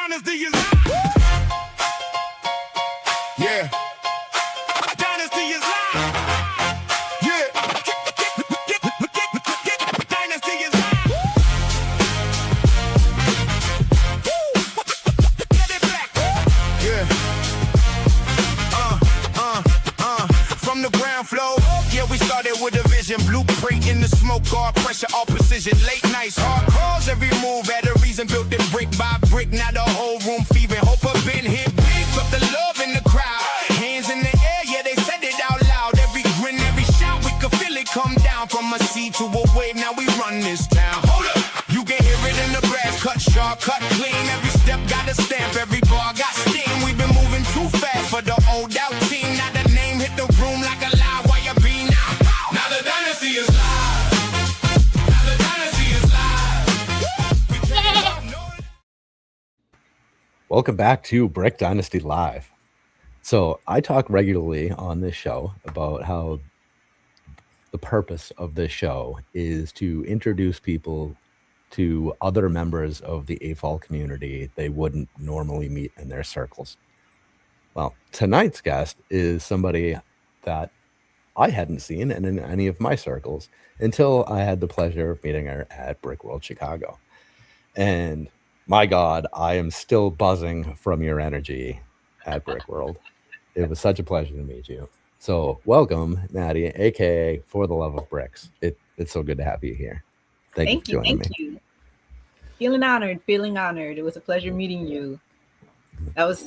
Dynasty is yeah. Dynasty is live. Yeah. Dynasty is live. Get it back. Yeah. From the ground floor, yeah, we started with a vision. Blueprint in the smoke, guard pressure, all precision. Late nights, hard calls, every move had a reason. Built it brick by brick, now the whole room fever. Hope up been hit big, felt the love in the crowd. Hands in the air, yeah, they said it out loud. Every grin, every shout, we could feel it come down. From a sea to a wave, now we run this town. Hold up, you can hear it in the brass. Cut sharp, cut clean. Every step got a stamp, every bar got steam. We've been moving too fast for the old out team. Now the name hit the room like a loud wire beam. Now the dynasty is live. Now the dynasty is live. Welcome back to Brick Dynasty Live. So I talk regularly on this show about how the purpose of this show is to introduce people to other members of the AFOL community they wouldn't normally meet in their circles. Well, tonight's guest is somebody that I hadn't seen in any of my circles until I had the pleasure of meeting her at Brick World Chicago. And my God, I am still buzzing from your energy at Brick World. It was such a pleasure to meet you. So welcome, Maddie, aka 4TheLoveOfBrickz. It's so good to have you here. Thank you for joining me. Thank you. Feeling honored. It was a pleasure meeting you. That was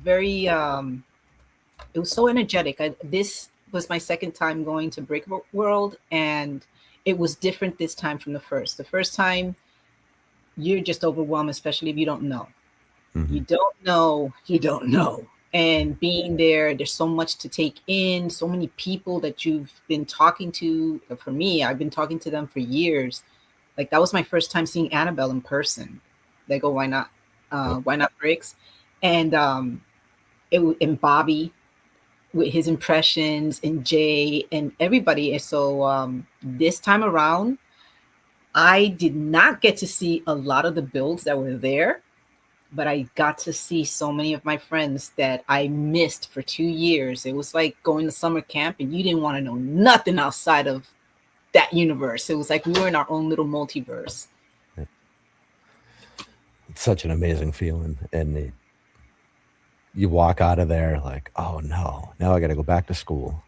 very it was so energetic. This was my second time going to Brick World, and it was different this time from the first. The first time, you're just overwhelmed, especially if you don't know. Mm-hmm. You don't know. And being there, there's so much to take in, so many people that you've been talking to. For me, I've been talking to them for years. Like, that was my first time seeing Annabelle in person. They go, why not? Why not Bricks? And and Bobby with his impressions, and Jay and everybody. And so this time around, I did not get to see a lot of the builds that were there, but I got to see so many of my friends that I missed for 2 years. It was like going to summer camp and you didn't want to know nothing outside of that universe. It was like we were in our own little multiverse. It's such an amazing feeling. And you walk out of there like, oh no, now I got to go back to school.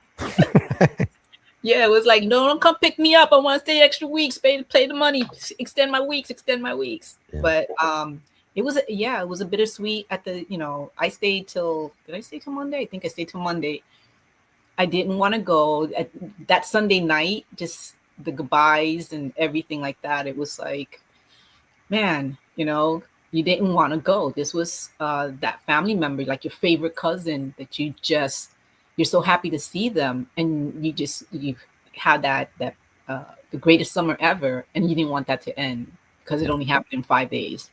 Yeah, it was like, no, don't come pick me up. I want to stay extra weeks, pay the money, extend my weeks. Yeah. But it was a bittersweet at the, I stayed till, did I stay till Monday? I think I stayed till Monday. I didn't want to go at that Sunday night, just the goodbyes and everything like that. It was like, man, you didn't want to go. This was that family member, like your favorite cousin that you're so happy to see them. And you had that the greatest summer ever. And you didn't want that to end because it only happened in 5 days.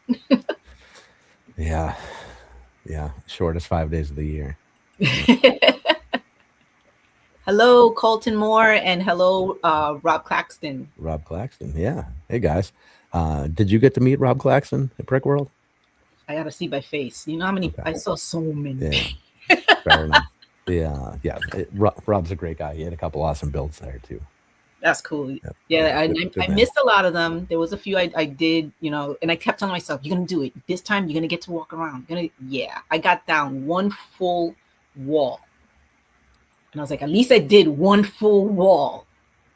Yeah. Shortest 5 days of the year. Hello, Colton Moore, and hello, Rob Claxton. Rob Claxton, yeah. Hey, guys. Did you get to meet Rob Claxton at Brick World? I got to see by face. You know how many? Okay. I saw so many. Yeah. Fair enough. Yeah. Rob's a great guy. He had a couple awesome builds there, too. That's cool. Yep. Yeah, I missed a lot of them. There was a few I did, and I kept telling myself, you're going to do it. This time, you're going to get to walk around. I got down one full wall. And I was like, at least I did one full wall.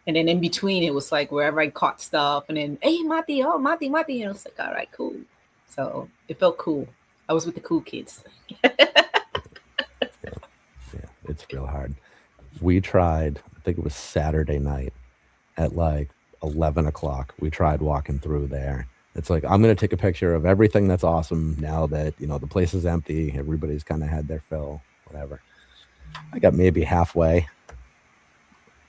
And then in between, it was like wherever I caught stuff. And then, hey, Mati. And I was like, all right, cool. So it felt cool. I was with the cool kids. Yeah, it's real hard. We tried, I think it was Saturday night at like 11 o'clock. We tried walking through there. It's like, I'm going to take a picture of everything that's awesome now that, the place is empty. Everybody's kind of had their fill, whatever. I got maybe halfway,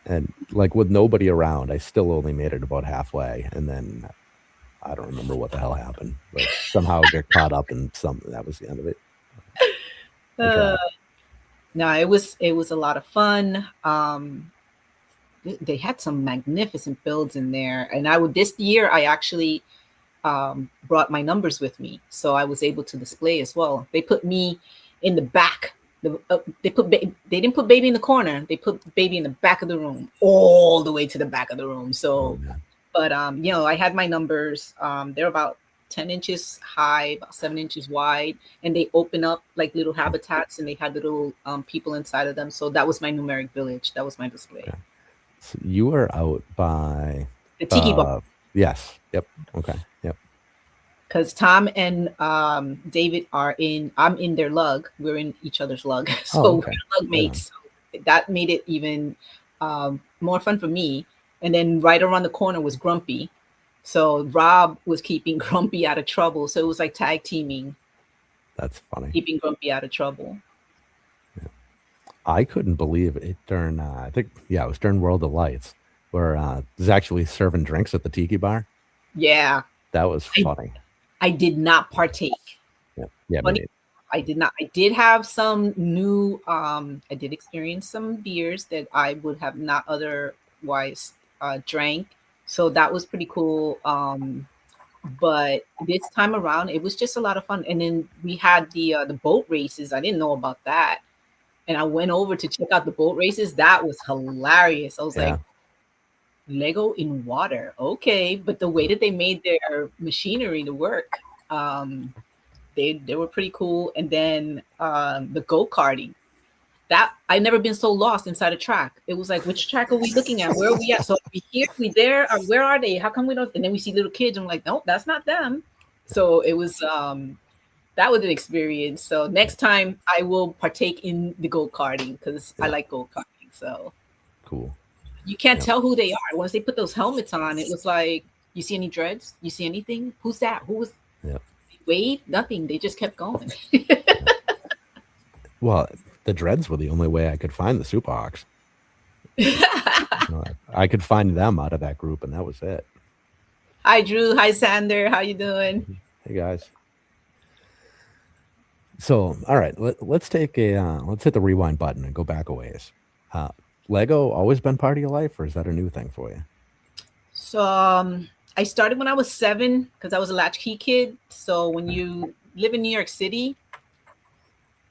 and like with nobody around, I still only made it about halfway, and then I don't remember what the hell happened, but somehow I got caught up in something. That was the end of it. No, it was a lot of fun. They had some magnificent builds in there, and this year I actually brought my numbers with me, so I was able to display as well. They put me in the back. They didn't put baby in the corner. They put baby in the back of the room, all the way to the back of the room. So, but you know, I had my numbers. They're about 10 inches high, about 7 inches wide, and they open up like little habitats, and they had little people inside of them. So that was my numeric village. That was my display. Okay. So you were out by the tiki bar. Yes. Yep. Okay. Yep. Because Tom and David I'm in their lug. We're in each other's lug. So we're lug mates. So that made it even more fun for me. And then right around the corner was Grumpy. So Rob was keeping Grumpy out of trouble. So it was like tag teaming. That's funny. Keeping Grumpy out of trouble. Yeah. I couldn't believe it during, I think, it was during World of Lights, where there's actually serving drinks at the tiki bar. Yeah. That was funny. I did not partake. Yeah. I did not. I did have some new, I did experience some beers that I would have not otherwise drank. So that was pretty cool. But this time around, it was just a lot of fun. And then we had the boat races. I didn't know about that. And I went over to check out the boat races. That was hilarious. I was like, Lego in water. Okay. But the way that they made their machinery to work, they were pretty cool. And then the go-karting. That I've never been so lost inside a track. It was like, which track are we looking at? Where are we at? So are we here? Are we there? Or where are they? How come we don't? And then we see little kids. I'm like, nope, that's not them. So it was that was an experience. So next time I will partake in the go-karting because I like go-karting. So cool. You can't tell who they are. Once they put those helmets on, it was like, you see any dreads? You see anything? Who's that? Who was Wade? Nothing. They just kept going. Well, the dreads were the only way I could find the Superhawks. I could find them out of that group, and that was it. Hi, Drew. Hi, Sander. How you doing? Hey, guys. So, all right, let's take let's hit the rewind button and go back a ways. Lego always been part of your life, or is that a new thing for you? So I started when I was 7 because I was a latchkey kid. So when you live in New York City,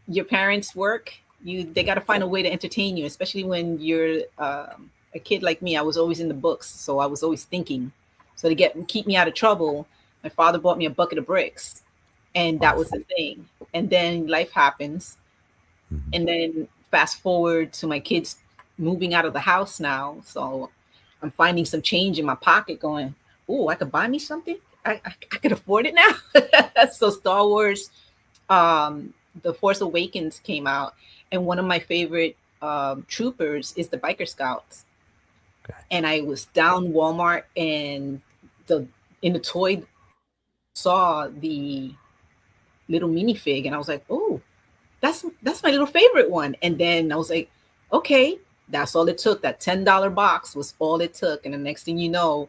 your parents work. They got to find a way to entertain you, especially when you're a kid like me. I was always in the books, so I was always thinking. So to keep me out of trouble, my father bought me a bucket of bricks, and that was the thing. And then life happens, and then fast forward to my kids moving out of the house now. So I'm finding some change in my pocket going, oh, I could buy me something. I could afford it now. So Star Wars, The Force Awakens came out. And one of my favorite troopers is the Biker Scouts. Okay. And I was down Walmart and in the toy saw the little minifig. And I was like, oh, that's my little favorite one. And then I was like, okay, that's all it took. That $10 box was all it took. And the next thing you know,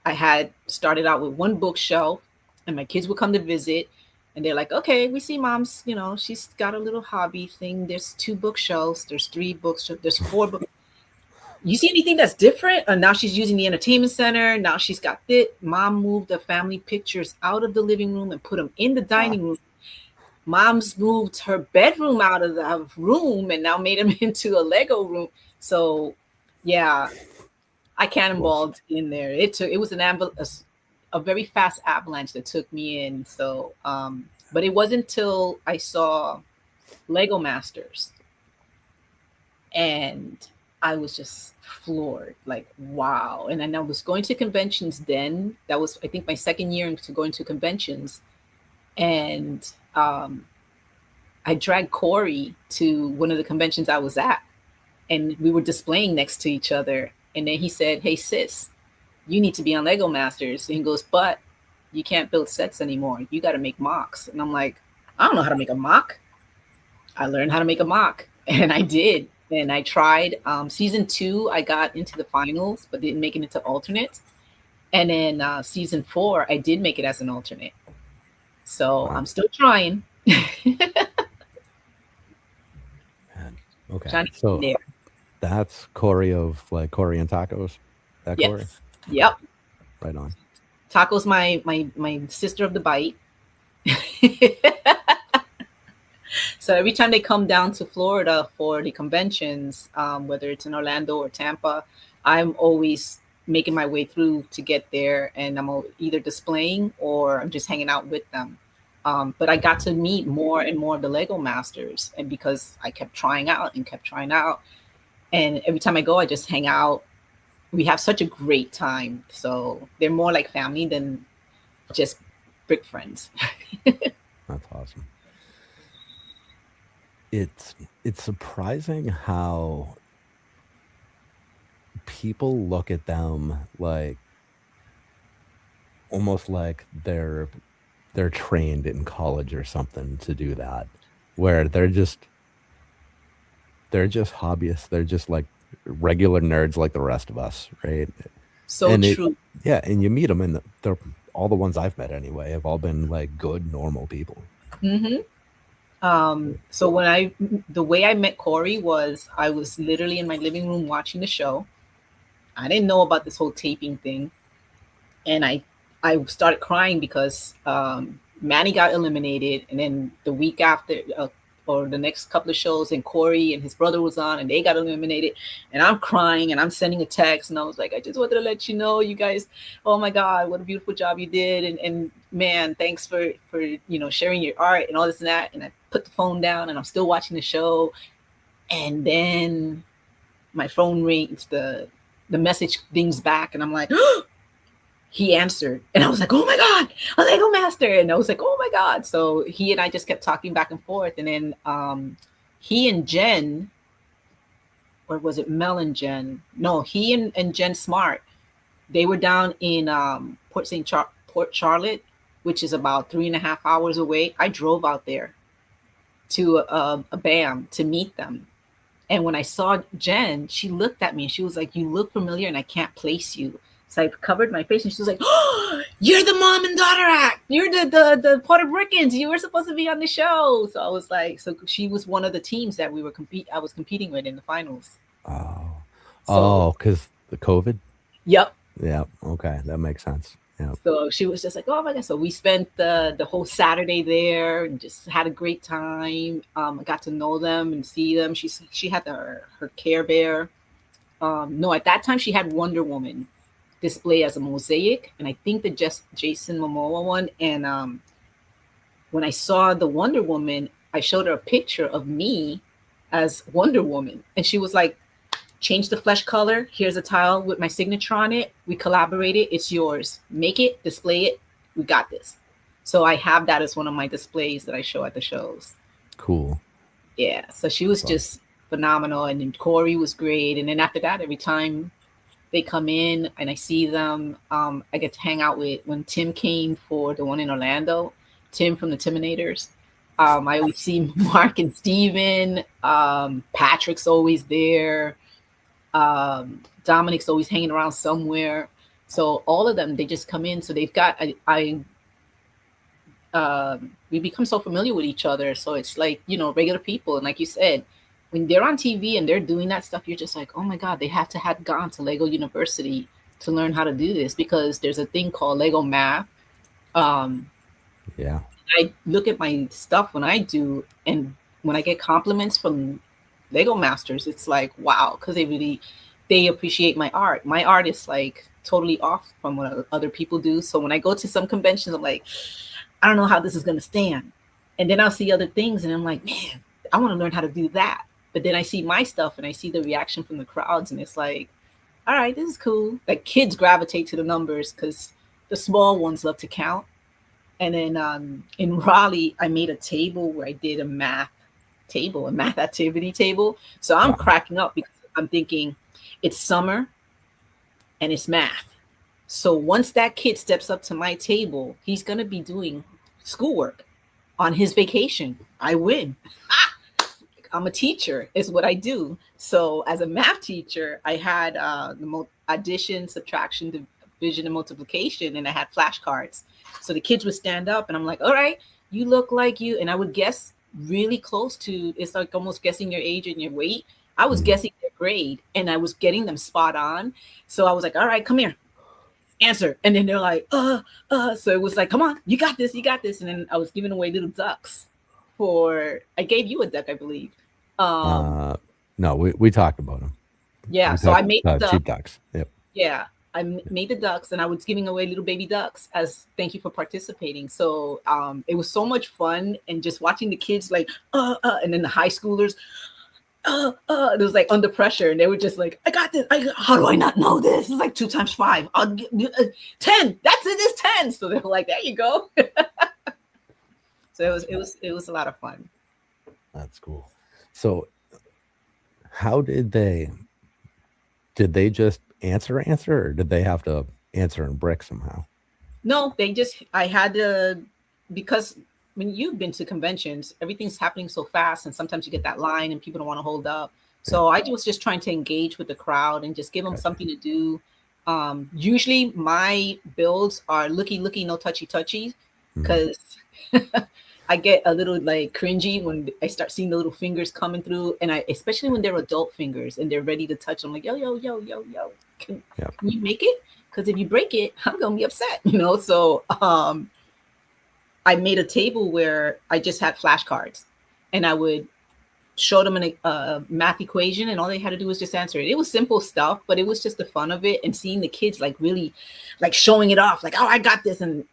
I had started out with one bookshelf and my kids would come to visit and they're like, okay, we see mom's, she's got a little hobby thing. There's 2 bookshelves. There's 3 bookshelves. There's 4 books. You see anything that's different? And now she's using the entertainment center. Now she's got it. Mom moved the family pictures out of the living room and put them in the dining room. Mom's moved her bedroom out of the room and now made them into a Lego room. So, yeah, I cannonballed in there. It was a very fast avalanche that took me in. So, but it wasn't until I saw Lego Masters and I was just floored, like, wow. And then I was going to conventions then. That was, I think, my second year into going to conventions. And I dragged Corey to one of the conventions I was at. And we were displaying next to each other. And then he said, hey, sis, you need to be on Lego Masters. And he goes, but you can't build sets anymore. You got to make mocks. And I'm like, I don't know how to make a mock. I learned how to make a mock. And I did. And I tried. Season 2, I got into the finals, but didn't make it into alternates. And then season 4, I did make it as an alternate. So I'm still trying. Okay. So that's Corey of like Corey and Tacos. That yes. Corey? Yep. Right on. Taco's my sister of the bite. So every time they come down to Florida for the conventions, whether it's in Orlando or Tampa, I'm always making my way through to get there, and I'm either displaying or I'm just hanging out with them. But I got to meet more and more of the Lego masters, and because I kept trying out and kept trying out, and every time I go, I just hang out. We have such a great time. So they're more like family than just brick friends. That's awesome. It's surprising how people look at them like almost like they're trained in college or something to do that, where they're just hobbyists. They're just like regular nerds like the rest of us, right? So And true. yeah, and you meet them, and they're all the ones I've met anyway have all been like good, normal people. So the way I met Corey was I was literally in my living room watching the show. I didn't know about this whole taping thing, and I started crying because Manny got eliminated, and then the week after, or the next couple of shows, and Corey and his brother was on, and they got eliminated, and I'm crying, and I'm sending a text, and I was like, I just wanted to let you know, you guys, oh my God, what a beautiful job you did, and man, thanks for sharing your art and all this and that, and I put the phone down, and I'm still watching the show, and then my phone rings, the message dings back, and I'm like, he answered, and I was like, oh my God, a Lego master. And I was like, oh my God. So he and I just kept talking back and forth. And then he and Jen, or was it Mel and Jen? No, he and Jen Smart, they were down in Port Charlotte, which is about 3.5 hours away. I drove out there to a BAM to meet them. And when I saw Jen, she looked at me and she was like, you look familiar and I can't place you. So I covered my face and she was like, oh, you're the mom and daughter act. You're the Puerto Ricans. You were supposed to be on the show. So I was like, so she was one of the teams that I was competing with in the finals. Oh, because the COVID? Yep. Yeah. Okay. That makes sense. Yeah. So she was just like, oh my God. So we spent the whole Saturday there and just had a great time. I got to know them and see them. She had her Care Bear. No, at that time she had Wonder Woman display as a mosaic, and I think the Jason Momoa one. And when I saw the Wonder Woman, I showed her a picture of me as Wonder Woman, and she was like, change the flesh color, here's a tile with my signature on it, we collaborated, it's yours, make it, display it, we got this. So I have that as one of my displays that I show at the shows. Cool. Yeah, so she was just phenomenal, and then Corey was great. And then after that, every time they come in and I see them, I get to hang out with, when Tim came for the one in Orlando, Tim from the Timinators. I always see Mark and Steven. Patrick's always there. Dominic's always hanging around somewhere. So all of them, they just come in. So they've got, we become so familiar with each other. So it's like, regular people. And like you said, when they're on TV and they're doing that stuff, you're just like, oh my God, they have to have gone to Lego University to learn how to do this, because there's a thing called Lego math. Yeah. I look at my stuff when I do, and when I get compliments from Lego masters, it's like, wow, because they appreciate my art. My art is like totally off from what other people do. So when I go to some conventions, I'm like, I don't know how this is going to stand. And then I'll see other things and I'm like, man, I want to learn how to do that. But then I see my stuff and I see the reaction from the crowds, and it's like, all right, this is cool. Like, kids gravitate to the numbers because the small ones love to count. And then in Raleigh, I made a table where I did a math activity table. So I'm cracking up because I'm thinking it's summer and it's math. So once that kid steps up to my table, he's going to be doing schoolwork on his vacation. I win. I'm a teacher, is what I do. So as a math teacher, I had addition, subtraction, division, and multiplication, and I had flashcards. So the kids would stand up and I'm like, all right, you look like you. And I would guess really close to, it's like almost guessing your age and your weight. I was guessing their grade and I was getting them spot on. So I was like, all right, come here. answer. And then they're like, so it was like, come on, you got this, you got this. And then I was giving away little ducks I gave you a duck, I believe. No, we talked about them. Yeah, so I made the cheap ducks. Yep. Yeah, I made the ducks, and I was giving away little baby ducks as thank you for participating. So it was so much fun, and just watching the kids like and then the high schoolers it was like under pressure, and they were just like, I got this. How do I not know this? It's like 2 times 5. I'll get 10. That's it. It's 10. So they were like, there you go. So it was a lot of fun. That's cool. So how did they just answer, or did they have to answer in brick somehow? No, I had to, because when you've been to conventions, everything's happening so fast, and sometimes you get that line and people don't want to hold up. So I was just trying to engage with the crowd and just give them something to do. Usually my builds are looky, no touchy, because I get a little like cringy when I start seeing the little fingers coming through, and especially when they're adult fingers and they're ready to touch. I'm like, yo, can you make it? Because if you break it, I'm gonna be upset, So I made a table where I just had flashcards, and I would show them a math equation, and all they had to do was just answer it. It was simple stuff, but it was just the fun of it, and seeing the kids like really like showing it off, like, oh, I got this, and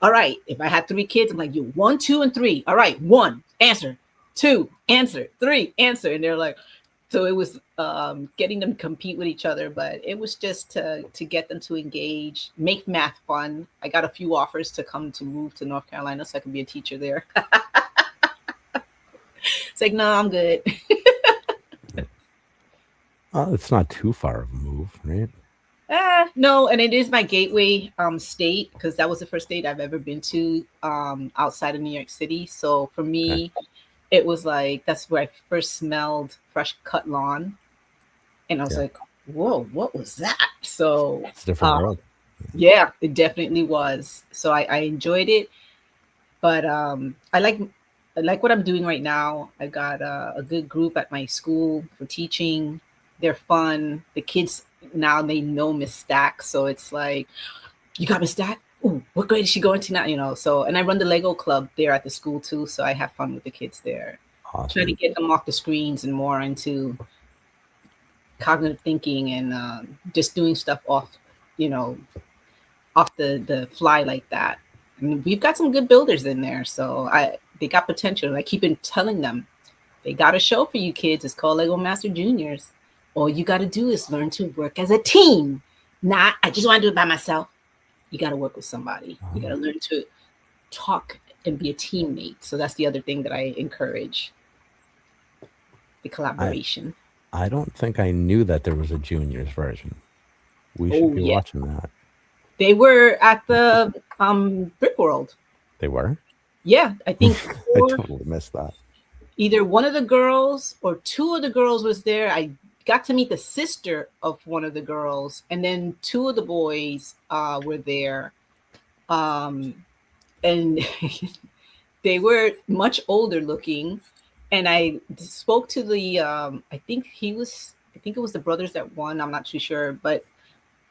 all right, if I had 3 kids, I'm like, you 1, 2, and 3. All right, 1, answer. 2, answer. 3, answer. And they're like, so it was getting them to compete with each other, but it was just to get them to engage, make math fun. I got a few offers to move to North Carolina so I could be a teacher there. It's like, no, I'm good. It's not too far of a move, right? No, and it is my gateway state, because that was the first state I've ever been to outside of New York City. So for me, it was like, that's where I first smelled fresh cut lawn. And I was like, whoa, what was that? So it's a different world. Yeah, it definitely was. So I enjoyed it. But I like what I'm doing right now. I got a good group at my school for teaching. They're fun. The kids now, they know Miss Stack, so it's like, you got Miss Stack? Ooh, what grade is she going to now? So, and I run the Lego club there at the school too, so I have fun with the kids there. Awesome. Trying to get them off the screens and more into cognitive thinking and just doing stuff off the fly like that. I mean, we've got some good builders in there, so they got potential. I keep telling them, they got a show for you kids. It's called Lego Master Juniors. All you got to do is learn to work as a team. Not, I just want to do it by myself. You got to work with somebody. You got to learn to talk and be a teammate. So that's the other thing that I encourage, the collaboration. I don't think I knew that there was a juniors version. We should be watching that. They were at the Brick World. They were? Yeah, I think. I totally missed that. Either one of the girls or 2 of the girls was there. I got to meet the sister of one of the girls, and then 2 of the boys were there. And they were much older looking. And I spoke to the, I think it was the brothers that won. I'm not too sure. But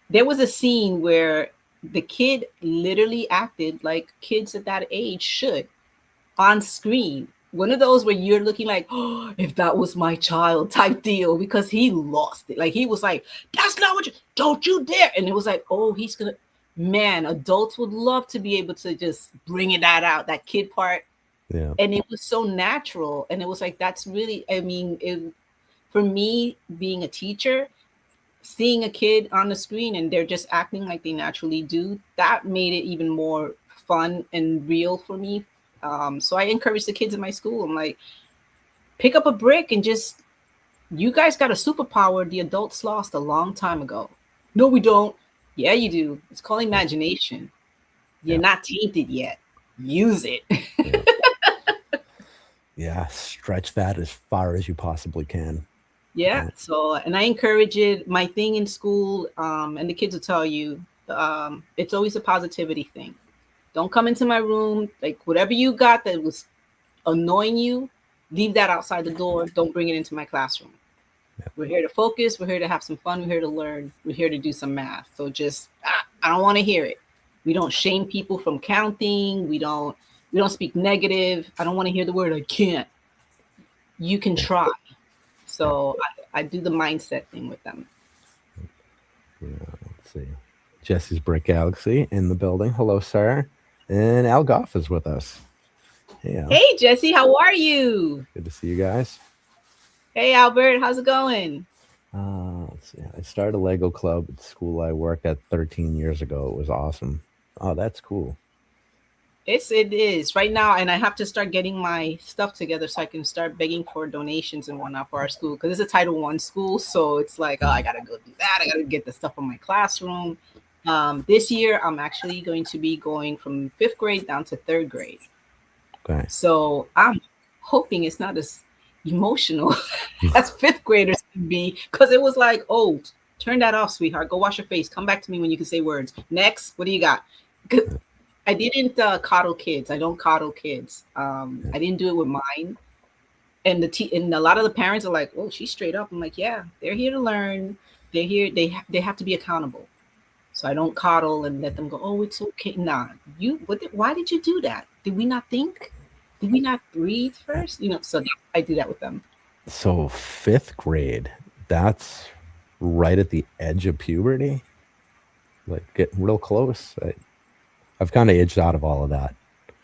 there was a scene where the kid literally acted like kids at that age should on screen. One of those where you're looking like, oh, if that was my child type deal, because he lost it. Like, he was like, that's not what don't you dare. And it was like, oh, man, adults would love to be able to just bring that out, that kid part. Yeah. And it was so natural. And it was like, that's really, I mean, for me, being a teacher, seeing a kid on the screen and they're just acting like they naturally do, that made it even more fun and real for me. So I encourage the kids in my school. I'm like, pick up a brick and just, you guys got a superpower the adults lost a long time ago. No, we don't. Yeah, you do. It's called imagination. You're not tainted yet. Use it. Yeah, stretch that as far as you possibly can. Yeah. So, and I encourage it. My thing in school, and the kids will tell you, it's always a positivity thing. Don't come into my room, like whatever you got that was annoying you, leave that outside the door. Don't bring it into my classroom. Yeah. We're here to focus. We're here to have some fun. We're here to learn. We're here to do some math. So just I don't want to hear it. We don't shame people from counting. We don't speak negative. I don't want to hear the word I can't. You can try. So I do the mindset thing with them. Yeah, let's see. Jesse's Brick Galaxy in the building. Hello, sir. And Al Goff is with us. Hey, Al. Hey, Jesse, how are you? Good to see you guys. Hey, Albert, how's it going? Let's see. I started a Lego club at the school I worked at 13 years ago. It was awesome. Oh, that's cool. It is right now, and I have to start getting my stuff together so I can start begging for donations and whatnot for our school, because it's a Title I school. So it's like, oh, I gotta go do that. I gotta get the stuff from my classroom. This year, I'm actually going to be going from 5th grade down to 3rd grade. Okay. So I'm hoping it's not as emotional as 5th graders can be, because it was like, oh, turn that off, sweetheart. Go wash your face. Come back to me when you can say words. Next, what do you got? I didn't coddle kids. I don't coddle kids. I didn't do it with mine. And and a lot of the parents are like, "Oh, she's straight up." I'm like, "Yeah, they're here to learn. They're here. They have to be accountable." So I don't coddle and let them go, "Oh, it's okay." Nah, why did you do that? Did we not think? Did we not breathe first? So I do that with them. So 5th grade, that's right at the edge of puberty. Like getting real close. I've kind of edged out of all of that,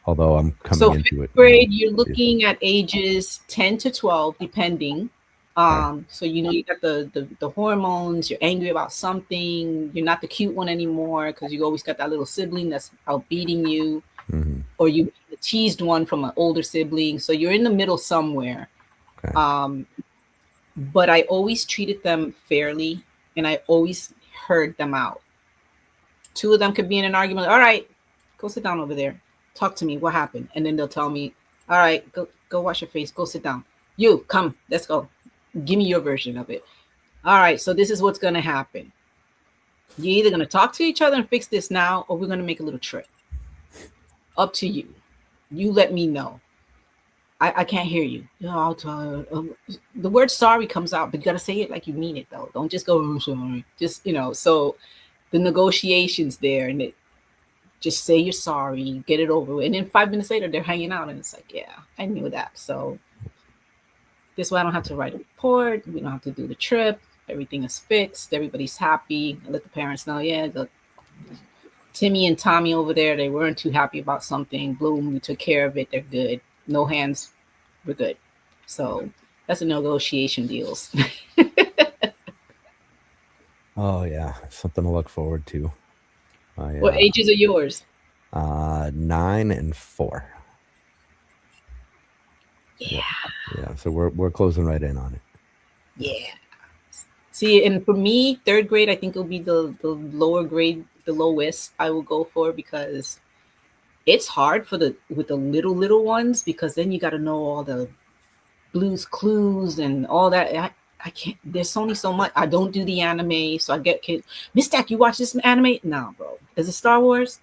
although I'm coming into it. 5th grade, you're looking at ages 10 to 12, depending. So you got the hormones. You're angry about something. You're not the cute one anymore because you always got that little sibling that's out beating you, or you the teased one from an older sibling. So you're in the middle somewhere. Okay. But I always treated them fairly, and I always heard them out. 2 of them could be in an argument. All right, go sit down over there. Talk to me. What happened? And then they'll tell me, all right, go wash your face. Go sit down. You, come. Let's go. Give me your version of it. All right, so this is what's going to happen. You're either going to talk to each other and fix this now, or we're going to make a little trip. Up to you. You let me know. I can't hear you. I'll tell the word sorry comes out, but you got to say it like you mean it, though. Don't just go, oh, sorry. Just, so the negotiations there, and just say you're sorry, get it over with. And then 5 minutes later, they're hanging out, and it's like, yeah, I knew that. So this way I don't have to write a report. We don't have to do the trip. Everything is fixed. Everybody's happy. I let the parents know, yeah, Timmy and Tommy over there, they weren't too happy about something. Boom, we took care of it. They're good. No hands. We're good. So that's a negotiation deals. Oh, yeah. Something to look forward to. What ages are yours? 9 and 4. Yeah. Yeah. So we're closing right in on it. Yeah. See, and for me, 3rd grade, I think it'll be the lower grade, the lowest I will go for, because it's hard with the little ones, because then you got to know all the Blue's Clues and all that. I can't. There's only so much. I don't do the anime, so I get kids. Miss Stack, you watch this anime? No, bro. Is it Star Wars?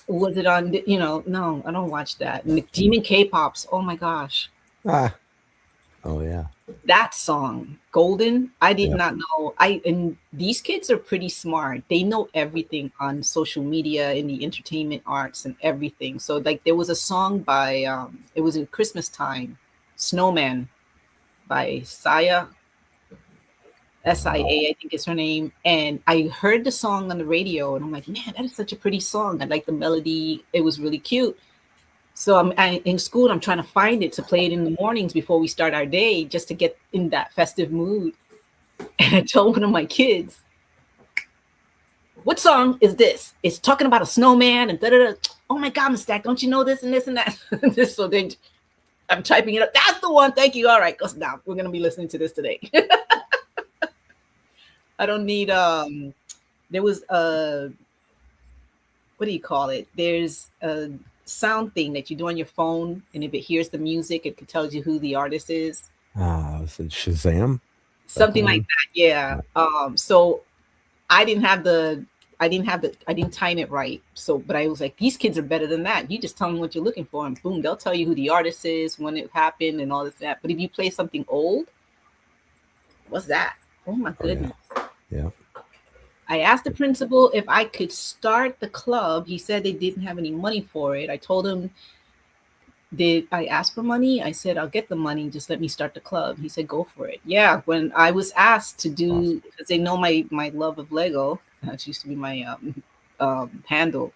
Was it on? No, I don't watch that. And the Demon K-pops. Oh my gosh. Oh yeah. That song, Golden. I did not know. And these kids are pretty smart. They know everything on social media, in the entertainment arts, and everything. So like, there was a song by it was in Christmas time, Snowman, by Saya. SIA, I think is her name. And I heard the song on the radio, and I'm like, man, that is such a pretty song. I like the melody. It was really cute. So I'm in school, I'm trying to find it to play it in the mornings before we start our day, just to get in that festive mood. And I told one of my kids, what song is this? It's talking about a snowman and da-da-da. Oh my God, Miss Stack, don't you know this and this and that? So then I'm typing it up. That's the one. Thank you. All right, go sit down. We're going to be listening to this today. I don't need, there was what do you call it? There's a sound thing that you do on your phone, and if it hears the music, it tells you who the artist is. Was it Shazam? Something like that, yeah. So I didn't time it right. So, but I was like, these kids are better than that. You just tell them what you're looking for, and boom, they'll tell you who the artist is, when it happened, and all this and that. But if you play something old, what's that? Oh my goodness. Yeah. I asked the principal if I could start the club. He said they didn't have any money for it. I told him, did I ask for money? I said, I'll get the money. Just let me start the club. He said, go for it. Yeah. When I was asked to do, because they know my love of Lego, that used to be my handle.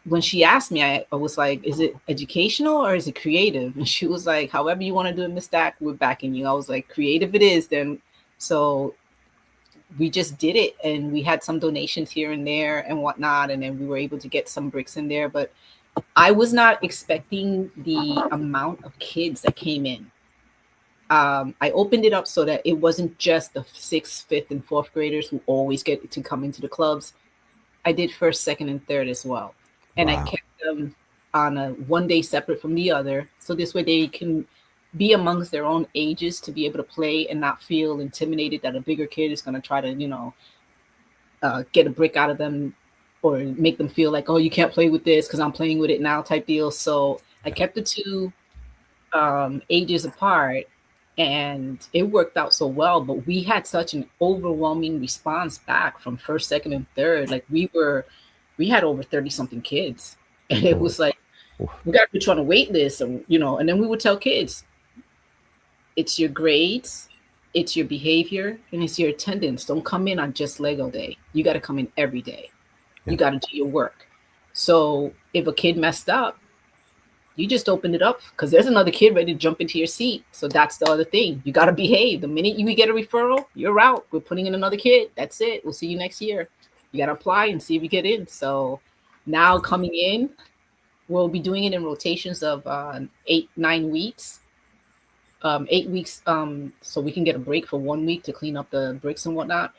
When she asked me, I was like, is it educational or is it creative? And she was like, however you want to do it, Miss Stack, we're backing you. I was like, creative it is then. So we just did it, and we had some donations here and there and whatnot. And then we were able to get some bricks in there, but I was not expecting the amount of kids that came in. I opened it up so that it wasn't just the 6th, 5th, and 4th graders who always get to come into the clubs. I did 1st, 2nd, and 3rd as well. And I kept them on a one day separate from the other. So this way they can be amongst their own ages to be able to play and not feel intimidated that a bigger kid is going to try to, get a brick out of them or make them feel like, oh, you can't play with this because I'm playing with it now type deal. So I kept the two ages apart, and it worked out so well. But we had such an overwhelming response back from 1st, 2nd, and 3rd. Like we had over 30 something kids, and it was like, we got to put you on a wait list, and then we would tell kids, it's your grades, it's your behavior, and it's your attendance. Don't come in on just Lego day. You got to come in every day. Yeah. You got to do your work. So if a kid messed up, you just open it up because there's another kid ready to jump into your seat. So that's the other thing. You got to behave. The minute you get a referral, you're out. We're putting in another kid. That's it. We'll see you next year. You got to apply and see if you get in. So now coming in, we'll be doing it in rotations of 8-9 weeks. 8 weeks, so we can get a break for 1 week to clean up the bricks and whatnot.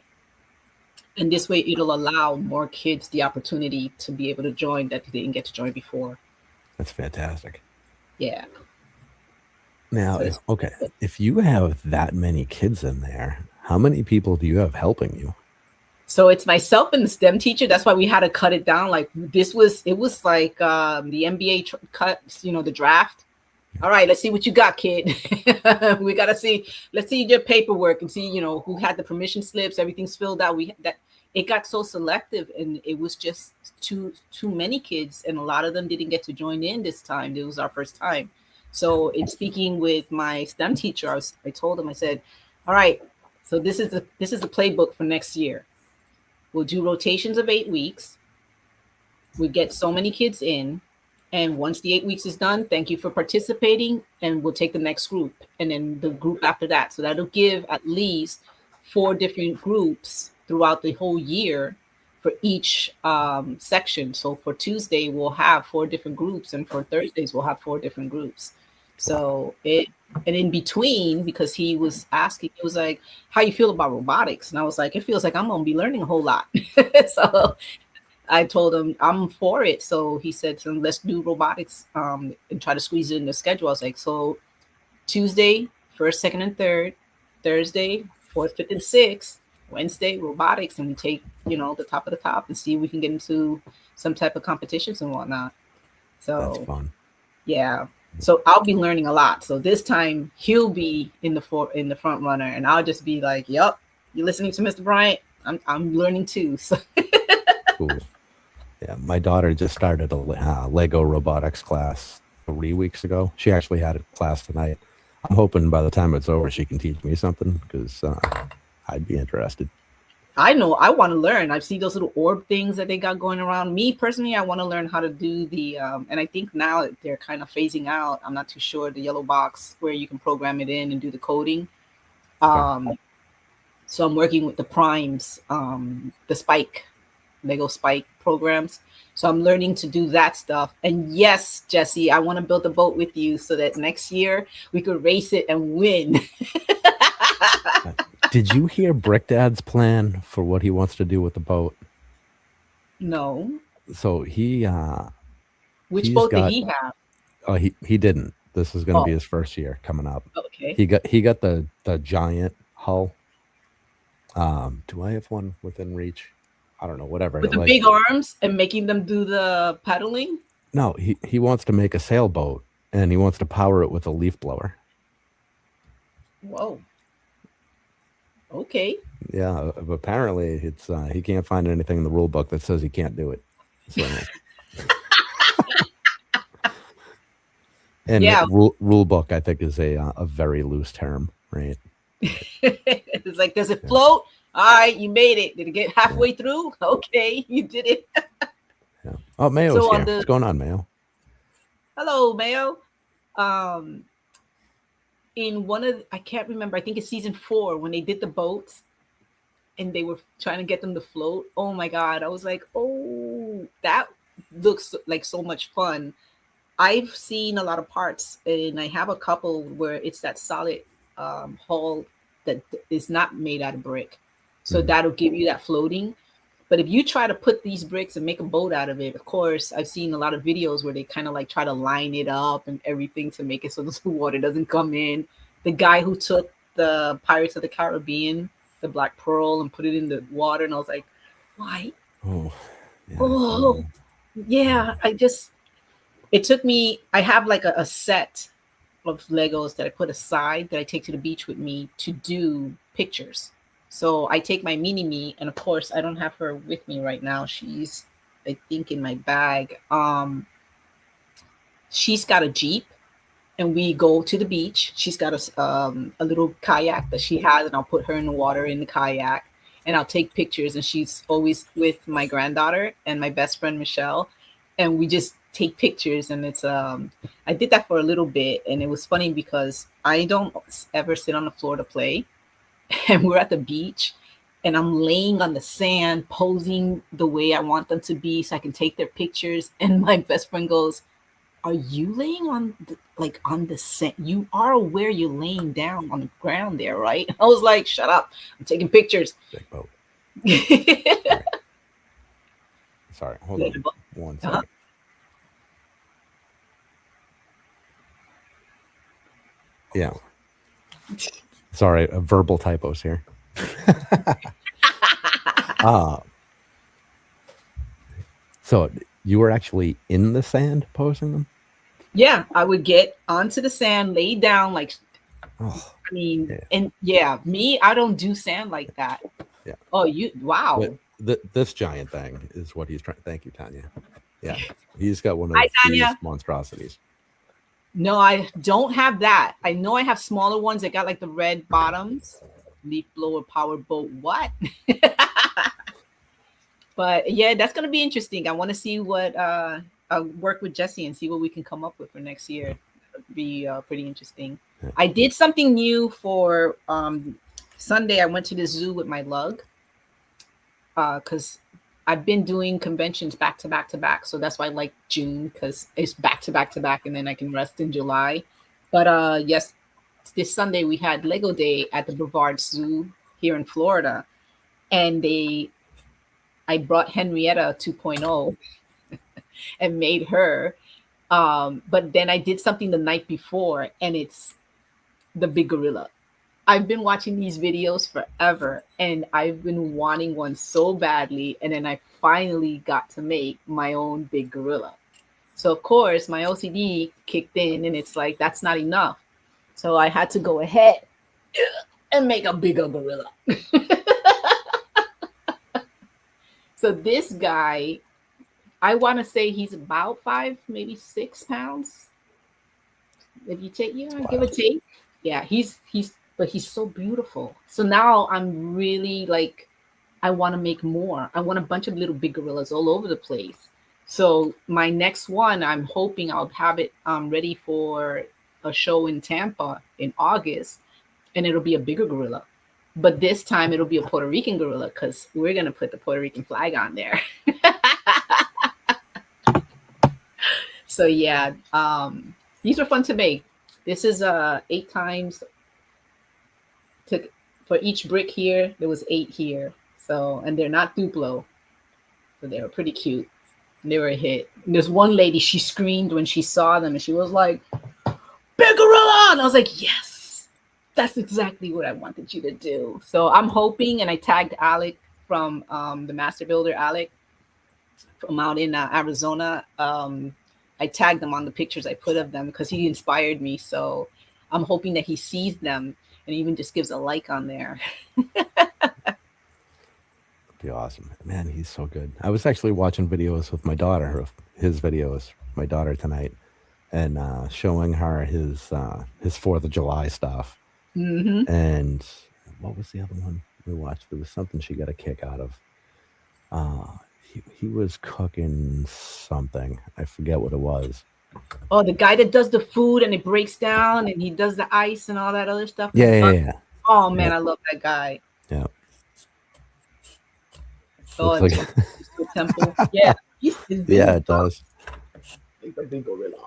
And this way it'll allow more kids the opportunity to be able to join that they didn't get to join before. That's fantastic. Yeah. Now, if you have that many kids in there, how many people do you have helping you? So it's myself and the STEM teacher. That's why we had to cut it down. Like it was like the NBA cut, the draft. All right, let's see what you got, kid. We got to see, let's see your paperwork and see, who had the permission slips, everything's filled out. It got so selective, and it was just too many kids, and a lot of them didn't get to join in this time. It was our first time. So in speaking with my STEM teacher, I told him, I said, all right, so this is the playbook for next year. We'll do rotations of 8 weeks. We get so many kids in. And once the 8 weeks is done, thank you for participating, and we'll take the next group, and then the group after that. So that'll give at least 4 different groups throughout the whole year for each section. So for Tuesday, we'll have 4 different groups, and for Thursdays, we'll have 4 different groups. So and in between, because he was asking, he was like, how you feel about robotics? And I was like, it feels like I'm going to be learning a whole lot. So I told him I'm for it. So he said, so let's do robotics and try to squeeze it in the schedule. I was like, so Tuesday, 1st, 2nd, and 3rd, Thursday, 4th, 5th, and 6th, Wednesday, robotics, and we take, the top of the top and see if we can get into some type of competitions and whatnot. So that's fun. Yeah. So I'll be learning a lot. So this time he'll be in the front runner, and I'll just be like, yep, you're listening to Mr. Bryant. I'm learning too. So cool. Yeah, my daughter just started a Lego robotics class 3 weeks ago. She actually had a class tonight. I'm hoping by the time it's over, she can teach me something, because I'd be interested. I know I want to learn. I've seen those little orb things that they got going around. Me personally, I want to learn how to do the, and I think now they're kind of phasing out. I'm not too sure, the yellow box where you can program it in and do the coding. So I'm working with the primes, the Lego Spike programs. So I'm learning to do that stuff. And yes, Jesse, I want to build a boat with you so that next year we could race it and win. Did you hear Brick Dad's plan for what he wants to do with the boat? No. So which boat did he have? Oh, he didn't. This is going to be his first year coming up. Okay. He got the giant hull. Do I have one within reach? I don't know, whatever. With the big arms and making them do the paddling? No, he wants to make a sailboat, and he wants to power it with a leaf blower. Whoa. Okay. Yeah, apparently it's he can't find anything in the rule book that says he can't do it. So, and Yeah. rule book, I think, is a very loose term, right? It's like, does it float? All right, you made it. Did it get halfway through? Okay, you did it. Yeah. Oh, Mayo's So here. on the What's going on, Mayo? hello, Mayo. In one of I can't remember. I think it's season 4 when they did the boats and they were trying to get them to float. Oh my god, I was like, oh, that looks like so much fun. I've seen a lot of parts, and I have a couple where it's that solid hull that is not made out of brick. So that'll give you that floating. But if you try to put these bricks and make a boat out of it, of course, I've seen a lot of videos where they kind of like try to line it up and everything to make it so the water doesn't come in. The guy who took the Pirates of the Caribbean, the Black Pearl, and put it in the water, and I was like, why? Oh, yeah. Oh, yeah. It took me, I have like a set of Legos that I put aside that I take to the beach with me to do pictures. So I take my mini me, and of course I don't have her with me right now. She's, I think, in my bag. She's got a Jeep, and we go to the beach. She's got a little kayak that she has, and I'll put her in the water in the kayak, and I'll take pictures. And she's always with my granddaughter and my best friend Michelle, and we just take pictures. And it's I did that for a little bit, and it was funny because I don't ever sit on the floor to play. And we're at the beach, and I'm laying on the sand posing the way I want them to be so I can take their pictures. And my best friend goes, are you laying on on the sand? You are aware you're laying down on the ground there, right? I was like, shut up, I'm taking pictures. Big boat. Yeah. Sorry, hold on one second. Yeah. Sorry, verbal typos here. So you were actually in the sand posing them? Yeah, I would get onto the sand, lay down like, Oh, I mean, yeah. and yeah, me, I don't do sand like that. Yeah. Oh, you, wow. This giant thing is what he's trying. Thank you, Tanya. Yeah, he's got one of Hi, these Tanya. monstrosities. No, I don't have that. I know I have smaller ones that got like the red bottoms. Leaf blower power boat. What? But yeah, that's gonna be interesting. I want to see what I'll work with Jesse and see what we can come up with for next year. That'd be pretty interesting. Yeah. I did something new for Sunday. I went to the zoo with my lug because I've been doing conventions back to back to back. So that's why I like June, because it's back to back to back, and then I can rest in July. But yes, this Sunday we had Lego Day at the Brevard Zoo here in Florida. And I brought Henrietta 2.0 and made her. But then I did something the night before, and it's the big gorilla. I've been watching these videos forever, and I've been wanting one so badly. And then I finally got to make my own big gorilla. So of course my OCD kicked in, and it's like, that's not enough. So I had to go ahead and make a bigger gorilla. So this guy, I want to say he's about 5, maybe 6 pounds. If you take, give or take. Yeah, but he's so beautiful. So now I'm really like, I want to make more. I want a bunch of little big gorillas all over the place. So my next one, I'm hoping I'll have it ready for a show in Tampa in August, and it'll be a bigger gorilla. But this time it'll be a Puerto Rican gorilla, because we're going to put the Puerto Rican flag on there. So yeah, these were fun to make. This is 8 times. For each brick here, there was 8 here. So, and they're not Duplo. So they were pretty cute. And they were a hit. And there's one lady, she screamed when she saw them, and she was like, big gorilla! And I was like, yes, that's exactly what I wanted you to do. So I'm hoping, and I tagged Alec from the Master Builder, Alec, from out in Arizona. I tagged them on the pictures I put of them because he inspired me. So I'm hoping that he sees them and even just gives a like on there. Be awesome, man. He's so good. I was actually watching videos with my daughter, his videos, my daughter tonight, and showing her his 4th of July stuff. Mm-hmm. And what was the other one we watched? There was something she got a kick out of. He was cooking something. I forget what it was. Oh, the guy that does the food and it breaks down and he does the ice and all that other stuff. Yeah. Oh man, I love that guy. Yeah. Oh, Looks and like temple. Yeah. yeah, it does. Big gorilla.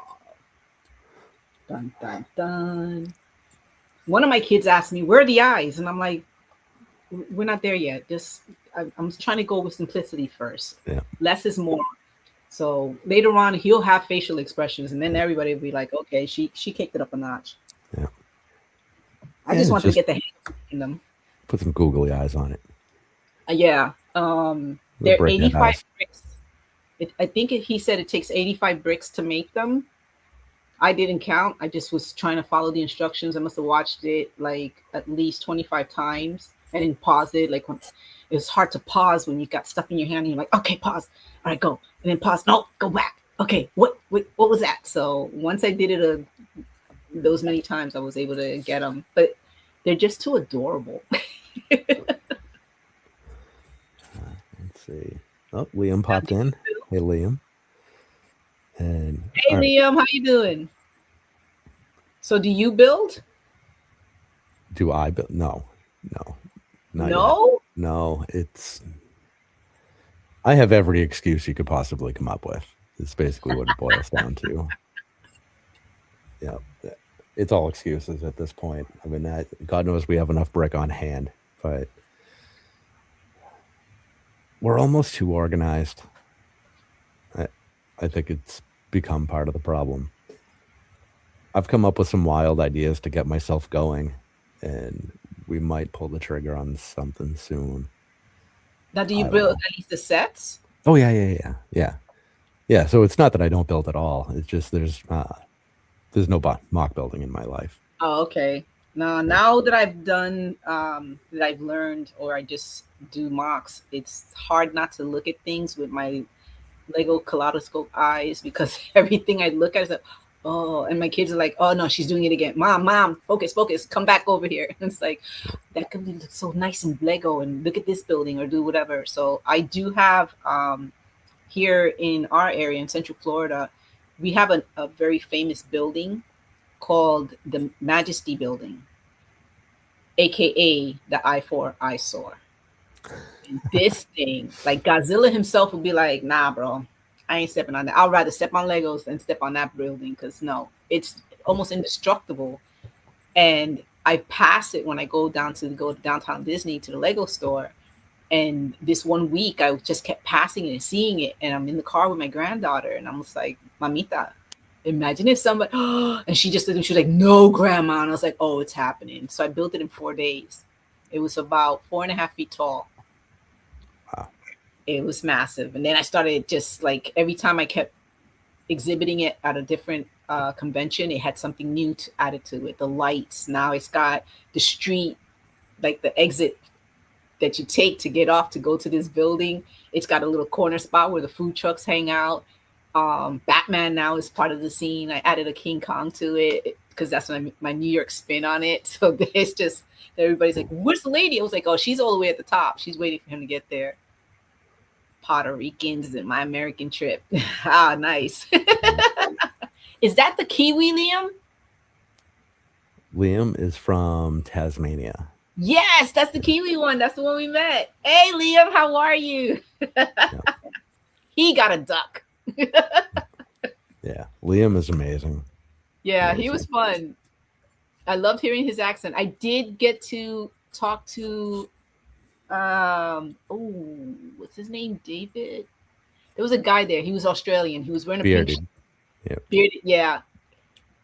Dun dun dun. One of my kids asked me, "Where are the eyes?" And I'm like, "We're not there yet. Just I'm trying to go with simplicity first. Yeah. Less is more." So later on, he'll have facial expressions, and then everybody will be like, "Okay, she kicked it up a notch." Yeah. I just want to get the hang in them. Put some googly eyes on it. Yeah. They're 85 bricks. I think he said it takes 85 bricks to make them. I didn't count. I just was trying to follow the instructions. I must have watched it like at least 25 times and then pause it. Like when it was hard to pause when you got stuff in your hand and you're like, okay, pause. All right, go. And then pause. No, go back. Okay, what was that? So once I did it those many times, I was able to get them. But they're just too adorable. Let's see. Oh, Liam popped in. Hey, Liam. And hey, Liam, how you doing? So do you build? Do I build? No. Not no? Yet. No, I have every excuse you could possibly come up with. It's basically what it boils down to. Yeah. It's all excuses at this point. I mean, God knows we have enough brick on hand, but we're almost too organized. I think it's become part of the problem. I've come up with some wild ideas to get myself going, and we might pull the trigger on something soon. Now, do you build at least the sets? Oh, yeah. So it's not that I don't build at all. It's just there's no mock building in my life. Oh, okay. Now that I've done, that I've learned, or I just do mocks, it's hard not to look at things with my Lego kaleidoscope eyes, because everything I look at is like, oh, and my kids are like, oh no, she's doing it again. Mom, focus, come back over here. And it's like, that could be so nice in Lego, and look at this building or do whatever. So I do have, here in our area in Central Florida, we have a very famous building called the Majesty Building, aka the I-4 eyesore. And this thing, like Godzilla himself would be like, nah, bro, I ain't stepping on that. I'd rather step on Legos than step on that building, because no, it's almost indestructible. And I pass it when I go to downtown Disney to the Lego store. And this one week, I just kept passing it and seeing it. And I'm in the car with my granddaughter, and I'm just like, Mamita, imagine if somebody, and she was like, no, grandma. And I was like, oh, it's happening. So I built it in 4 days. It was about 4.5 feet tall. Wow. It was massive. And then I started just like, every time I kept exhibiting it at a different convention, it had something new added to it. The lights. Now it's got the street, like the exit that you take to get off to go to this building. It's got a little corner spot where the food trucks hang out. Batman now is part of the scene. I added a King Kong to it because that's my New York spin on it. So it's just, everybody's like, where's the lady? I was like, oh, she's all the way at the top. She's waiting for him to get there. Puerto Ricans and my American trip. Ah, nice. Is that the Kiwi, Liam? Liam is from Tasmania. Yes, that's the Kiwi one. That's the one we met. Hey, Liam, how are you? Yeah. He got a duck. Yeah, Liam is amazing. Yeah, he was fun. I loved hearing his accent. I did get to talk to, what's his name? David? There was a guy there. He was Australian. He was wearing a bearded. Yep. Bearded, yeah.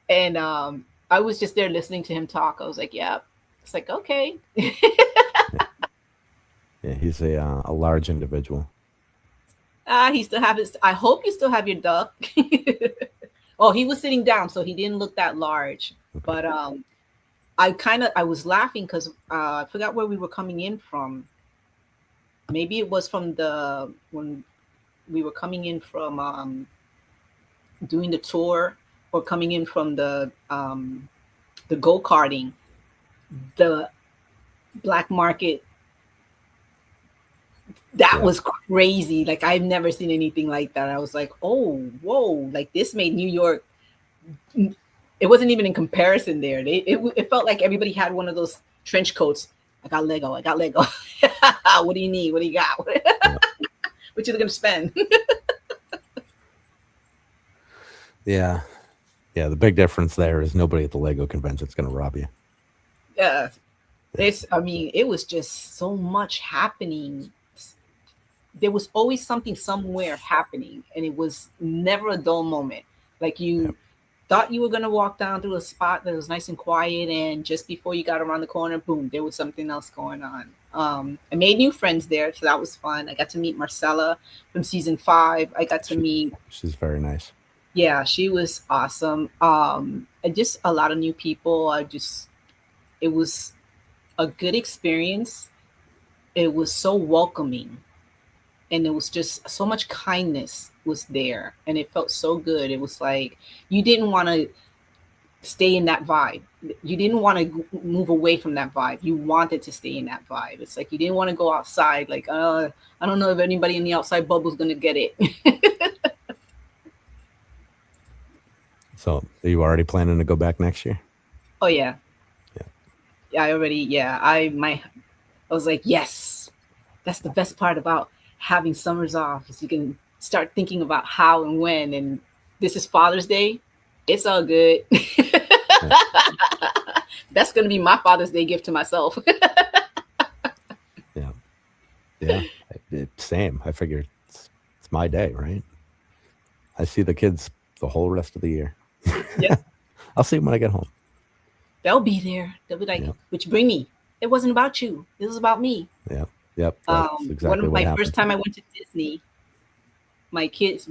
And I was just there listening to him talk. I was like, yeah. It's like, okay. Yeah, he's a large individual. He still have his. I hope you still have your duck. Oh, he was sitting down, so he didn't look that large. Okay. But I was laughing because I forgot where we were coming in from. maybe it was from the when we were coming in from doing the tour, or coming in from the go-karting, the black market, that Yeah. was crazy. Like, I've never seen anything like that. I was like, oh, whoa, like this made New York, it wasn't even in comparison there. It felt like everybody had one of those trench coats. I got Lego. What do you need? What do you got? Yeah. What you gonna spend? Yeah. Yeah. The big difference there is nobody at the Lego convention is going to rob you. Yeah. I mean, it was just so much happening. There was always something somewhere happening, and it was never a dull moment. Like, you thought you were going to walk down through a spot that was nice and quiet, and just before you got around the corner, boom, there was something else going on. I made new friends there, so that was fun. I got to meet Marcella from season 5. I got to meet, She's very nice. yeah, she was awesome. And just a lot of new people. It was a good experience. It was so welcoming, and it was just so much kindness was there, and it felt so good. It was like you didn't want to stay in that vibe. You didn't want to move away from that vibe. You wanted to stay in that vibe. It's like you didn't want to go outside. Like, I don't know if anybody in the outside bubble is going to get it. So, are you already planning to go back next year? Oh yeah. Yeah. Yeah, I was like, yes, that's the best part about having summers off, is you can start thinking about how and when. And this is Father's Day. It's all good. That's going to be my Father's Day gift to myself. Yeah. Yeah. Same. I figured it's my day, right? I see the kids the whole rest of the year. Yeah. I'll see them when I get home. They'll be there. They'll be like, Yeah. which bring me. It wasn't about you. This was about me. Yeah. Yep. That's exactly One of what my happened. first time I went to Disney, my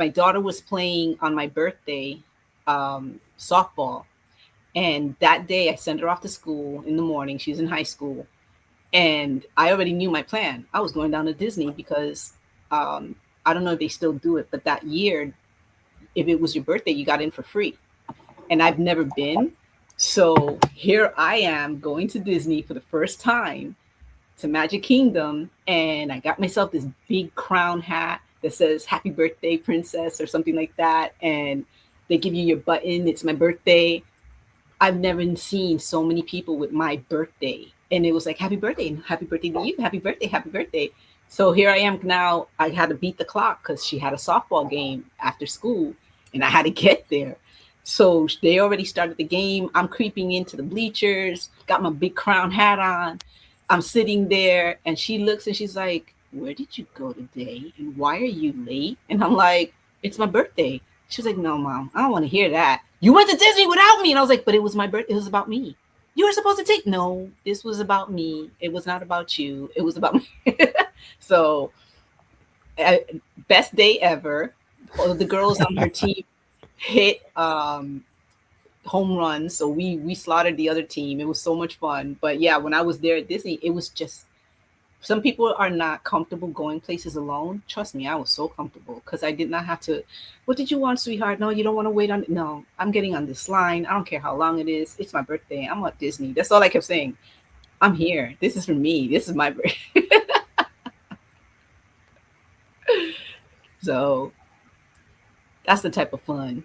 daughter was playing on my birthday softball. And that day I sent her off to school in the morning. She's in high school. And I already knew my plan. I was going down to Disney because I don't know if they still do it, but that year, if it was your birthday, you got in for free. And I've never been. So here I am going to Disney for the first time, to Magic Kingdom, and I got myself this big crown hat that says "Happy Birthday, Princess" or something like that. And they give you your button. It's my birthday. I've never seen so many people with my birthday. And it was like, happy birthday to you. Happy birthday, happy birthday. So here I am now. I had to beat the clock because she had a softball game after school, and I had to get there. So they already started the game. I'm creeping into the bleachers, got my big crown hat on. I'm sitting there, and she looks and she's like, where did you go today? And why are you late? And I'm like, it's my birthday. She's like, no, Mom, I don't want to hear that. You went to Disney without me. And I was like, but it was my birthday. It was about me. You were supposed to take. No, this was about me. It was not about you. It was about me. So, best day ever. All of the girls on her team hit home runs. So we slaughtered the other team. It was so much fun. But yeah, when I was there at Disney, it was just, some people are not comfortable going places alone. Trust me, I was so comfortable because I did not have to. What did you want, sweetheart? No, you don't want to wait on. No, I'm getting on this line. I don't care how long it is. It's my birthday. I'm at Disney. That's all I kept saying. I'm here. This is for me. This is my birthday. So that's the type of fun.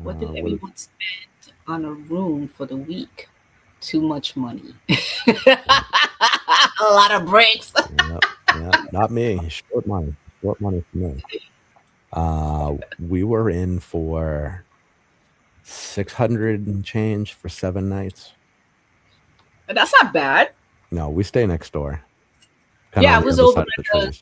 What did everyone spend on a room for the week? Too much money. A lot of bricks. Yeah, not me. Short money for me. We were in for 600 and change for 7 nights. That's not bad. No, we stay next door. Yeah, it was over at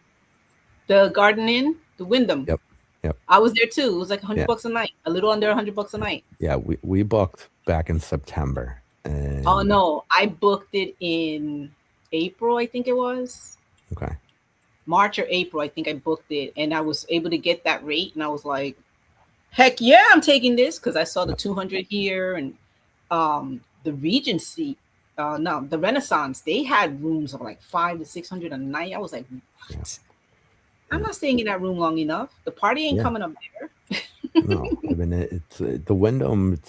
the Garden Inn, the Wyndham. Yep. I was there too. It was like $100 a night, a little under $100 a night. Yeah, we booked back in September. And oh no, I booked it in April, I think it was. Okay. March or April, I think I booked it, and I was able to get that rate, and I was like, heck yeah, I'm taking this, because I saw the 200 here, and the Regency no, the Renaissance, they had rooms of like 500 to 600 a night. I was like, what? I'm not staying in that room long enough. The party ain't coming up there. No, I mean it's the Wyndham.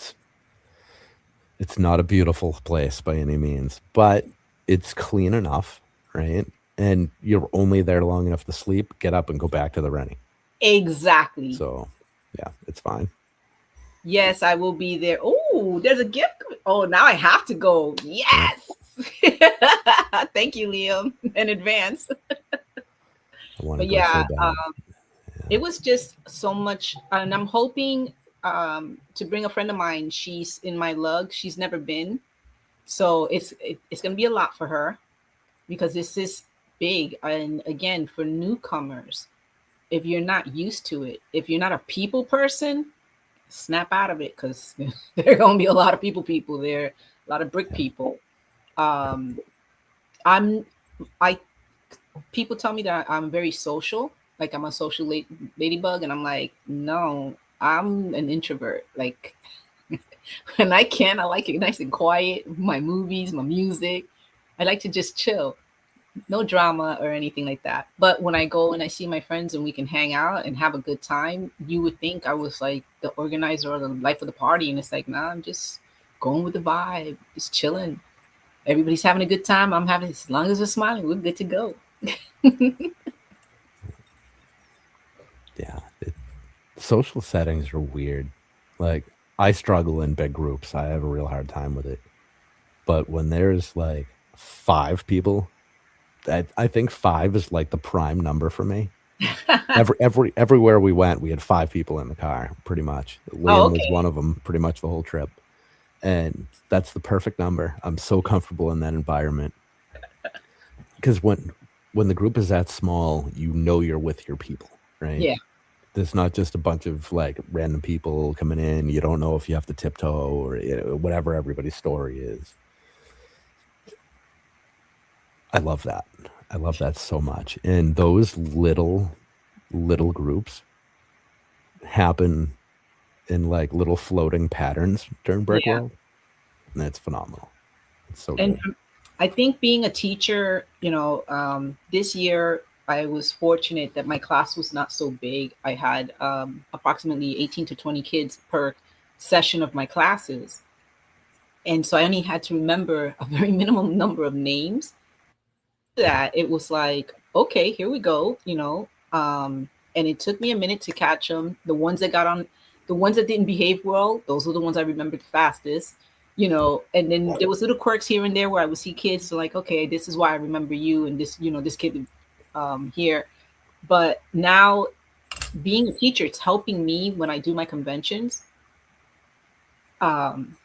It's not a beautiful place by any means, but it's clean enough, right? And you're only there long enough to sleep, get up, and go back to the Rennie. Exactly. So, yeah, it's fine. Yes, I will be there. Oh, there's a gift. Oh, now I have to go. Yes. Thank you, Liam, in advance. But yeah, it was just so much. And I'm hoping to bring a friend of mine. She's in my lug. She's never been. So it's going to be a lot for her because this is big. And again, for newcomers, if you're not used to it, if you're not a people person, snap out of it because there are going to be a lot of people there, a lot of brick people. People tell me that I'm very social, like I'm a social ladybug, and I'm like, no, I'm an introvert. Like when I can, I like it nice and quiet. My movies, my music. I like to just chill, no drama or anything like that. But when I go and I see my friends and we can hang out and have a good time, you would think I was like the organizer or the life of the party, and it's like, nah, I'm just going with the vibe, just chilling. Everybody's having a good time. I'm having, as long as we're smiling, we're good to go. Yeah, social settings are weird. Like I struggle in big groups. I have a real hard time with it. But when there's like 5 people, I think 5 is like the prime number for me. Everywhere we went, we had 5 people in the car, pretty much. Liam was one of them, pretty much the whole trip, and that's the perfect number. I'm so comfortable in that environment because when the group is that small, you know you're with your people, right? Yeah. There's not just a bunch of like random people coming in. You don't know if you have to tiptoe or whatever everybody's story is. I love that. I love that so much. And those little groups happen in like little floating patterns during Brick World. And that's phenomenal. It's so good. I think being a teacher, this year I was fortunate that my class was not so big. I had approximately 18 to 20 kids per session of my classes. And so I only had to remember a very minimum number of names. That it was like, okay, here we go, and it took me a minute to catch them. The ones that didn't behave well, those were the ones I remembered the fastest, and then there was little quirks here and there where I would see kids like, okay, this is why I remember you, and this, this kid here. But now being a teacher, it's helping me when I do my conventions,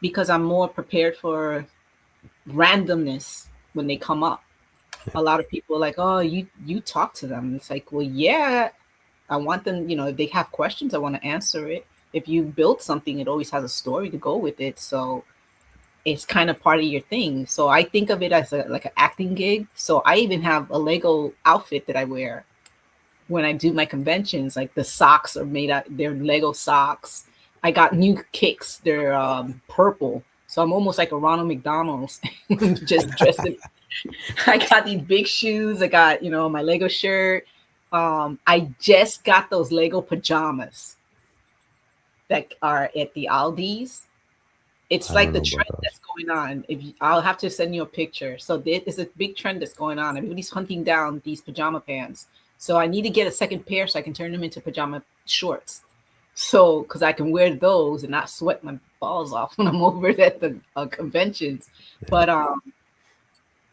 because I'm more prepared for randomness when they come up. A lot of people are like, oh, you talk to them. It's like, well, yeah, I want them, if they have questions, I want to answer it. If you build something, it always has a story to go with it. So it's kind of part of your thing. So I think of it as like an acting gig. So I even have a Lego outfit that I wear when I do my conventions. Like the socks are made out, they're Lego socks. I got new kicks. They're purple. So I'm almost like a Ronald McDonald's, just dressed in. I got these big shoes. I got, my Lego shirt. I just got those Lego pajamas that are at the Aldi's. It's like the trend that's going on. I'll have to send you a picture. So there is a big trend that's going on. Everybody's hunting down these pajama pants. So I need to get a second pair so I can turn them into pajama shorts. So, because I can wear those and not sweat my balls off when I'm over at the conventions. But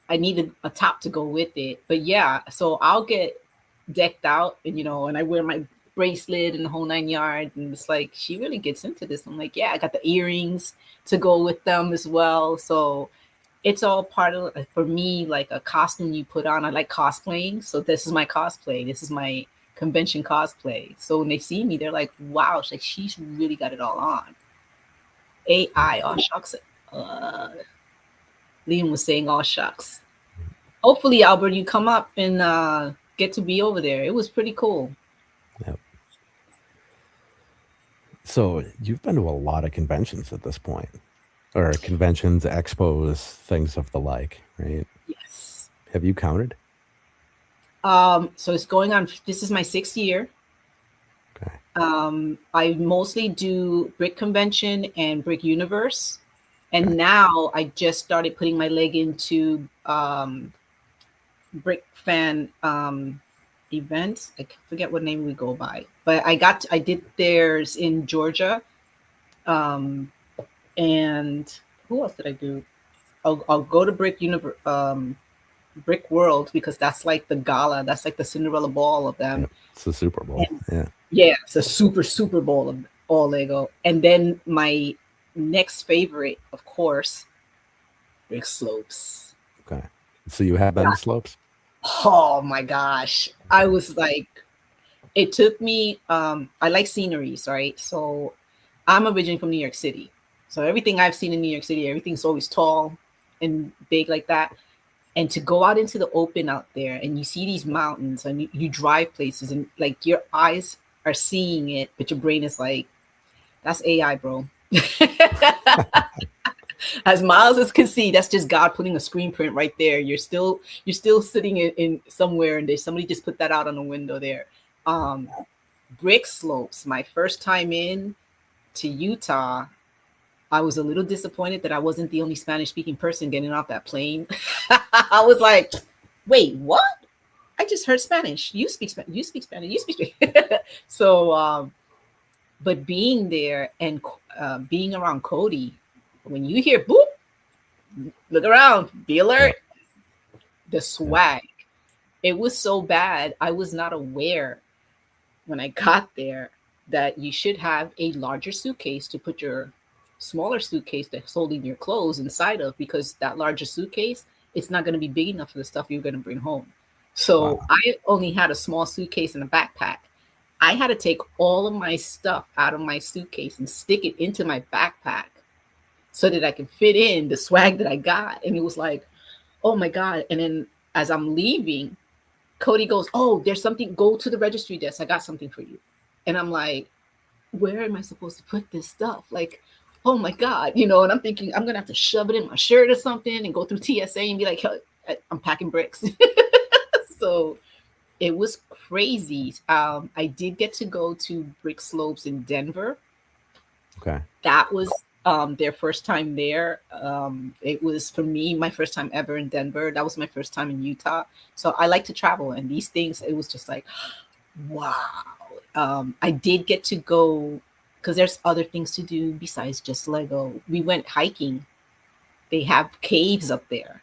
I needed a top to go with it. But yeah, so I'll get decked out and, and I wear my bracelet and the whole 9 yards. And it's like, she really gets into this. I'm like, yeah, I got the earrings to go with them as well. So it's all part of, for me, like a costume you put on. I like cosplaying. So this is my cosplay. This is my convention cosplay. So when they see me, they're like, wow, she's really got it all on. AI, oh shucks. Liam was saying, "All shucks." Hopefully, Albert, you come up and get to be over there. It was pretty cool. Yep. So you've been to a lot of conventions at this point. Or conventions, expos, things of the like, right? Yes. Have you counted? So it's going on. This is my 6th year. Okay. I mostly do Brick Convention and Brick Universe. And Okay. now I just started putting my leg into Brick fan events. I forget what name we go by, but I did theirs in Georgia. Um, and who else did I do? I'll go to Brick World, because that's like the gala. That's like the Cinderella ball of them. Yep. It's the Super Bowl. And Yeah. yeah, it's a Super Bowl of all Lego. And then my next favorite, of course, Brick Slopes. Okay. So you have been to slopes? Oh my gosh. I was like, it took me, I like sceneries, right? So I'm originally from New York City. So everything I've seen in New York City, everything's always tall and big like that. And to go out into the open out there and you see these mountains and you drive places and like your eyes are seeing it, but your brain is like, that's AI, bro. As miles as can see, that's just God putting a screen print right there. You're still sitting in somewhere, and there's somebody just put that out on the window there. Brick slopes. My first time in to Utah, I was a little disappointed that I wasn't the only Spanish speaking person getting off that plane. I was like, wait, what? I just heard Spanish. You speak Spanish. You speak Spanish. You speak Spanish. So, but being there and being around Cody, when you hear boop, look around, be alert. The swag. It was so bad. I was not aware when I got there that you should have a larger suitcase to put your smaller suitcase that's holding your clothes inside of, because that larger suitcase, it's not going to be big enough for the stuff you're going to bring home. So Wow. I only had a small suitcase and a backpack. I had to take all of my stuff out of my suitcase and stick it into my backpack so that I could fit in the swag that I got. And it was like, oh my God. And then as I'm leaving, Cody goes, oh, there's something, go to the registry desk. I got something for you. And I'm like, where am I supposed to put this stuff? Like, oh my God, and I'm thinking I'm gonna have to shove it in my shirt or something and go through TSA and be like, I'm packing bricks. So it was crazy. I did get to go to Brick Slopes in Denver. Okay. That was their first time there. It was, for me, my first time ever in Denver. That was my first time in Utah. So I like to travel, and these things, it was just like, wow. I did get to go, because there's other things to do besides just Lego. We went hiking. They have caves up there.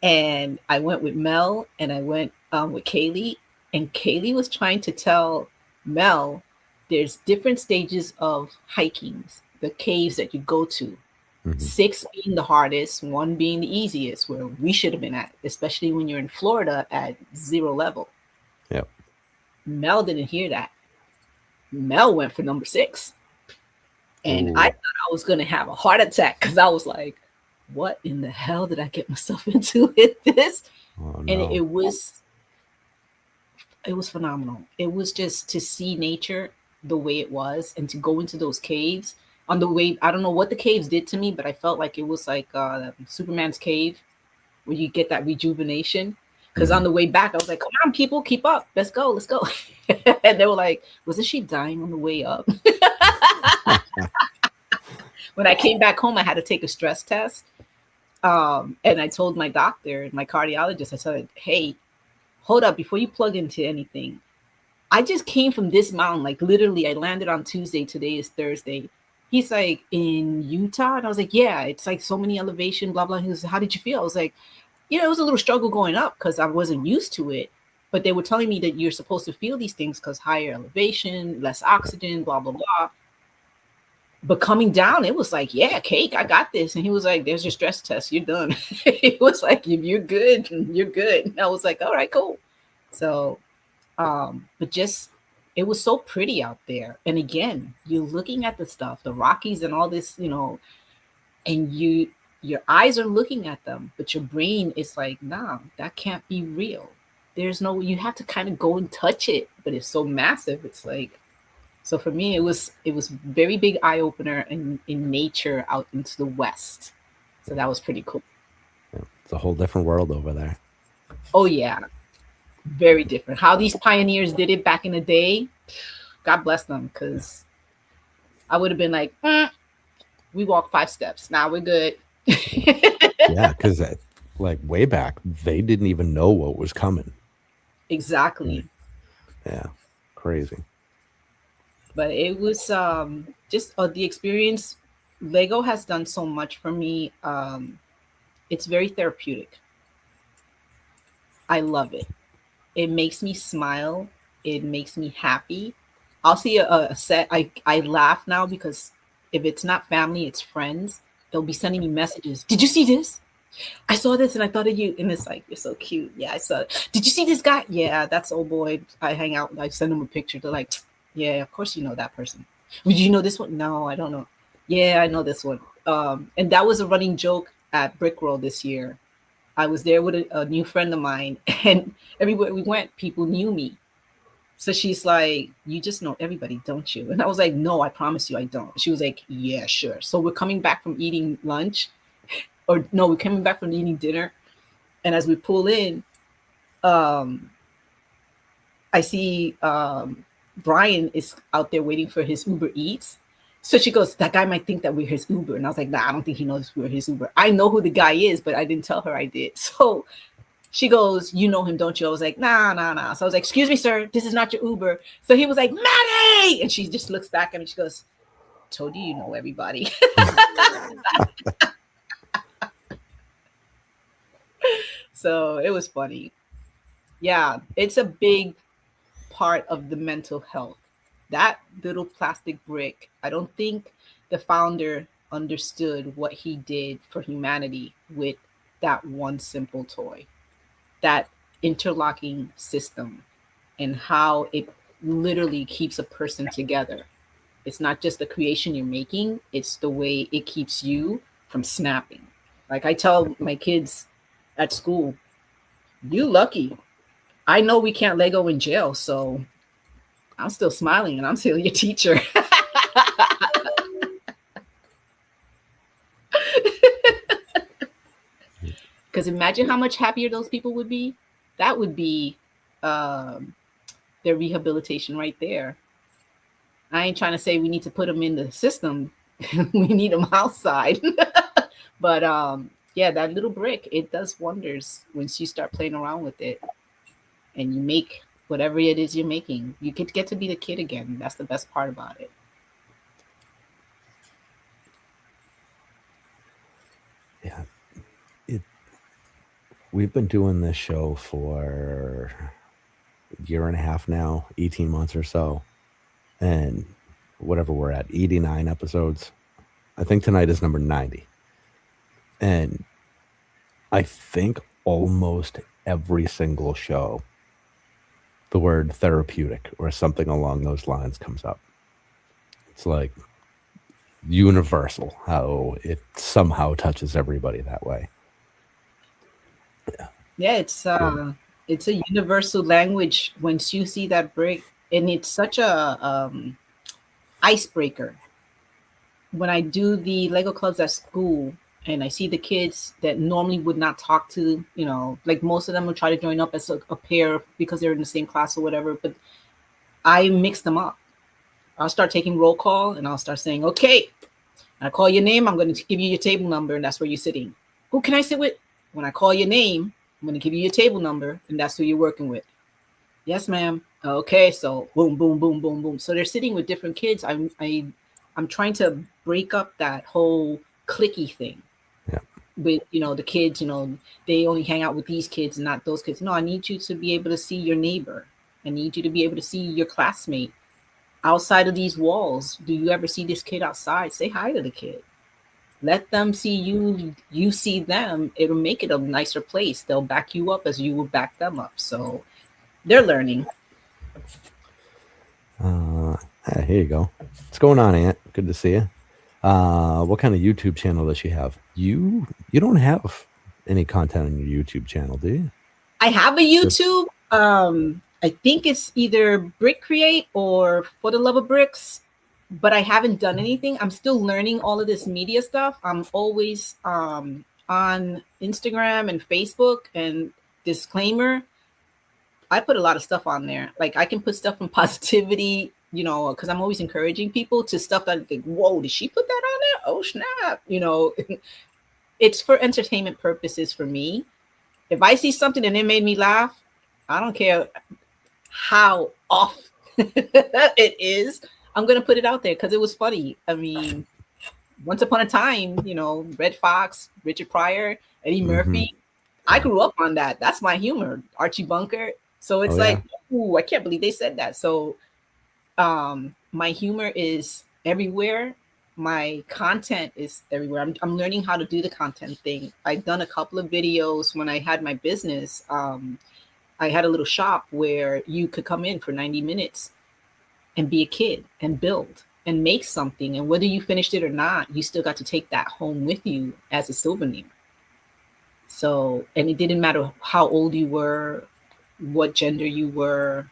And I went with Mel, and I went with Kaylee. And Kaylee was trying to tell Mel there's different stages of hikings, the caves that you go to. Mhm. 6 being the hardest, 1 being the easiest, where we should have been at, especially when you're in Florida at 0 level. Yep. Mel didn't hear that. Mel went for number 6. And Ooh. I thought I was going to have a heart attack, because I was like, what in the hell did I get myself into with this? Oh, And no. it was phenomenal. It was just to see nature the way it was, and to go into those caves on the way. I don't know what the caves did to me, but I felt like it was like Superman's cave, where you get that rejuvenation. Because on the way back, I was like, come on, people, keep up. Let's go. Let's go. And they were like, wasn't she dying on the way up? When I came back home, I had to take a stress test. And I told my doctor, my cardiologist, I said, hey, hold up, before you plug into anything. I just came from this mountain. Like, literally, I landed on Tuesday. Today is Thursday. He's like, in Utah? And I was like, yeah, it's like so many elevation, blah, blah. He was, how did you feel? I was like, it was a little struggle going up because I wasn't used to it. But they were telling me that you're supposed to feel these things because higher elevation, less oxygen, blah, blah, blah. But coming down, it was like, yeah, cake, I got this. And he was like, there's your stress test. You're done. He was like, if you're good, you're good. And I was like, all right, cool. So, but just, it was so pretty out there. And again, you're looking at the stuff, the Rockies and all this, and your eyes are looking at them, but your brain is like, nah, that can't be real. There's no, you have to kind of go and touch it, but it's so massive. It's like, So for me, it was very big eye opener in nature out into the West. So that was pretty cool. It's a whole different world over there. Oh yeah, very different. How these pioneers did it back in the day, God bless them, because I would have been like, we walked 5 steps. Now we're good. Yeah, because like way back, they didn't even know what was coming. Exactly. Yeah, crazy. But it was just the experience. Lego has done so much for me. It's very therapeutic. I love it. It makes me smile. It makes me happy. I'll see a set. I laugh now because if it's not family, it's friends. They'll be sending me messages. Did you see this? I saw this and I thought of you. And it's like, you're so cute. Yeah, I saw it. Did you see this guy? Yeah, that's old boy. I hang out. I send him a picture. They're like, yeah, of course you know that person. Did you know this one? No, I don't know. Yeah, I know this one. And that was a running joke at Brick World this year. I was there with a new friend of mine, and everywhere we went, people knew me. So she's like, you just know everybody, don't you? And I was like, no, I promise you I don't. She was like, yeah, sure. So we're coming back from eating lunch, or no, we're coming back from eating dinner. And as we pull in, um, I see Brian is out there waiting for his Uber Eats. So she goes, that guy might think that we're his Uber. And I was like, nah, I don't think he knows we're his Uber. I know who the guy is, but I didn't tell her I did. So she goes, you know him, don't you? I was like, nah. So I was like, excuse me, sir, this is not your Uber. So he was like, Maddie! And she just looks back at me. She goes, told you know everybody. So it was funny. Yeah, it's a big part of the mental health. That little plastic brick, I don't think the founder understood what he did for humanity with that one simple toy, that interlocking system, and how it literally keeps a person together. It's not just the creation you're making, it's the way it keeps you from snapping. Like I tell my kids at school, you lucky. I know we can't Lego in jail, so I'm still smiling and I'm still your teacher. Because imagine how much happier those people would be. That would be their rehabilitation right there. I ain't trying to say we need to put them in the system. We need them outside. But yeah, that little brick, it does wonders once you start playing around with it and you make whatever it is you're making. You get to be the kid again. That's the best part about it. Yeah. We've been doing this show for a year and a half now, 18 months or so. And whatever we're at, 89 episodes. I think tonight is number 90. And I think almost every single show, the word therapeutic or something along those lines comes up. It's like universal how it somehow touches everybody that way. Yeah, it's a universal language once you see that brick, and it's such a icebreaker. When I do the Lego clubs at school and I see the kids that normally would not talk to, like most of them will try to join up as a pair because they're in the same class or whatever, but I mix them up. I'll start taking roll call and I'll start saying, okay, I call your name, I'm going to give you your table number, and that's where you're sitting. Who can I sit with? When I call your name, I'm going to give you your table number, and that's who you're working with. Yes, ma'am. Okay, so boom, boom, boom, boom, boom. So they're sitting with different kids. I'm trying to break up that whole clicky thing. Yeah. With the kids, they only hang out with these kids and not those kids. No, I need you to be able to see your neighbor. I need you to be able to see your classmate outside of these walls. Do you ever see this kid outside? Say hi to the kid. Let them see you, you see them. It'll make it a nicer place. They'll back you up as you will back them up. So they're learning. Here you go. What's going on, Aunt? Good to see you. What kind of YouTube channel does she have? You don't have any content on your YouTube channel, do you? I have a YouTube. I I think it's either Brick Create or For the Love of Bricks, but I haven't done anything. I'm still learning all of this media stuff. I'm always on Instagram and Facebook, and disclaimer, I put a lot of stuff on there. Like I can put stuff from positivity, because I'm always encouraging people, to stuff that I think, whoa, did she put that on there? Oh snap. It's for entertainment purposes for me. If I see something and it made me laugh, I don't care how off it is, I'm gonna put it out there because it was funny. I mean, once upon a time, Red Fox, Richard Pryor, Eddie Murphy, I grew up on that. That's my humor. Archie Bunker. So it's like, ooh, I can't believe they said that. So my humor is everywhere. My content is everywhere. I'm learning how to do the content thing. I've done a couple of videos when I had my business. I had a little shop where you could come in for 90 minutes and be a kid and build and make something. And whether you finished it or not, you still got to take that home with you as a souvenir. So, and it didn't matter how old you were, what gender you were,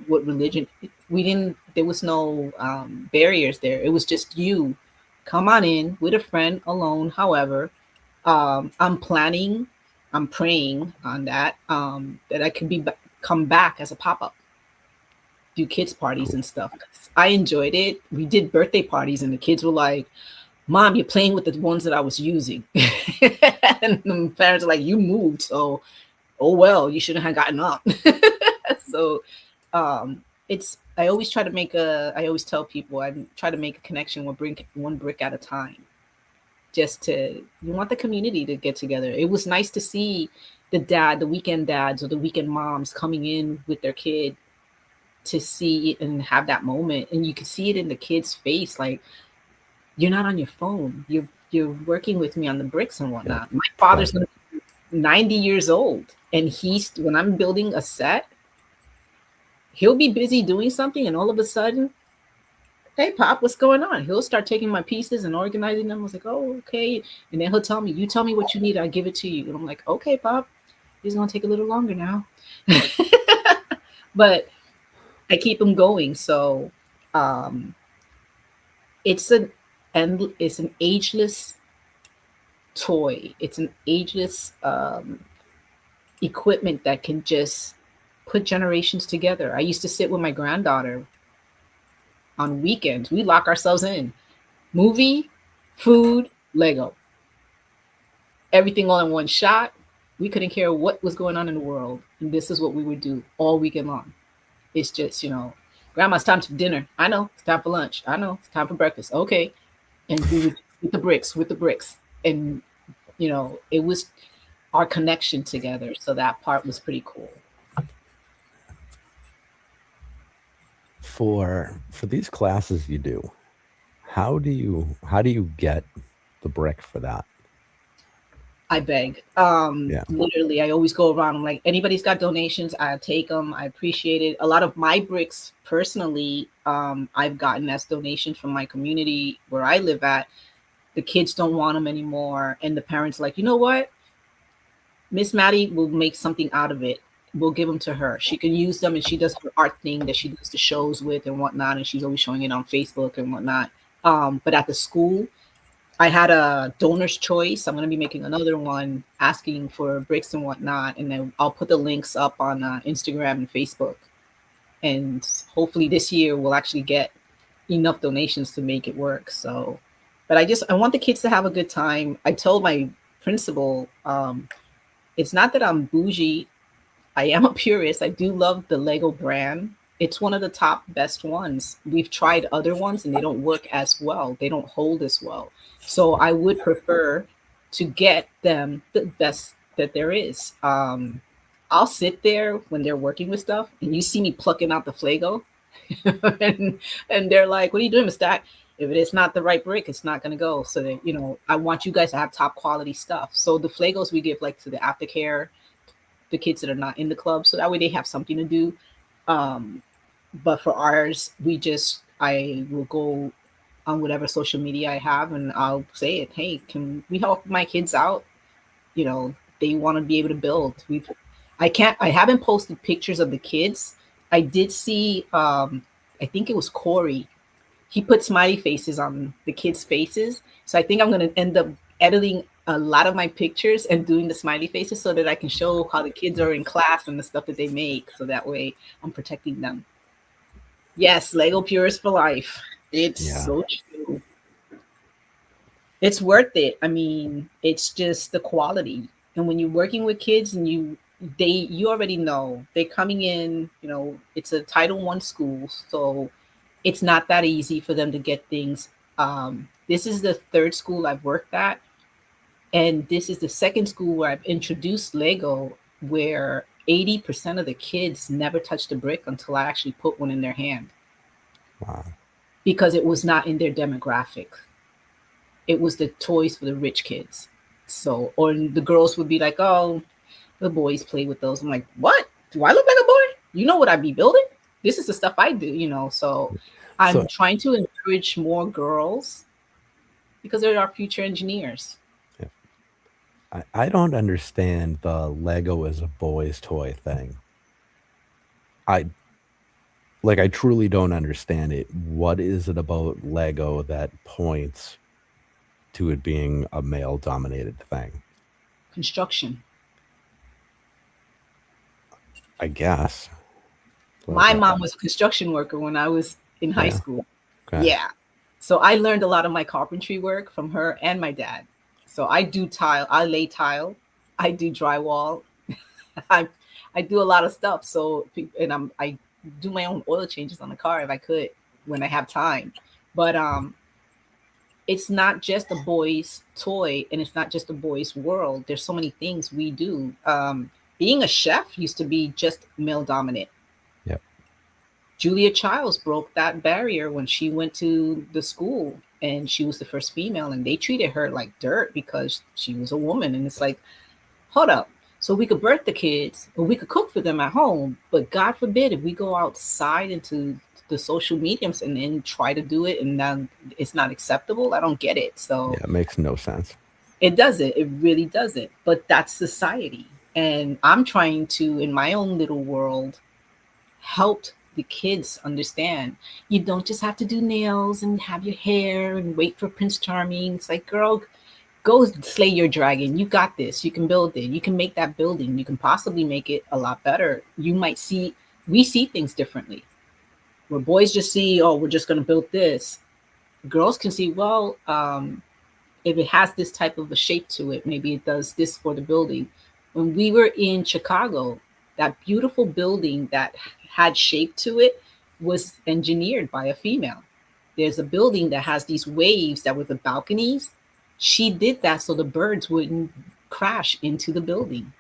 what religion. There was no barriers there. It was just you come on in with a friend, alone, however. I'm praying on that, that I could come back as a pop-up, do kids parties and stuff. I enjoyed it. We did birthday parties and the kids were like, Mom, you're playing with the ones that I was using. And the parents are like, you moved, so oh well, you shouldn't have gotten up. So I always try to I always tell people, I try to make a connection one brick at a time. You want the community to get together. It was nice to see the weekend dads or the weekend moms coming in with their kid to see it and have that moment. And you could see it in the kid's face. Like, you're not on your phone. You're working with me on the bricks and whatnot. Yeah. My father's 90 years old. And when I'm building a set, he'll be busy doing something. And all of a sudden, hey, Pop, what's going on? He'll start taking my pieces and organizing them. I was like, oh, okay. And then he'll tell me, you tell me what you need, I'll give it to you. And I'm like, okay, Pop, it's going to take a little longer now. But I keep him going. So it's an ageless toy. It's an ageless equipment that can just put generations together. I used to sit with my granddaughter on weekends. We lock ourselves in. Movie, food, Lego. Everything all in one shot. We couldn't care what was going on in the world. And this is what we would do all weekend long. It's just, Grandma, it's time for dinner. I know. It's time for lunch. I know. It's time for breakfast. Okay. And we would with the bricks. And, it was our connection together. So that part was pretty cool. For these classes you do, how do you get the brick for that? I beg. Literally, I always go around. I'm like, anybody's got donations, I take them. I appreciate it. A lot of my bricks, personally, I've gotten as donations from my community where I live at. The kids don't want them anymore, and the parents are like, you know what? Miss Maddie will make something out of it. We'll give them to her. She can use them, and she does her art thing that she does the shows with and whatnot, and she's always showing it on Facebook and whatnot. But at the school, I had a donor's choice. I'm going to be making another one asking for bricks and whatnot. And then I'll put the links up on Instagram and Facebook. And hopefully this year we'll actually get enough donations to make it work. So, but I want the kids to have a good time. I told my principal, it's not that I'm bougie. I am a purist. I do love the Lego brand. It's one of the top best ones. We've tried other ones and they don't work as well. They don't hold as well. So I would prefer to get them the best that there is. I'll sit there when they're working with stuff and you see me plucking out the Flago and they're like, what are you doing, Mr. If it's not the right brick, it's not going to go. So that, I want you guys to have top quality stuff. So the Flagos we give like to the aftercare, the kids that are not in the club. So that way they have something to do. But for ours, I will go on whatever social media I have and I'll say it. Hey, can we help my kids out? They want to be able to build. I haven't posted pictures of the kids. I did see, I think it was Corey. He put smiley faces on the kids' faces. So I think I'm going to end up editing a lot of my pictures and doing the smiley faces so that I can show how the kids are in class and the stuff that they make. So that way I'm protecting them. Yes, Lego Purist for life. It's so true. It's worth it. I mean, it's just the quality. And when you're working with kids and you already know they're coming in, it's a Title I school, so it's not that easy for them to get things. This is the third school I've worked at, and this is the second school where I've introduced Lego, where 80% of the kids never touched a brick until I actually put one in their hand. Wow. Because it was not in their demographic. It was the toys for the rich kids. So, or the girls would be like, oh, the boys play with those. I'm like, what? Do I look like a boy? You know what I be building? This is the stuff I do, So I'm trying to encourage more girls because they're our future engineers. Yeah. I don't understand the Lego is a boy's toy thing. I truly don't understand it. What is it about Lego that points to it being a male-dominated thing? Construction. I guess. My mom was a construction worker when I was in high school. Okay. Yeah. So I learned a lot of my carpentry work from her and my dad. So I do tile. I lay tile. I do drywall. I do a lot of stuff. So, and I do my own oil changes on the car if I could when I have time. But it's not just a boy's toy, and it's not just a boy's world. There's so many things we do. Being a chef used to be just male dominant. Yep. Julia Childs broke that barrier when she went to the school, and she was the first female, and they treated her like dirt because she was a woman. And it's like, hold up. So we could birth the kids, or we could cook for them at home. But God forbid if we go outside into the social mediums and then try to do it and then it's not acceptable. I don't get it. So yeah, it makes no sense. It doesn't. It really doesn't. But that's society. And I'm trying to, in my own little world, help the kids understand you don't just have to do nails and have your hair and wait for Prince Charming. It's like, girl, go slay your dragon. You got this. You can build it. You can make that building. You can possibly make it a lot better. We see things differently. Where boys just see, oh, we're just going to build this. Girls can see, well, if it has this type of a shape to it, maybe it does this for the building. When we were in Chicago, that beautiful building that had shape to it was engineered by a female. There's a building that has these waves that were the balconies. She did that so the birds wouldn't crash into the building.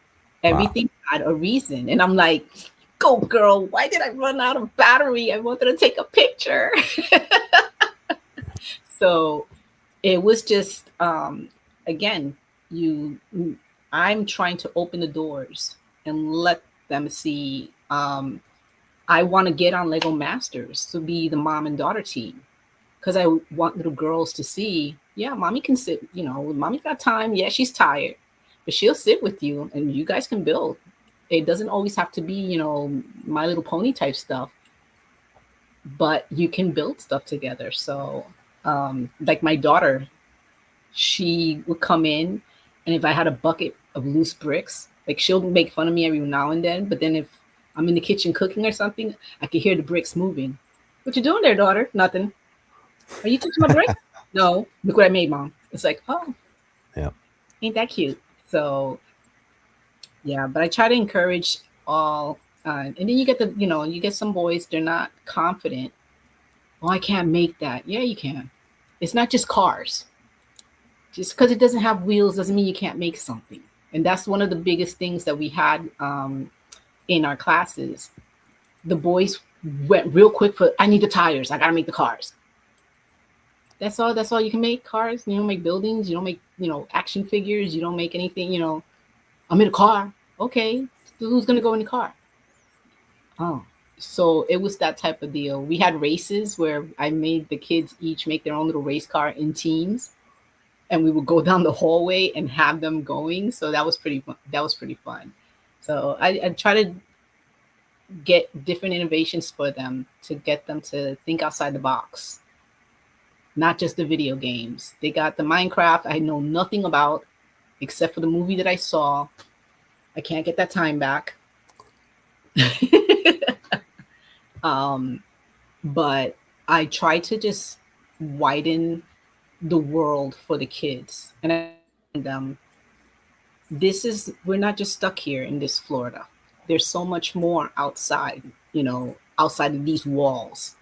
Everything had a reason. And I'm like, go girl, why did I run out of battery? I wanted to take a picture. So it was just, again, I'm trying to open the doors and let them see. I want to get on Lego Masters to be the mom and daughter team because I want little girls to see, yeah, mommy can sit, mommy's got time. Yeah, she's tired, but she'll sit with you and you guys can build. It doesn't always have to be, My Little Pony type stuff, but you can build stuff together. So like my daughter, she would come in, and if I had a bucket of loose bricks, like she'll make fun of me every now and then, but then if I'm in the kitchen cooking or something, I can hear the bricks moving. What you doing there, daughter? Nothing. Are you touching my bricks? No. Look what I made, Mom. It's like, oh, yeah, ain't that cute? So yeah, but I try to encourage all, and then you get you get some boys, they're not confident. Oh, I can't make that. Yeah, you can. It's not just cars. Just because it doesn't have wheels doesn't mean you can't make something. And that's one of the biggest things that we had in our classes. The boys went real quick for, I need the tires. I got to make the cars. That's all you can make, cars. You don't make buildings. You don't make, action figures. You don't make anything, I'm in a car. Okay. So who's going to go in the car? Oh, so it was that type of deal. We had races where I made the kids each make their own little race car in teams. And we would go down the hallway and have them going. So that was pretty fun. So I try to get different innovations for them to get them to think outside the box, not just the video games. They got the Minecraft I know nothing about except for the movie that I saw. I can't get that time back. But I try to just widen the world for the kids. And I tell them, we're not just stuck here in this Florida. There's so much more outside, outside of these walls.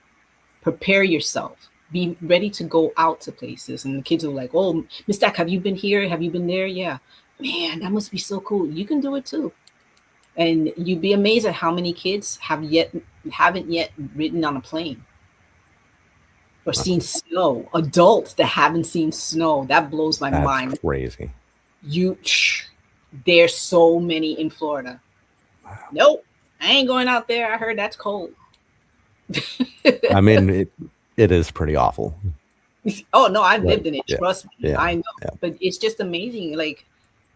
Prepare yourself. Be ready to go out to places. And the kids are like, oh, Miss Stack, have you been here? Have you been there? Yeah. Man, that must be so cool. You can do it too. And you'd be amazed at how many kids haven't yet ridden on a plane or seen snow. Adults that haven't seen snow. That blows my mind. That's crazy. There's so many in Florida. Wow. Nope, I ain't going out there. I heard that's cold. I mean, it is pretty awful. Oh no, I've lived in it. Yeah. Trust me, yeah. I know. Yeah. But it's just amazing. Like,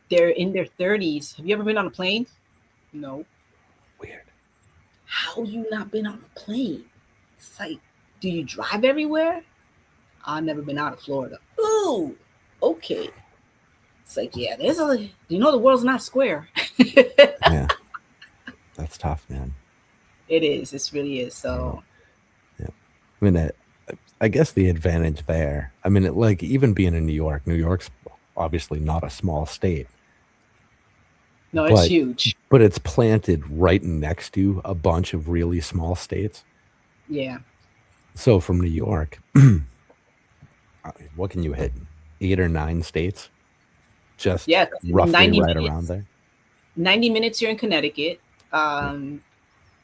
they're in their 30s. Have you ever been on a plane? No. Weird. How you not been on a plane? It's like, do you drive everywhere? I've never been out of Florida. Ooh, okay. It's like, yeah, the world's not square. Yeah. That's tough, man. It is. It really is. So, yeah. I mean, I guess the advantage there, I mean, even being in New York's obviously not a small state. No, it's huge. But it's planted right next to a bunch of really small states. Yeah. So from New York, what can you hit? 8 or 9 states? Just roughly right around there. 90 minutes you're in Connecticut.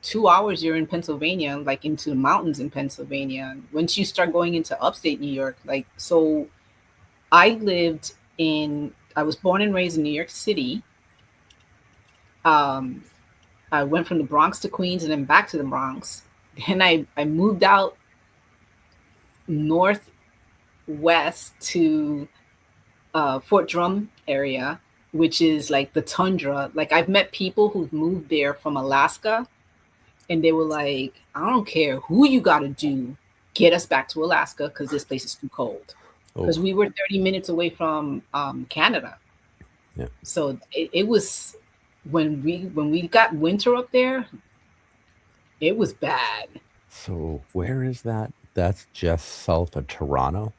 2 hours you're in Pennsylvania, like into the mountains in Pennsylvania. Once you start going into upstate New York, so I was born and raised in New York City. I went from the Bronx to Queens and then back to the Bronx. Then I moved out northwest to Fort Drum area, which is like the tundra. Like, I've met people who've moved there from Alaska, and they were like, I don't care who you got to do, get us back to Alaska because this place is too cold. Because we were 30 minutes away from Canada. Yeah. So it was, when we got winter up there, it was bad. So where is that? That's just south of Toronto?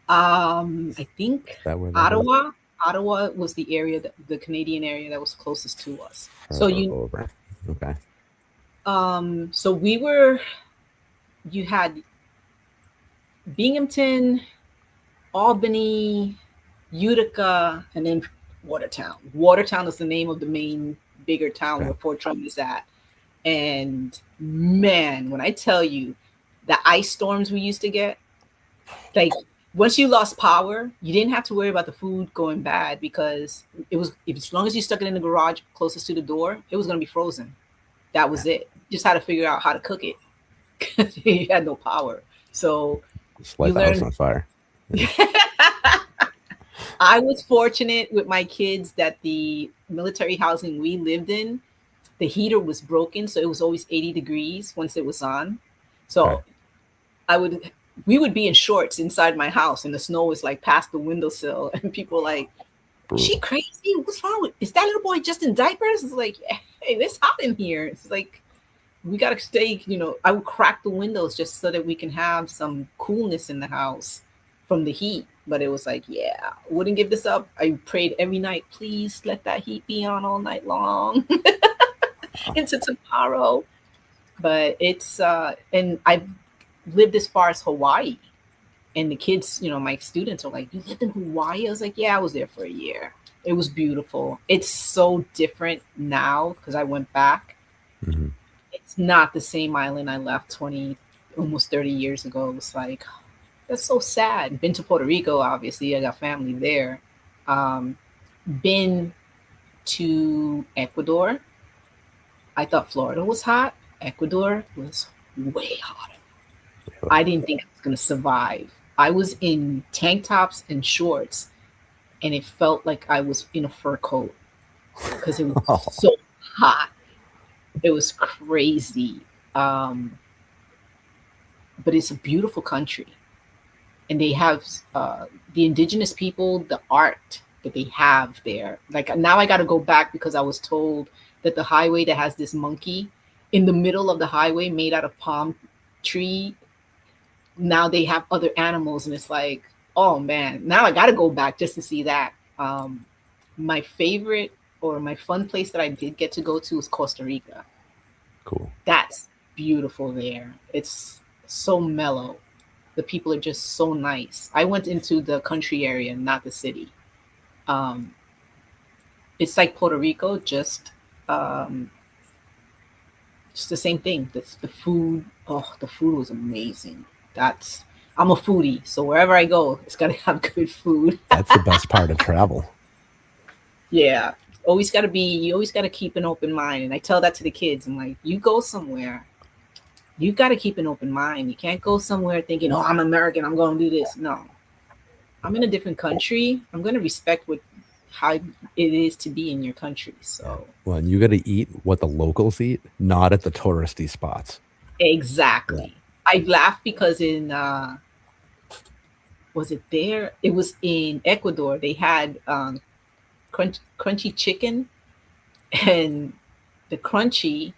I think Ottawa. Is? Ottawa was the area, the Canadian area that was closest to us. Okay. So you had Binghamton, Albany, Utica, and then Watertown. Watertown is the name of the main bigger town where Fort Drum is at. And man, when I tell you the ice storms we used to get, like, once you lost power, you didn't have to worry about the food going bad, because as long as you stuck it in the garage closest to the door, it was going to be frozen. That was it. You just had to figure out how to cook it because you had no power. So just light the house on fire. Yeah. I was fortunate with my kids that the military housing we lived in, the heater was broken, so it was always 80 degrees once it was on. So we would be in shorts inside my house, and the snow was like past the windowsill, and people were like, "Is she crazy? What's wrong with? Is that little boy just in diapers?" It's like, hey, it's hot in here. It's like, we gotta stay. I would crack the windows just so that we can have some coolness in the house from the heat. But it was like, yeah, wouldn't give this up. I prayed every night, please let that heat be on all night long into tomorrow. But it's and I've lived as far as Hawaii, and the kids, my students are like, you lived in Hawaii? I was like, yeah, I was there for a year. It was beautiful. It's so different now because I went back. Mm-hmm. It's not the same island I left almost 30 years ago. It was like, that's so sad. Been to Puerto Rico, obviously. I got family there. Been to Ecuador. I thought Florida was hot. Ecuador was way hotter. I didn't think I was going to survive. I was in tank tops and shorts, and it felt like I was in a fur coat. because it was Oh, so hot. It was crazy. Um, but it's a beautiful country. And they have the indigenous people, the art that they have there. Like now I got to go back because I was told that the highway that has this monkey in the middle of the highway made out of palm tree, now they have other animals, and it's like, oh man, now I got to go back just to see that. My favorite or my fun place that I did get to go to was Costa Rica. cool. That's beautiful there. It's so mellow. The people are just so nice. I went into the country area, not the city. Um, it's like Puerto Rico, um, just the same thing. The food, oh, the food was amazing. That's I'm a foodie, so wherever I go, it's gotta have good food. That's the best part of travel. Yeah, always gotta be. You always gotta keep an open mind, and I tell that to the kids. I'm like, you go somewhere, you gotta keep an open mind. You can't go somewhere thinking, oh, I'm American, I'm gonna do this. No, I'm in a different country. I'm gonna respect what how it is to be in your country. Yeah. So Well, and you got to eat what the locals eat, not at the touristy spots. Yeah. exactly. I laugh because in was it there? It was in Ecuador. They had crunchy chicken, and the crunchy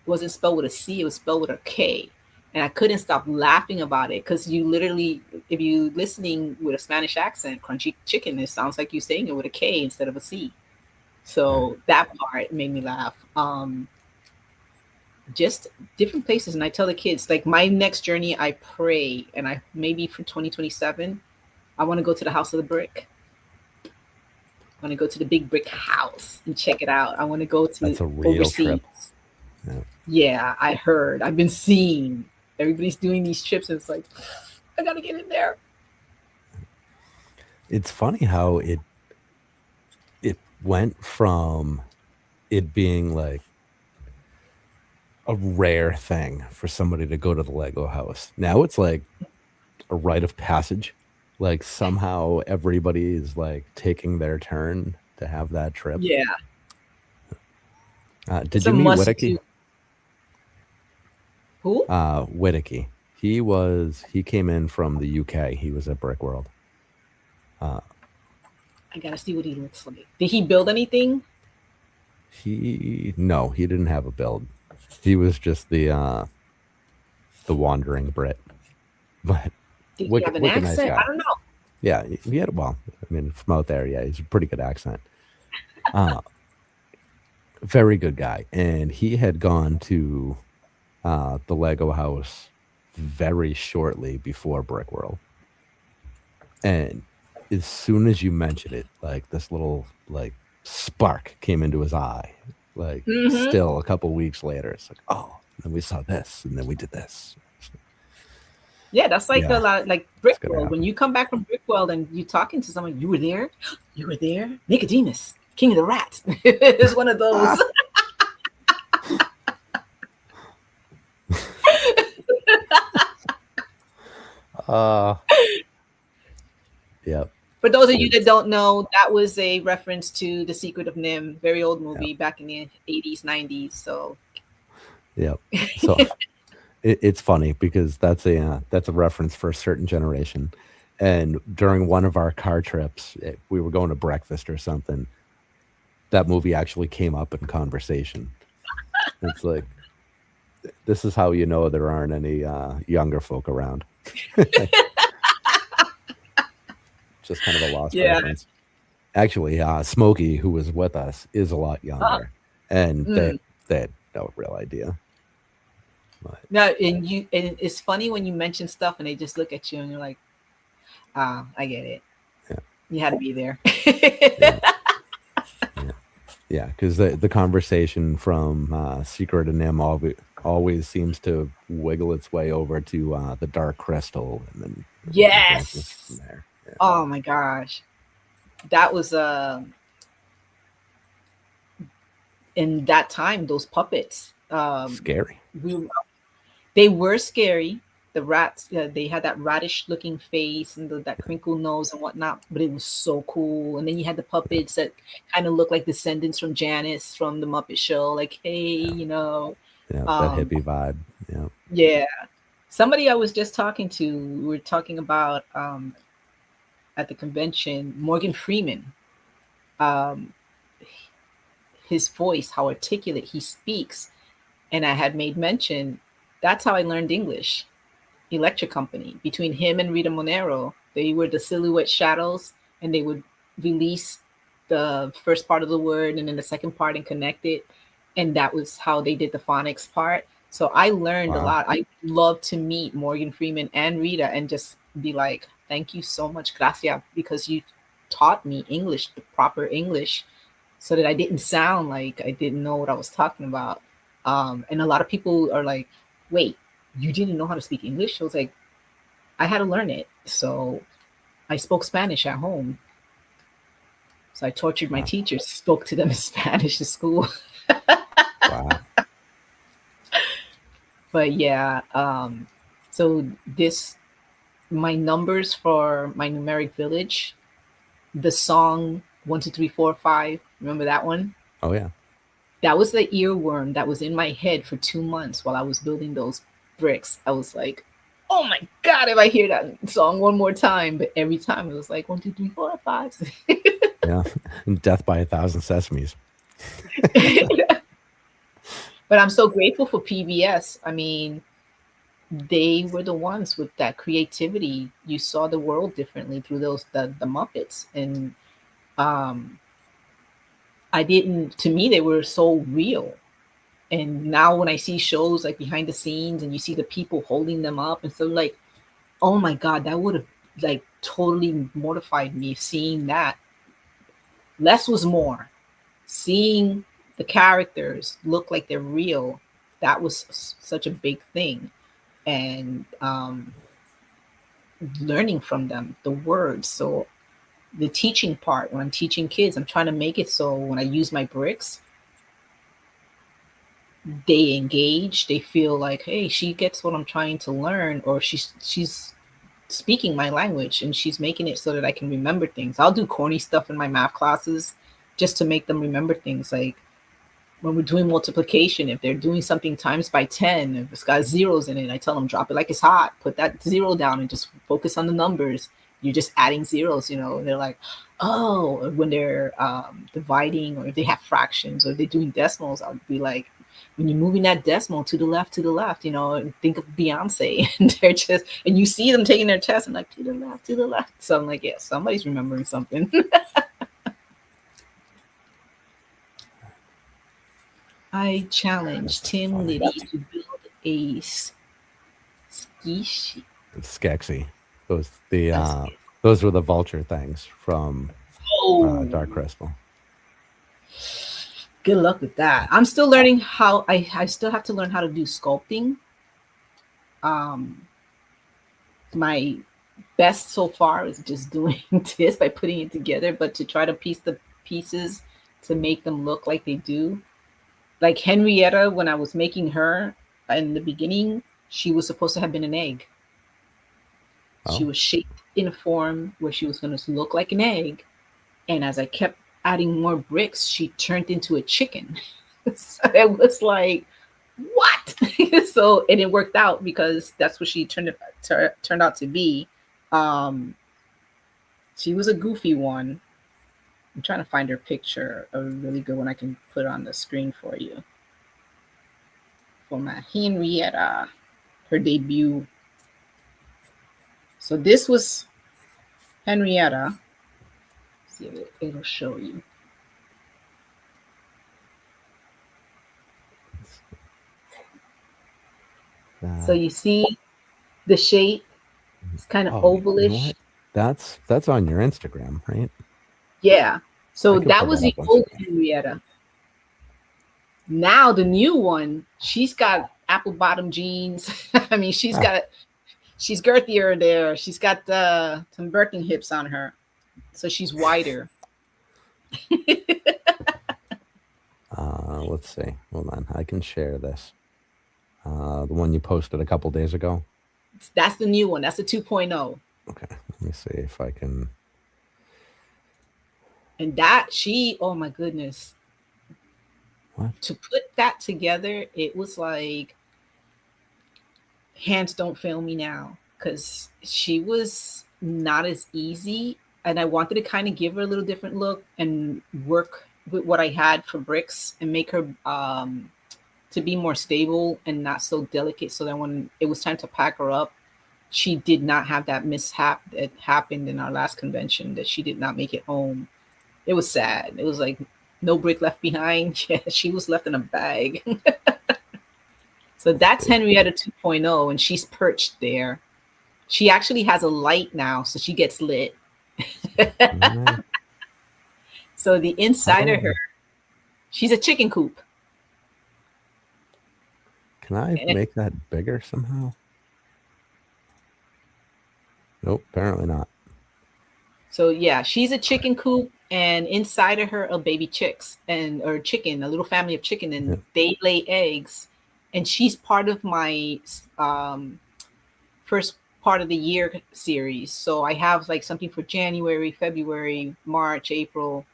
wasn't spelled with a C; it was spelled with a K. And I couldn't stop laughing about it because you literally, if you listening with a Spanish accent, crunchy chicken, it sounds like you're saying it with a K instead of a C. So that part made me laugh. Just different places, and I tell the kids like my next journey. I pray, and I maybe for 2027, I want to go to the House of the Brick. I want to go to the big brick house and check it out. I want to go to That's a real overseas. trip. Yeah. Yeah, I heard. I've been seeing everybody's doing these trips, and it's like I gotta get in there. It's funny how it went from it being like a rare thing for somebody to go to the Lego house. Now it's like a rite of passage. Like somehow everybody is like taking their turn to have that trip. Yeah, Did it's you a meet must Whittaky? do. Who? Whittaky. He came in from the UK. He was at Brick World. I gotta see what he looks like. Did he build anything? No, he didn't have a build. He was just the wandering Brit. But Did he have an nice accent? guy. I don't know. Yeah, he had, well, I mean, from out there, yeah, he's a pretty good accent. Very good guy. And he had gone to the Lego house very shortly before Brick World. And as soon as you mentioned it, like this little like spark came into his eye. Like still a couple weeks later, it's like, oh, and then we saw this, and then we did this. Yeah, that's like Yeah, a lot like it's gonna Brickworld. happen. When you come back from Brickworld and you're talking to someone, you were there, you were there. Nicodemus, King of the Rats. It's one of those. Yep. For those of you that don't know, that was a reference to The Secret of Nim, very old movie back in the 80s, 90s. So, Yep. So it's funny because that's a reference for a certain generation. And during one of our car trips, we were going to breakfast or something. That movie actually came up in conversation. It's like, this is how you know there aren't any younger folk around. Just kind of a lost reference. Actually, Smokey, who was with us, is a lot younger, and they had no real idea. But, no, and it's funny when you mention stuff and they just look at you and you're like, ah, I get it. Yeah. You had to be there. Yeah, because the conversation from Secret of Nim always seems to wiggle its way over to the Dark Crystal, and then Yes. from there. Yeah. Oh my gosh, that was in that time those puppets Scary. they were scary. the rats, they had that radish looking face and that crinkled nose and whatnot, but it was so cool. And then you had the puppets that kind of looked like descendants from Janice from the Muppet Show, like, hey, you know. Yeah, that Um, hippie vibe. Yeah. yeah. Somebody I was just talking to, we were talking about at the convention, Morgan Freeman. Um, his voice, how articulate he speaks. And I had made mention, that's how I learned English. Electric Company. Between him and Rita Monero, they were the silhouette shadows, and they would release the first part of the word and then the second part and connect it. And that was how they did the phonics part. So I learned a lot. I love to meet Morgan Freeman and Rita and just be like, thank you so much, gracias, because you taught me English, the proper English, so that I didn't sound like I didn't know what I was talking about. And a lot of people are like, wait, you didn't know how to speak English? I was like, I had to learn it. So I spoke Spanish at home. So I tortured my teachers, spoke to them in Spanish at school. Wow. But yeah, so my numbers for my numeric village, the song 1, 2, 3, 4, 5, remember that one? Oh yeah. That was the earworm that was in my head for 2 months while I was building those bricks. I was like, oh my God, if I hear that song one more time. But every time it was like 1, 2, 3, 4, 5. Yeah. And Death by 1,000 Sesames. But I'm so grateful for PBS. I mean, they were the ones with that creativity. You saw the world differently through the Muppets. And to me, they were so real. And now when I see shows like behind the scenes and you see the people holding them up and so like, oh my God, that would have like totally mortified me seeing that. Less was more. Seeing the characters look like they're real, that was such a big thing. And learning from them, the words. So the teaching part, when I'm teaching kids, I'm trying to make it so when I use my bricks, they engage, they feel like, hey, she gets what I'm trying to learn, or she's speaking my language and she's making it so that I can remember things. I'll do corny stuff in my math classes just to make them remember things. Like when we're doing multiplication, if they're doing something times by 10, if it's got zeros in it, I tell them drop it like it's hot, put that zero down and just focus on the numbers. You're just adding zeros, you know. And they're like, oh, when they're dividing, or if they have fractions, or they're doing decimals, I'll be like, when you're moving that decimal to the left, you know, and think of Beyonce, and they're just, and you see them taking their test and like, to the left. So I'm like, yeah, somebody's remembering something. I challenged Tim Liddy to build a ski sheet. Skexy. Those were the vulture things from Dark Crystal. Good luck with that. I'm still learning how I still have to learn how to do sculpting. My best so far is just doing this by putting it together, but to try to piece the pieces to make them look like they do. Like Henrietta, when I was making her in the beginning, she was supposed to have been an egg. She was shaped in a form where she was going to look like an egg. And as I kept adding more bricks, she turned into a chicken. So it was like, what? So, and it worked out because that's what she turned out to be. She was a goofy one. I'm trying to find her picture, a really good one I can put on the screen for you. For my Henrietta, her debut. So this was Henrietta. Let's see if it'll show you. So you see the shape. It's kind of ovalish. You know that's on your Instagram, right? Yeah. So that was the old Henrietta. Now the new one, she's got apple bottom jeans. I mean, she's girthier there. She's got some Birkin hips on her. So she's wider. Let's see. Hold on. I can share this. The one you posted a couple days ago. That's the new one. That's the 2.0. Okay, let me see if I can. And that oh my goodness. What? To put that together, it was like hands don't fail me now, because she was not as easy, and I wanted to kind of give her a little different look and work with what I had for bricks and make her to be more stable and not so delicate, so that when it was time to pack her up, she did not have that mishap that happened in our last convention, that she did not make it home. It was sad. It was like no brick left behind. Yeah, she was left in a bag. So that's Henrietta 2.0, and she's perched there. She actually has a light now, so she gets lit. Mm, So the inside of oh, her, she's a chicken coop. can I And make that bigger somehow? Nope, apparently not. so yeah, she's a chicken coop, and inside of her are baby chicks or chicken, a little family of chicken, and Yeah. they lay eggs. And she's part of my first part of the year series. So I have like something for January, February, March, April,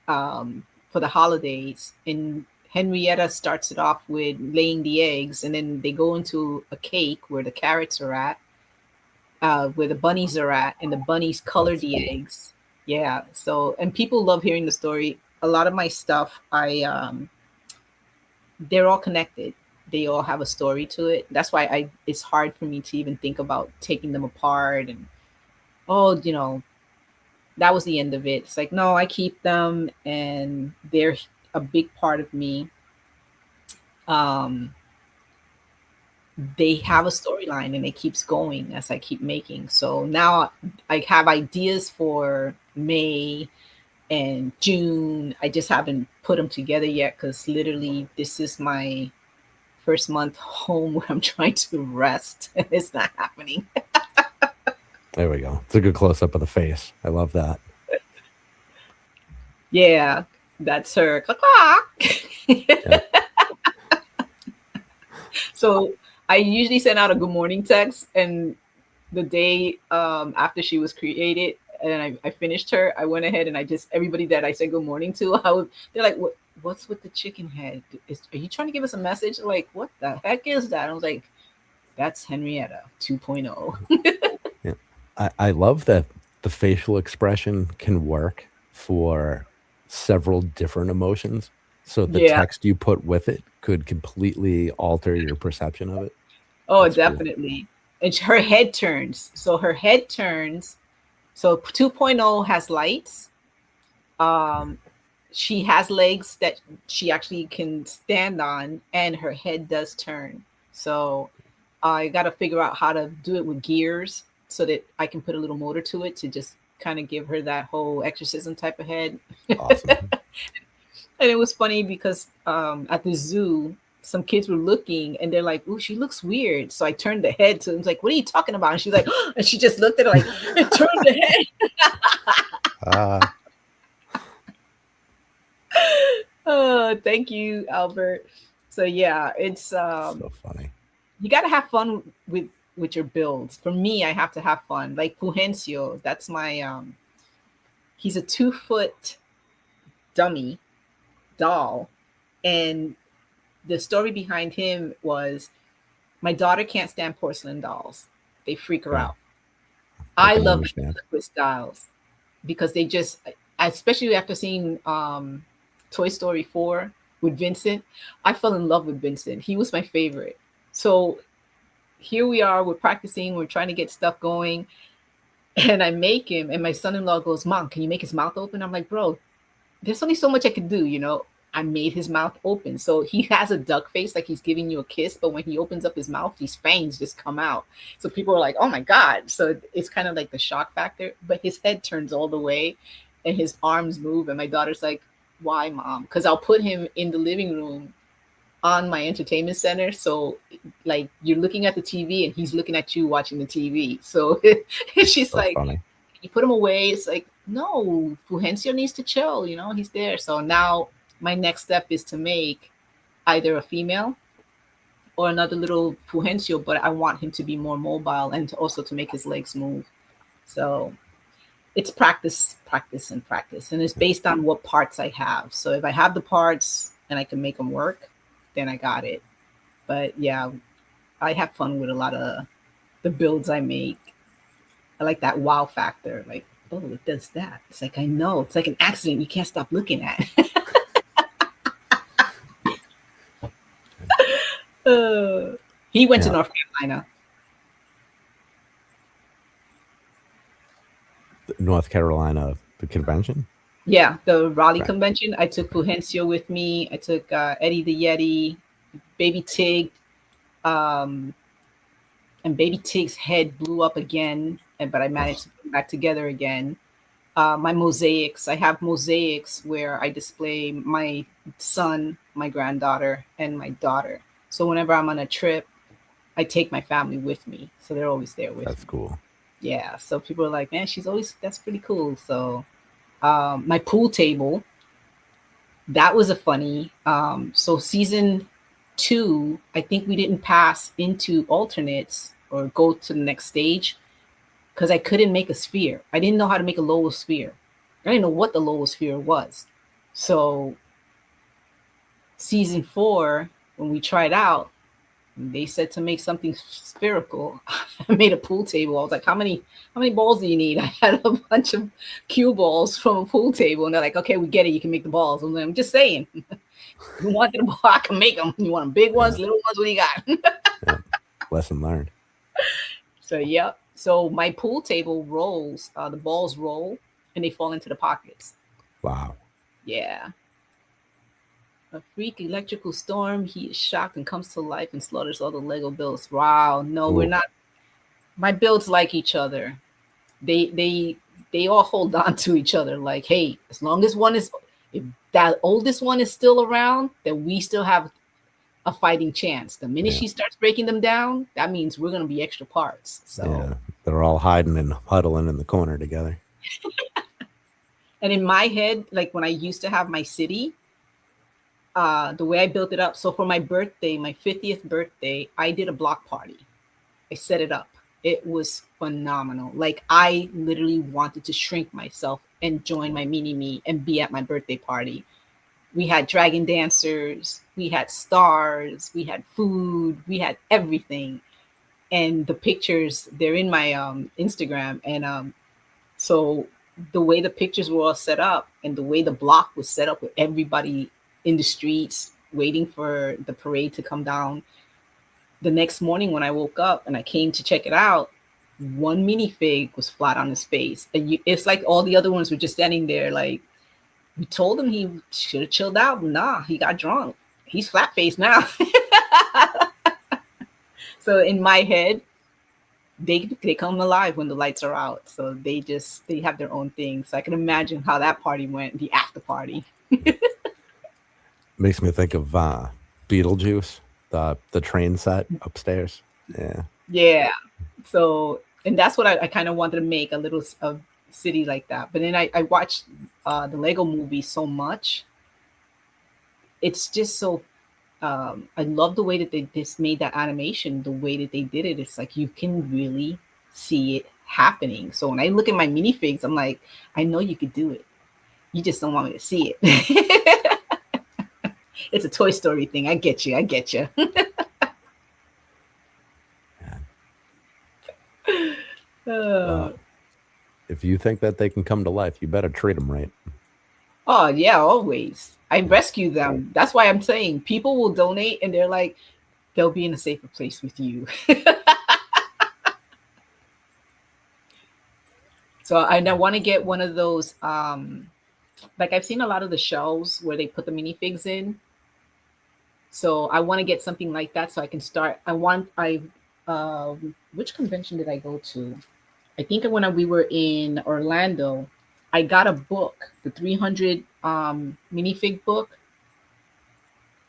for the holidays. And Henrietta starts it off with laying the eggs, and then they go into a cake where the carrots are at, where the bunnies are at, and the bunnies color That's the cool. eggs. Yeah. So, and people love hearing the story. A lot of my stuff, they're all connected. They all have a story to it. That's why it's hard for me to even think about taking them apart and, oh, that was the end of it. It's like, no, I keep them, and they're a big part of me. Um, they have a storyline, and it keeps going as I keep making. So now I have ideas for May and June. I just haven't put them together yet, because literally this is my first month home where I'm trying to rest, and it's not happening. There we go. It's a good close up of the face. I love that. Yeah, that's her. Clack, clack. Yeah. So I usually send out a good morning text, and the day after she was created and I finished her, I went ahead and everybody that I said good morning to, they're like, what's with the chicken head? Are you trying to give us a message? Like, what the heck is that? I was like, that's Henrietta 2.0. Yeah. I love that the facial expression can work for several different emotions. So the Yeah. text you put with it could completely alter your perception of it. Oh, That's cool. definitely. And her head turns. So her head turns. So 2.0 has lights. She has legs that she actually can stand on, and her head does turn. So I got to figure out how to do it with gears so that I can put a little motor to it to just kind of give her that whole exorcism type of head. Awesome. And it was funny because at the zoo, some kids were looking and they're like, "Ooh, she looks weird." So I turned the head to them, like, "What are you talking about?" And she's like, and she just looked at it like, and turned the head. Oh, thank you, Albert. So yeah, it's So funny. you got to have fun with your builds. For me, I have to have fun. Like Fulgencio, that's my he's a 2 foot dummy doll, and the story behind him was my daughter can't stand porcelain dolls. They freak her Yeah. out. I I can love understand. liquid styles because they just, especially after seeing Toy Story 4 with Vincent, I fell in love with Vincent. He was my favorite. So here we are, we're practicing, we're trying to get stuff going, and I make him, and my son-in-law goes, "Mom, can you make his mouth open?" I'm like, "Bro, there's only so much I can do, you know." I made his mouth open. So he has a duck face, like he's giving you a kiss, but when he opens up his mouth, these fangs just come out. So people are like, "Oh my God." So it's kind of like the shock factor, but his head turns all the way and his arms move. And my daughter's like, "Why, Mom?" Because I'll put him in the living room on my entertainment center. So like you're looking at the TV and he's looking at you watching the TV. So she's So like, funny. you put him away. It's like, no, Fulgencio needs to chill, you know, he's there. So now my next step is to make either a female or another little Puhencio, but I want him to be more mobile and also to make his legs move. So it's practice, practice, and practice. And it's based on what parts I have. So if I have the parts and I can make them work, then I got it. But yeah, I have fun with a lot of the builds I make. I like that wow factor. Like, oh, it does that. It's like, I know. It's like an accident you can't stop looking at. He went to North Carolina. North Carolina, the convention? Yeah, the Raleigh convention. I took Fulgencio with me. I took Eddie the Yeti, Baby Tig, and Baby Tig's head blew up again, but I managed to put it back together again. My mosaics. I have mosaics where I display my son, my granddaughter, and my daughter. So whenever I'm on a trip, I take my family with me. So they're always there with me. That's cool. Yeah. So people are like, man, that's pretty cool. So my pool table, that was a funny. So season 2, I think we didn't pass into alternates or go to the next stage because I couldn't make a sphere. I didn't know how to make a lowosphere. I didn't know what the lowosphere was. So season 4, when we tried out, they said to make something spherical. I made a pool table. I was like, how many balls do you need? I had a bunch of cue balls from a pool table, and they're like, okay, we get it. You can make the balls. I'm just saying. You want the ball, I can make them. You want them big ones, little ones, what do you got? Yeah. Lesson learned. So, yeah. So my pool table rolls. The balls roll, and they fall into the pockets. Wow. Yeah. A freak electrical storm. He is shocked and comes to life and slaughters all the Lego builds. Wow. No, we're not. My builds like each other. They all hold on to each other. Like, hey, as long as if that oldest one is still around, then we still have a fighting chance. The minute she starts breaking them down, that means we're gonna be extra parts. So they're all hiding and huddling in the corner together. And in my head, like when I used to have my city, the way I built it up. So for my birthday, my 50th birthday, I did a block party. I set it up. It was phenomenal. Like I literally wanted to shrink myself and join my mini-me and be at my birthday party. We had dragon dancers, we had stars, we had food, we had everything. And the pictures, they're in my Instagram. And so the way the pictures were all set up and the way the block was set up with everybody in the streets waiting for the parade to come down. The next morning when I woke up and I came to check it out, one minifig was flat on his face. And it's like all the other ones were just standing there. Like we told him he should have chilled out. Nah, he got drunk. He's flat faced now. So in my head, they come alive when the lights are out. So they have their own thing. So I can imagine how that party went, the after party. Makes me think of Beetlejuice, the train set upstairs. Yeah. So, and that's what I kind of wanted to make, a little city like that. But then I watched the Lego movie so much. It's just so I love the way that they just made that animation, the way that they did it. It's like you can really see it happening. So when I look at my minifigs, I'm like, I know you could do it. You just don't want me to see it. It's a Toy Story thing. I get you. If you think that they can come to life, you better treat them right. Oh, yeah, always. I rescue them. That's why I'm saying people will donate and they're like, they'll be in a safer place with you. So I want to get one of those, like I've seen a lot of the shelves where they put the minifigs in. So I want to get something like that so I can start. Which convention did I go to? I think when we were in Orlando, I got a book, the 300 minifig book,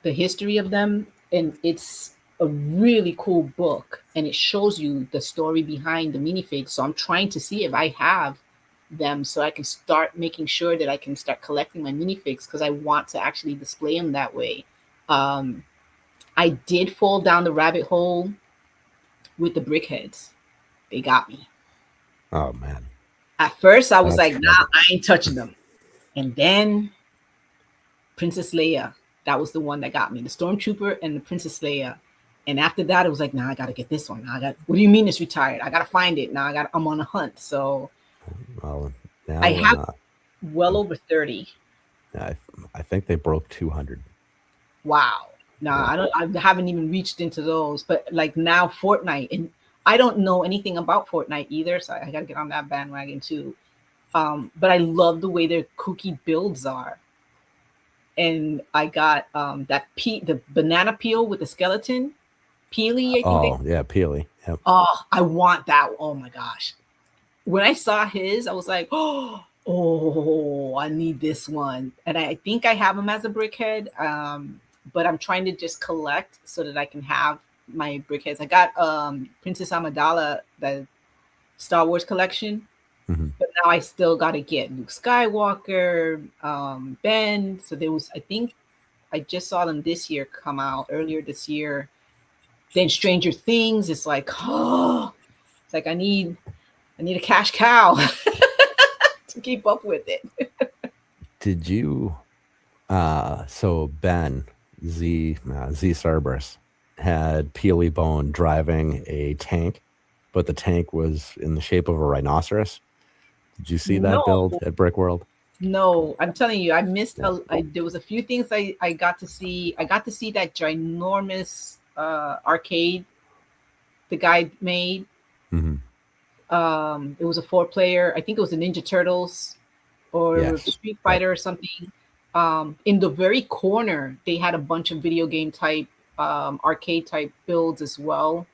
the history of them. And it's a really cool book. And it shows you the story behind the minifigs. So I'm trying to see if I have them so I can start making sure that I can start collecting my minifigs because I want to actually display them that way. I did fall down the rabbit hole with the brickheads. They got me. Oh man, At first, I was that's like, nah, trouble. I ain't touching them. And then Princess Leia, that was the one that got me. The Stormtrooper and the Princess Leia. And after that, it was like, nah, I gotta get this one. Now I got. What do you mean it's retired? I gotta find it. Now I'm on a hunt. So Well, I now have well over 30. I think they broke 200. Wow. Nah, Yeah. I haven't even reached into those. But like now Fortnite, and I don't know anything about Fortnite either, so I gotta get on that bandwagon too. But I love the way their kooky builds are. And I got the banana peel with the skeleton. Peely, I think they. Oh yeah, Peely. Yep. Oh, I want that. Oh my gosh. When I saw his, I was like, oh, I need this one. And I think I have him as a brickhead. But I'm trying to just collect so that I can have my brickheads. I got Princess Amidala, the Star Wars collection. Mm-hmm. But now I still got to get Luke Skywalker, Ben. So there was, I think, I just saw them this year come out earlier this year. Then Stranger Things. It's like, oh, it's like I need a cash cow to keep up with it. Did you? So Ben Z Cerberus had Peely Bone driving a tank, but the tank was in the shape of a rhinoceros. Did you see that build at Brick World? No, I'm telling you, I missed. There was a few things I got to see. I got to see that ginormous arcade the guy made. Mm-hmm. It was a 4-player. I think it was a Ninja Turtles or Street Fighter or something. In the very corner, they had a bunch of video game type, arcade type builds as well.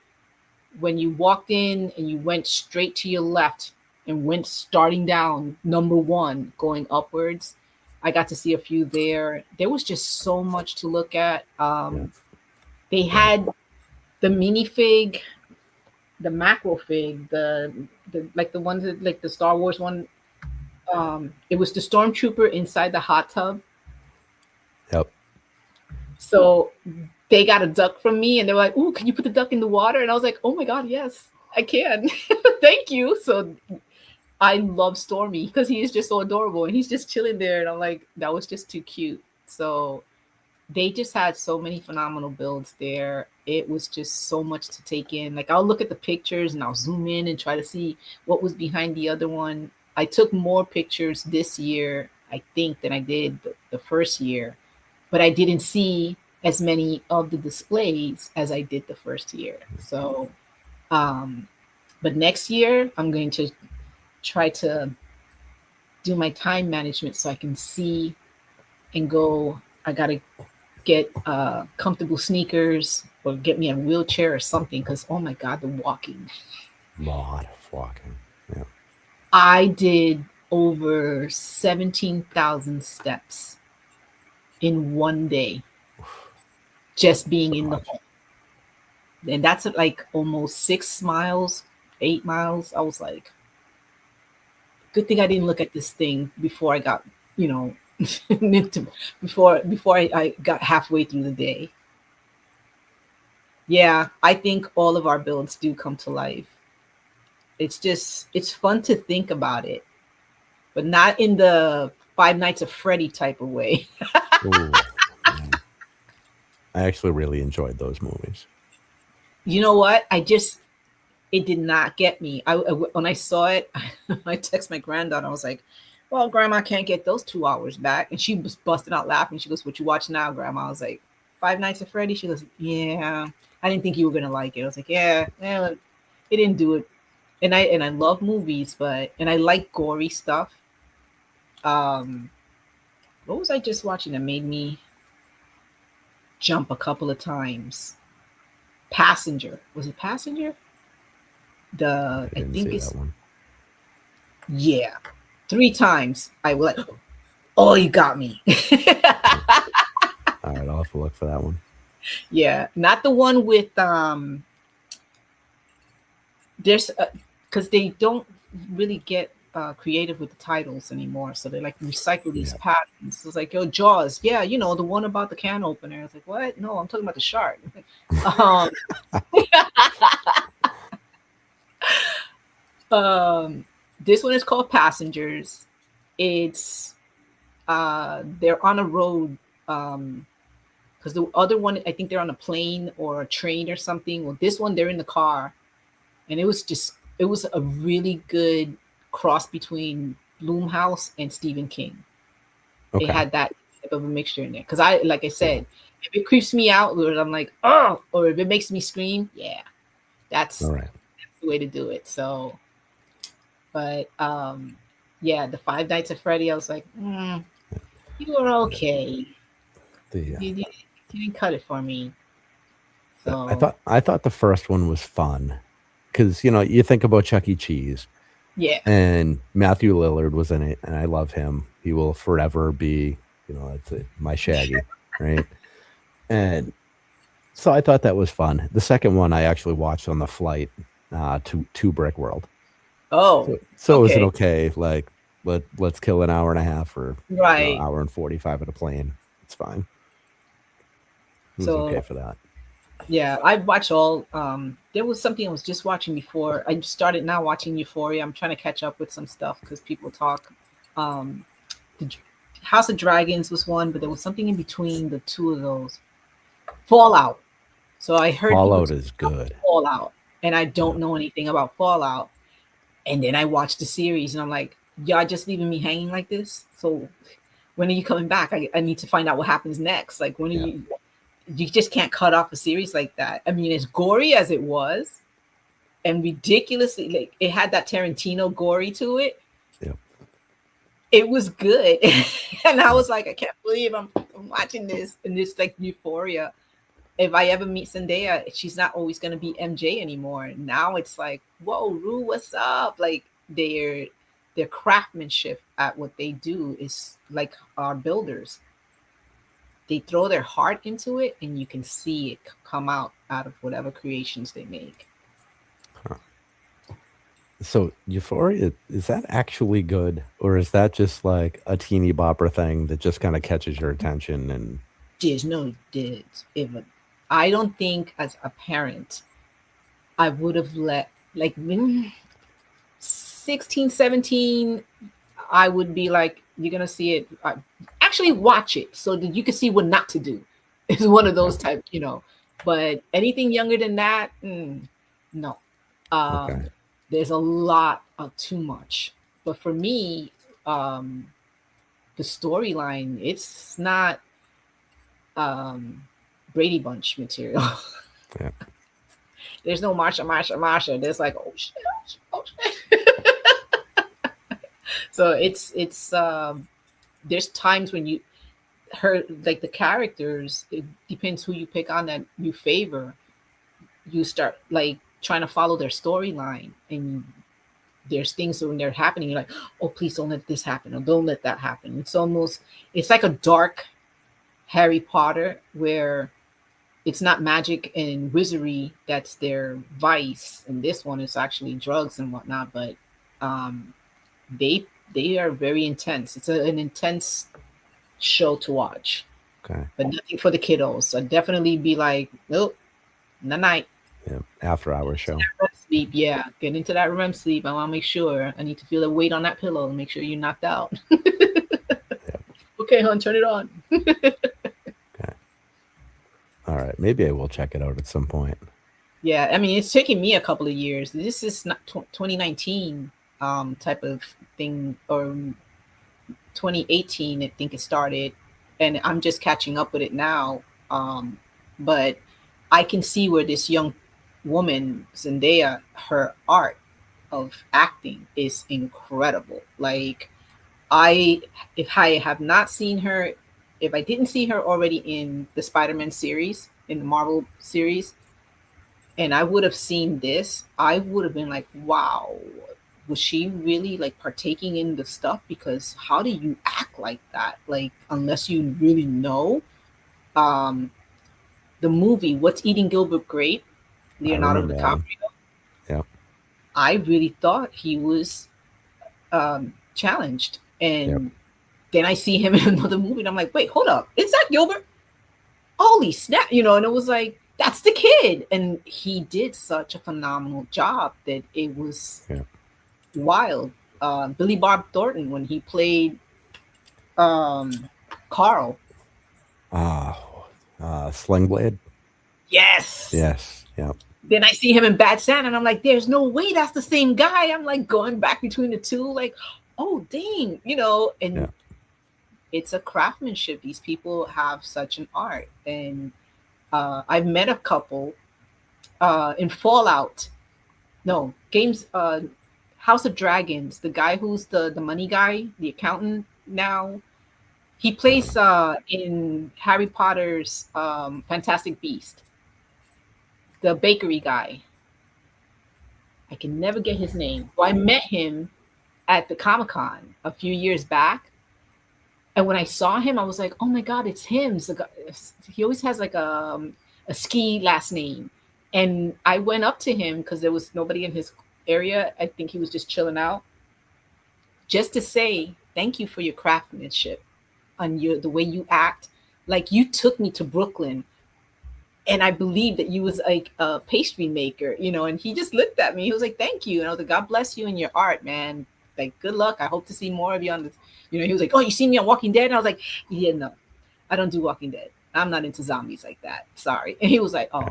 When you walked in and you went straight to your left and went starting down number 1, going upwards, I got to see a few there. There was just so much to look at. They had the minifig, the macro fig, the like the ones that, like the Star Wars one. It was the Stormtrooper inside the hot tub. Yep. So they got a duck from me and they were like, "Ooh, can you put the duck in the water?" And I was like, "Oh my God, yes, I can." Thank you. So I love Stormy because he is just so adorable and he's just chilling there. And I'm like, that was just too cute. So they just had so many phenomenal builds there. It was just so much to take in. Like I'll look at the pictures and I'll zoom in and try to see what was behind the other one. I took more pictures this year, I think, than I did the first year, but I didn't see as many of the displays as I did the first year. So, but next year I'm going to try to do my time management so I can see and go. I got to get comfortable sneakers or get me a wheelchair or something because, oh my God, the walking. A lot of walking. Yeah. I did over 17,000 steps in one day just being in the home. And that's like almost 6 miles, 8 miles. I was like, good thing I didn't look at this thing before I got, before I got halfway through the day. Yeah, I think all of our builds do come to life. It's fun to think about it, but not in the Five Nights at Freddy type of way. Ooh, I actually really enjoyed those movies. You know what? It did not get me. When I saw it, I text my granddaughter. I was like, "Well, Grandma can't get those 2 hours back," and she was busting out laughing. She goes, "What you watch now, Grandma?" I was like, "Five Nights at Freddy." She goes, "Yeah, I didn't think you were gonna like it." I was like, "Yeah, it didn't do it." And I love movies, and I like gory stuff. What was I just watching that made me jump a couple of times? Passenger. Was it Passenger? I think it's that one. Yeah. 3 times I was like, "Oh, you got me." All right, I'll have to look for that one. Yeah, not the one with there's because they don't really get creative with the titles anymore, so they like recycle these Yeah. patterns. So it's like, yo, Jaws, yeah, you know, the one about the can opener. It's like, what? No, I'm talking about the shark. um, this one is called Passengers. It's they're on a road, because the other one, I think they're on a plane or a train or something. Well, this one, they're in the car, and it was a really good cross between Bloomhouse and Stephen King. It Okay. had that type of a mixture in there. Because I, like I Yeah. said, if it creeps me out, or I'm like, oh, or if it makes me scream, yeah, that's All right. the way to do it. So, but yeah, the Five Nights at Freddy, I was like, you were okay. The You didn't cut it for me. So I thought the first one was fun because you think about Chuck E. Cheese yeah, and Matthew Lillard was in it, and I love him. He will forever be my Shaggy, right? And so I thought that was fun. The second one I actually watched on the flight to Brick World. oh, So it was an okay, okay, like let's kill an hour and a half or right. hour and 45 at a plane. It's fine. It was okay So for that. yeah, I watch all. There was something I was just watching before. I started now watching Euphoria. I'm trying to catch up with some stuff because people talk. Um, the House of Dragons was one, but there was something in between the two of those. Fallout. So I heard people Fallout talk is about good. Fallout, and I Yeah. don't know anything about Fallout. And then I watched the series, and I'm like, y'all just leaving me hanging like this. So when are you coming back? I need to find out what happens next. Like when are Yeah. you just can't cut off a series like that. I mean, as gory as it was and ridiculously, like it had that Tarantino gory to it. Yeah. It was good. And I was like, I can't believe I'm watching this, and this like Euphoria. If I ever meet Zendaya, she's not always going to be MJ anymore. Now it's like, whoa, Rue, what's up? Like their craftsmanship at what they do is like our builders. They throw their heart into it, and you can see it come out of whatever creations they make. So Euphoria, is that actually good, or is that just like a teeny bopper thing that just kind of catches your attention? And There's no dids. I don't think as a parent I would have let like 16, 17. I would be like, you're gonna see it. Actually, watch it so that you can see what not to do. It's one of those type, But anything younger than that, no. okay, There's a lot of too much. But for me, the storyline, it's not Brady Bunch material. yeah, There's no Marsha. There's like, oh shit, oh shit. So it's there's times when like the characters, it depends who you pick on that you favor. You start like trying to follow their storyline, and there's things when they're happening, you're like, oh, please don't let this happen, or don't let that happen. It's like a dark Harry Potter where it's not magic and wizardry that's their vice, and this one is actually drugs and whatnot. But um, they are very intense. It's an intense show to watch, okay, but nothing for the kiddos. So definitely be like, nope, night. yeah. After hour show. Sleep, yeah. Get into that REM sleep. I want to make sure. I need to feel the weight on that pillow and make sure you're knocked out. Okay, hon, turn it on. Okay. All right. Maybe I will check it out at some point. Yeah, I mean, it's taken me a couple of years. This is not 2019 type of thing, or 2018, I think it started, and I'm just catching up with it now. But I can see where this young woman, Zendaya, her art of acting is incredible. Like, if I have not seen her, if I didn't see her already in the Spider-Man series, in the Marvel series, and I would have seen this, I would have been like, wow, was she really like partaking in the stuff? Because how do you act like that? Like, unless you really know. Um, the movie What's Eating Gilbert Grape, I Leonardo remember that one. DiCaprio, Yeah. I really thought he was challenged. And Yep. then I see him in another movie, and I'm like, wait, hold up, is that Gilbert? Holy snap, you know? And it was like, that's the kid, and he did such a phenomenal job that it was Yep. wild. Billy Bob Thornton, when he played Carl. Sling Blade. Yes. Yes. Yep. Then I see him in Bad Santa, and I'm like, there's no way that's the same guy. I'm like going back between the two, like, oh dang, you know. And Yeah. it's a craftsmanship. These people have such an art. And I've met a couple in Fallout. No, games, House of Dragons, the guy who's the money guy, the accountant now. He plays in Harry Potter's Fantastic Beast, the bakery guy. I can never get his name. Well, I met him at the Comic-Con a few years back. And when I saw him, I was like, oh my God, it's him. So he always has like a ski last name. And I went up to him because there was nobody in his area. I think he was just chilling out, just to say thank you for your craftsmanship and the way you act. Like, you took me to Brooklyn, and I believe that you was like a pastry maker, you know. And he just looked at me. He was like, thank you. And I was like, God bless you and your art, man. Like, good luck. I hope to see more of you on this. You know, he was like, oh, you see me on Walking Dead? And I was like, yeah, no, I don't do Walking Dead. I'm not into zombies like that. Sorry. And he was like, oh.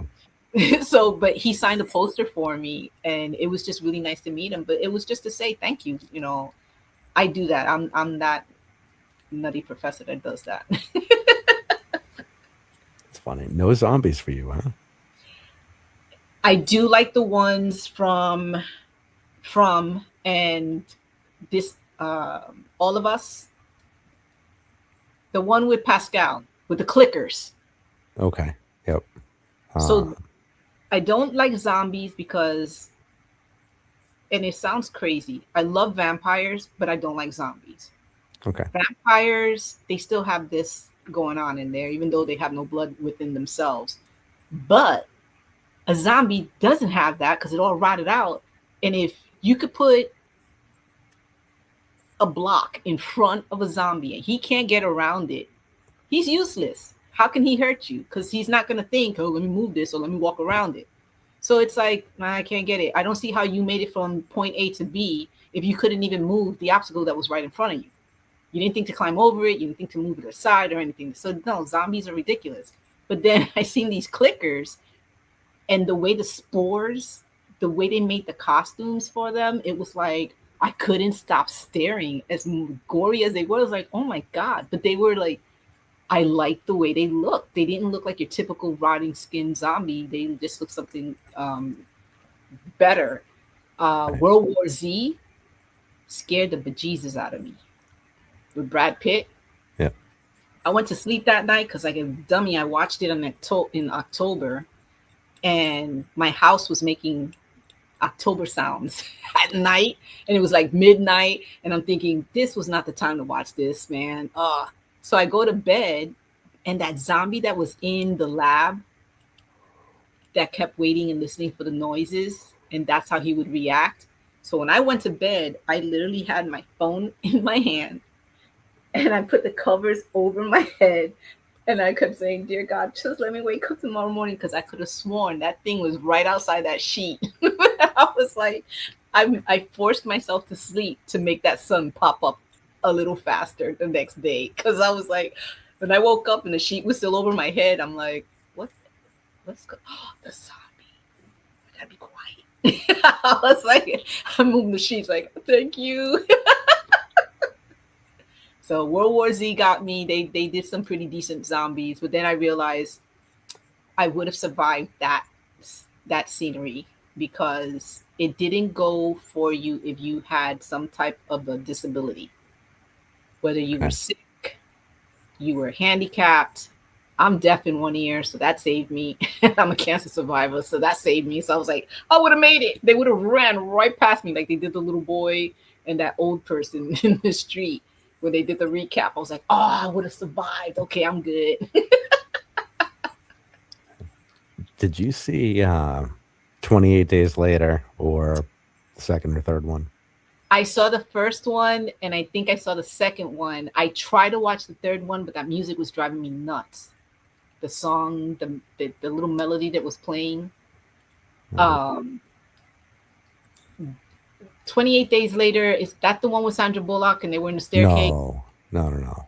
So, but he signed a poster for me, and it was just really nice to meet him. But it was just to say thank you. You know, I do that. I'm that nutty professor that does that. It's funny. No zombies for you, huh? I do like the ones from and this All of Us. The one with Pascal with the clickers. Okay. Yep. So I don't like zombies because, and it sounds crazy, I love vampires, but I don't like zombies. Okay. Vampires, they still have this going on in there, even though they have no blood within themselves. But a zombie doesn't have that because it all rotted out. And if you could put a block in front of a zombie and he can't get around it, he's useless. How can he hurt you? Because he's not going to think, oh, let me move this or let me walk around it. So it's like, nah, I can't get it. I don't see how you made it from point A to B if you couldn't even move the obstacle that was right in front of you. You didn't think to climb over it. You didn't think to move it aside or anything. So no, zombies are ridiculous. But then I seen these clickers, and the way the spores, the way they made the costumes for them, it was like, I couldn't stop staring. As gory as they were, I was like, oh my God. But they were like, I liked the way they looked. They didn't look like your typical rotting skin zombie. They just looked something better. World War Z scared the bejesus out of me with Brad Pitt. Yeah. I went to sleep that night because, like a dummy, I watched it in October, and my house was making October sounds at night, and it was like midnight, and I'm thinking, this was not the time to watch this, man. So I go to bed, and that zombie that was in the lab that kept waiting and listening for the noises, and that's how he would react. So when I went to bed, I literally had my phone in my hand, and I put the covers over my head, and I kept saying, dear God, just let me wake up tomorrow morning, because I could have sworn that thing was right outside that sheet. I was like, I forced myself to sleep to make that sun pop up a little faster the next day, because I was like, when I woke up and the sheet was still over my head, I'm like, what's going on? Oh, the zombie. I gotta be quiet. I was like, I'm moving the sheets like, thank you. So World War Z got me. They did some pretty decent zombies, but then I realized I would have survived that scenery, because it didn't go for you if you had some type of a disability. Whether you were sick, you were handicapped. I'm deaf in one ear, so that saved me. I'm a cancer survivor, so that saved me. So I was like, I would have made it. They would have ran right past me like they did the little boy and that old person in the street when they did the recap. I was like, oh, I would have survived. Okay, I'm good. Did you see 28 Days Later, or the second or third one? I saw the first one, and I think I saw the second one. I tried to watch the third one, but that music was driving me nuts. The song, the little melody that was playing. Right. Um, 28 Days Later, is that the one with Sandra Bullock and they were in the staircase? No, no, no,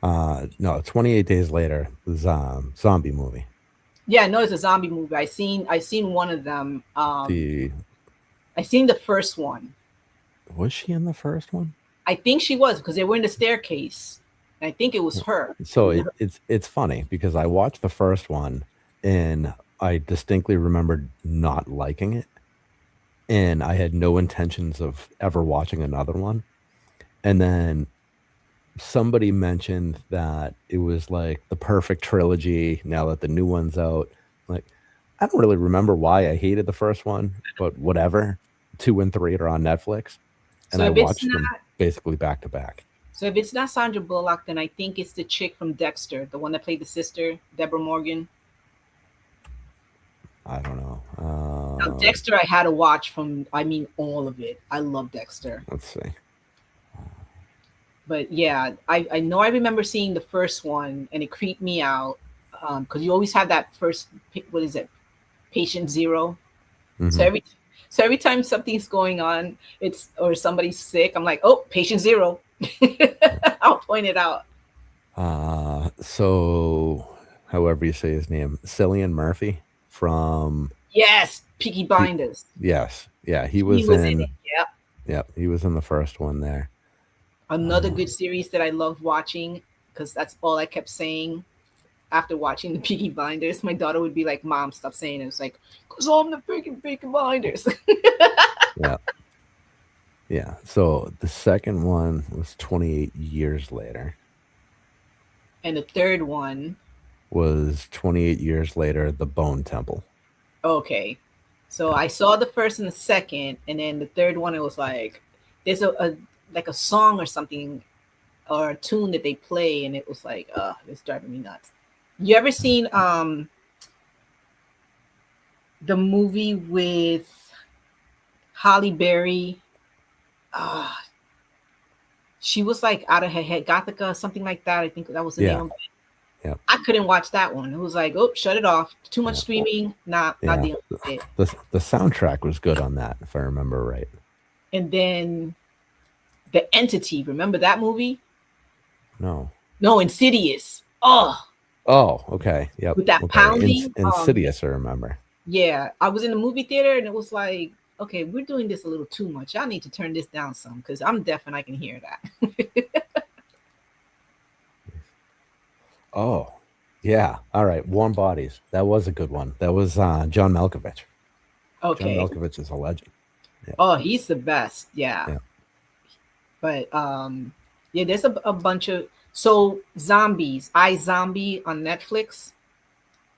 no. No, 28 Days Later, the zombie movie. Yeah, no, it's a zombie movie. I seen one of them. The I seen the first one. Was she in the first one? I think she was because they were in the staircase. I think it was her. So it's funny because I watched the first one and I distinctly remembered not liking it, and I had no intentions of ever watching another one. And then somebody mentioned that it was like the perfect trilogy now that the new one's out. Like, I don't really remember why I hated the first one, but whatever. 2 and 3 are on Netflix, and So I if it's watched them not, basically back to back. so if it's not Sandra Bullock, then I think it's the chick from Dexter, the one that played the sister, Deborah Morgan. I don't know. Now, Dexter, I had to watch from. I mean, all of it. I love Dexter. Let's see. But yeah, I know I remember seeing the first one and it creeped me out because you always have that first, what is it, patient zero. So Mhm. every time something's going on, or somebody's sick, I'm like, oh, patient zero. I'll point it out. So however you say his name, Cillian Murphy from Yes, Peaky he, Blinders. yes, yeah, he He was was in it. in. Yep. Yep, he was in the first one there. Another Uh, good series that I loved watching because that's all I kept saying after watching the Peaky Blinders. My daughter would be like, "Mom, stop saying it." It's like, "Cause I'm the freaking Peaky Blinders." yeah, yeah. So the second one was 28 years later. And the third one, Was 28 years later, The Bone Temple. okay. So I saw the first and the second, and then the third one, it was like there's a like a song or something or a tune that they play, and it was like, it's driving me nuts. You ever seen the movie with Holly Berry? Uh, she was like out of her head, Gothica, something like that. I think that was the name Yeah, of it. yeah, I couldn't watch that one. It was like, oh, shut it off. Too much yeah, streaming. Not yeah. dealing with it. The soundtrack was good on that, if I remember right. And then The Entity. Remember that movie? No. No, Insidious. Oh, Oh, okay. Yep. with that Okay. pounding. Insidious, I remember. Yeah, I was in the movie theater and it was like, okay, we're doing this a little too much. Y'all need to turn this down some because I'm deaf and I can hear that. Oh, yeah. All right. Warm Bodies. That was a good one. That was John Malkovich. John Okay. Malkovich is a legend. Yeah. Oh, he's the best. Yeah. Yeah. But yeah, there's a bunch of so zombies. I Zombie on Netflix,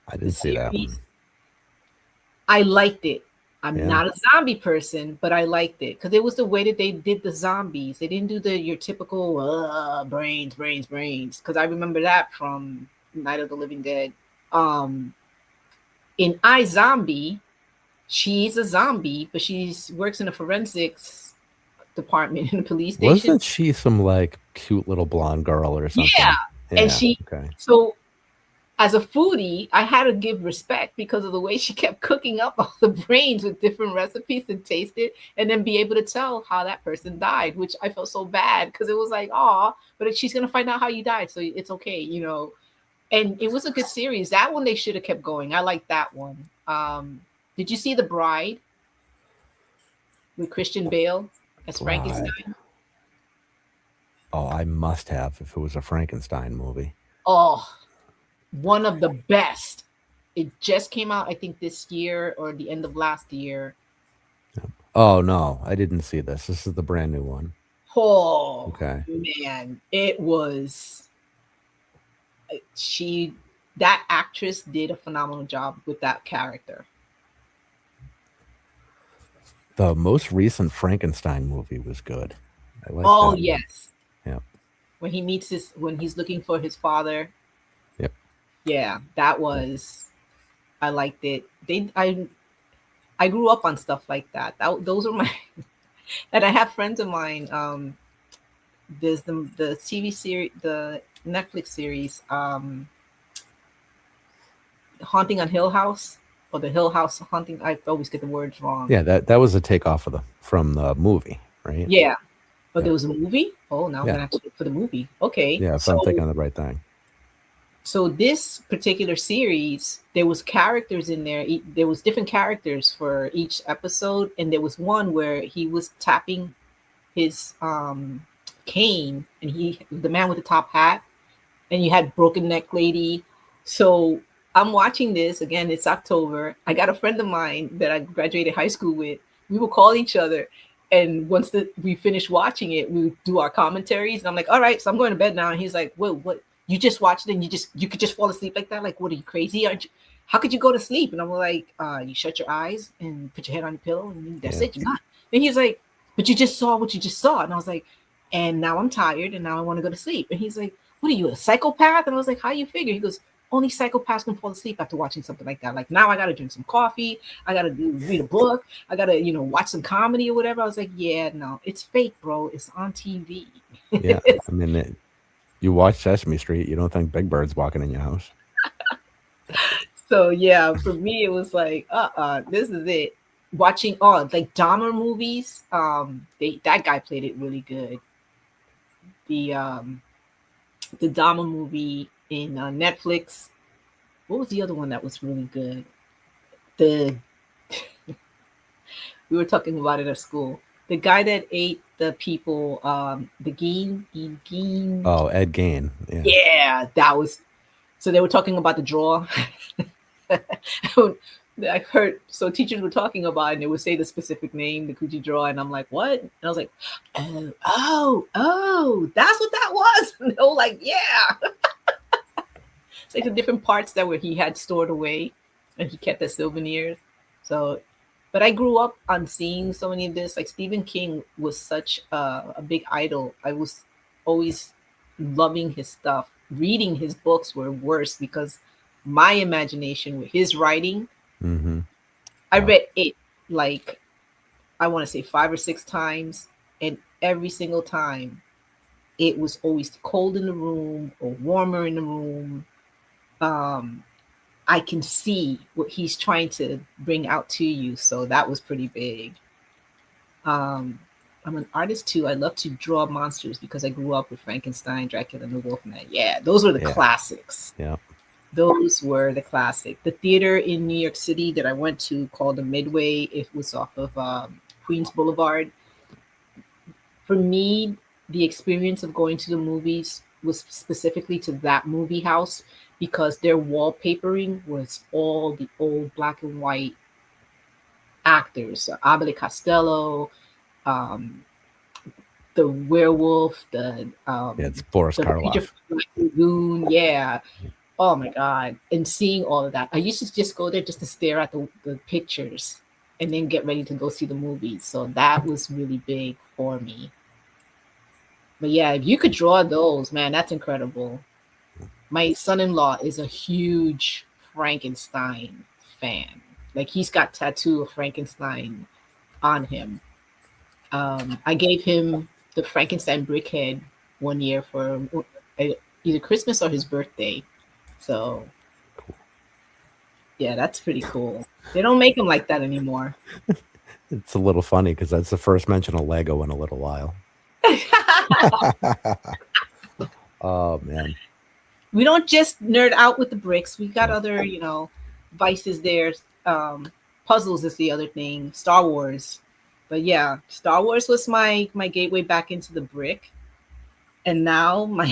I the didn't see that series. one. I liked it. I'm Yeah. not a zombie person, but I liked it because it was the way that they did the zombies. They didn't do your typical brains. Because I remember that from Night of the Living Dead. In I Zombie, she's a zombie, but she's works in a forensics department in a police station. Wasn't she some like cute little blonde girl or something? Yeah, and Yeah. she. Okay. So as a foodie, I had to give respect because of the way she kept cooking up all the brains with different recipes and taste it, and then be able to tell how that person died, which I felt so bad because it was like, oh, but she's gonna find out how you died, so it's okay, you know. And it was a good series. That one they should have kept going. I like that one. Did you see The Bride with Christian Bale as Bride. Frankenstein? Oh, I must have if it was a Frankenstein movie. Oh, one of the best. It just came out, I think, this year or the end of last year. Oh no, I didn't see this. This is the brand new one. Oh, Okay. man, it was that actress did a phenomenal job with that character. The most recent Frankenstein movie was good. I like Oh, that one. yes. Yep. When he's looking for his father. Yep. Yeah, that was, I liked it. I grew up on stuff like that. Those are my And I have friends of mine. There's the TV series, the Netflix series, Haunting on Hill House, or the Hill House Haunting. I always get the words wrong. Yeah, that was a takeoff from the movie, right? Yeah. Oh, Yeah. there was a movie? Oh, now I'm Yeah. gonna have to look for the movie. Okay. Yeah, if I'm thinking of the right thing. So this particular series, there was characters in there. There was different characters for each episode, and there was one where he was tapping his cane, and the man with the top hat, and you had broken neck lady. So I'm watching this again. It's October. I got a friend of mine that I graduated high school with. We will call each other, and once we finish watching it, we would do our commentaries. And I'm like, all right, so I'm going to bed now. And he's like, whoa, what? You just watched it and you could just fall asleep like that? Like, what, are you crazy? How could you go to sleep? And I'm like, you shut your eyes and put your head on your pillow, and that's it. You're not. And he's like, but you just saw what you just saw. And I was like, and now I'm tired, and now I want to go to sleep. And he's like, what are you, a psychopath? And I was like, how you figure? He goes, only psychopaths can fall asleep after watching something like that. Like, now I got to drink some coffee. I got to read a book. I got to, watch some comedy or whatever. I was like, yeah, no, it's fake, bro. It's on TV. Yeah. I mean, you watch Sesame Street, you don't think Big Bird's walking in your house. So, yeah, for me, it was like, this is it. Watching, like Dahmer movies. That guy played it really good. The Dahmer movie in Netflix. What was the other one that was really good? We were talking about it at school. The guy that ate the people, the Gein. Oh, Ed Gein. Yeah. Yeah, that was. So they were talking about the draw. I heard, so teachers were talking about it, and they would say the specific name, the coochie draw, and I'm like, what? And I was like, oh, that's what that was. And they were like, yeah. It's like the different parts that he had stored away, and he kept as souvenirs. So, but I grew up on seeing so many of this. Like Stephen King was such a big idol. I was always loving his stuff. Reading his books were worse because my imagination with his writing. Mm-hmm. I read it like, I want to say 5 or 6 times, and every single time it was always cold in the room or warmer in the room. I can see what he's trying to bring out to you, so that was pretty big. I'm an artist too. I love to draw monsters because I grew up with Frankenstein, Dracula, and the Wolfman. Yeah, those were the classics. Yeah. Those were the classic. The theater in New York City that I went to called the Midway, it was off of Queens Boulevard. For me, the experience of going to the movies was specifically to that movie house because their wallpapering was all the old black and white actors. Abbott Costello, the werewolf, it's Boris Karloff. Lagoon, yeah. Oh my God. And seeing all of that. I used to just go there just to stare at the pictures and then get ready to go see the movies. So that was really big for me. But yeah, if you could draw those, man, that's incredible. My son-in-law is a huge Frankenstein fan. Like he's got tattoo of Frankenstein on him. I gave him the Frankenstein brick head one year for either Christmas or his birthday. So, yeah, that's pretty cool. They don't make them like that anymore. It's a little funny because that's the first mention of Lego in a little while. Oh, man. We don't just nerd out with the bricks. We got other, vices there. Puzzles is the other thing. Star Wars. But yeah, Star Wars was my gateway back into the brick. And now my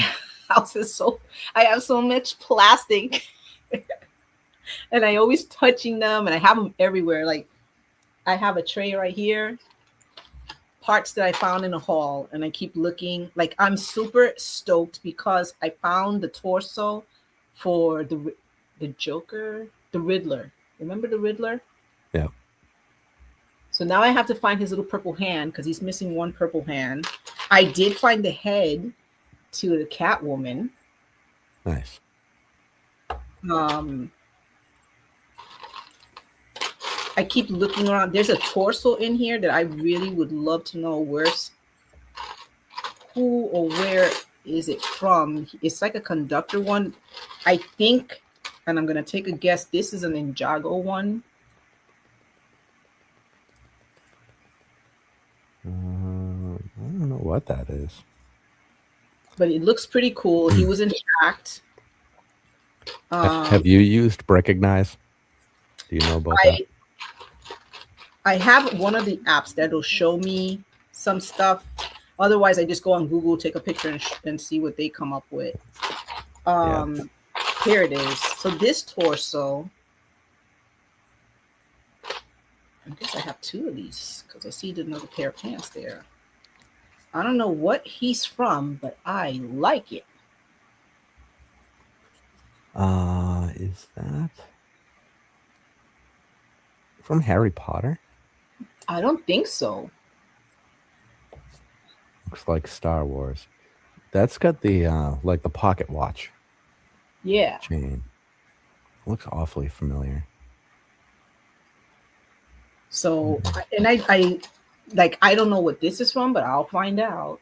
house is I have so much plastic. And I always touching them, and I have them everywhere. Like I have a tray right here, parts that I found in a haul, and I keep looking. Like I'm super stoked because I found the torso for the Joker, the Riddler. Remember the Riddler? Yeah. So now I have to find his little purple hand because he's missing one purple hand. I did find the head to the Catwoman. Nice. I keep looking around. There's a torso in here that I really would love to know who or where is it from. It's like a conductor one. I think, and I'm gonna take a guess, this is an Ninjago one. I don't know what that is. But it looks pretty cool. He was intact. Have you used Recognize? Do you know about that? I have one of the apps that'll show me some stuff. Otherwise, I just go on Google, take a picture, and see what they come up with. Here it is. So this torso, I guess I have two of these because I see another pair of pants there. I don't know what he's from, but I like it. Is that from Harry Potter? I don't think so. Looks like Star Wars. That's got the like the pocket watch. Yeah. Chain. Looks awfully familiar. So, and I like, I don't know what this is from, but I'll find out.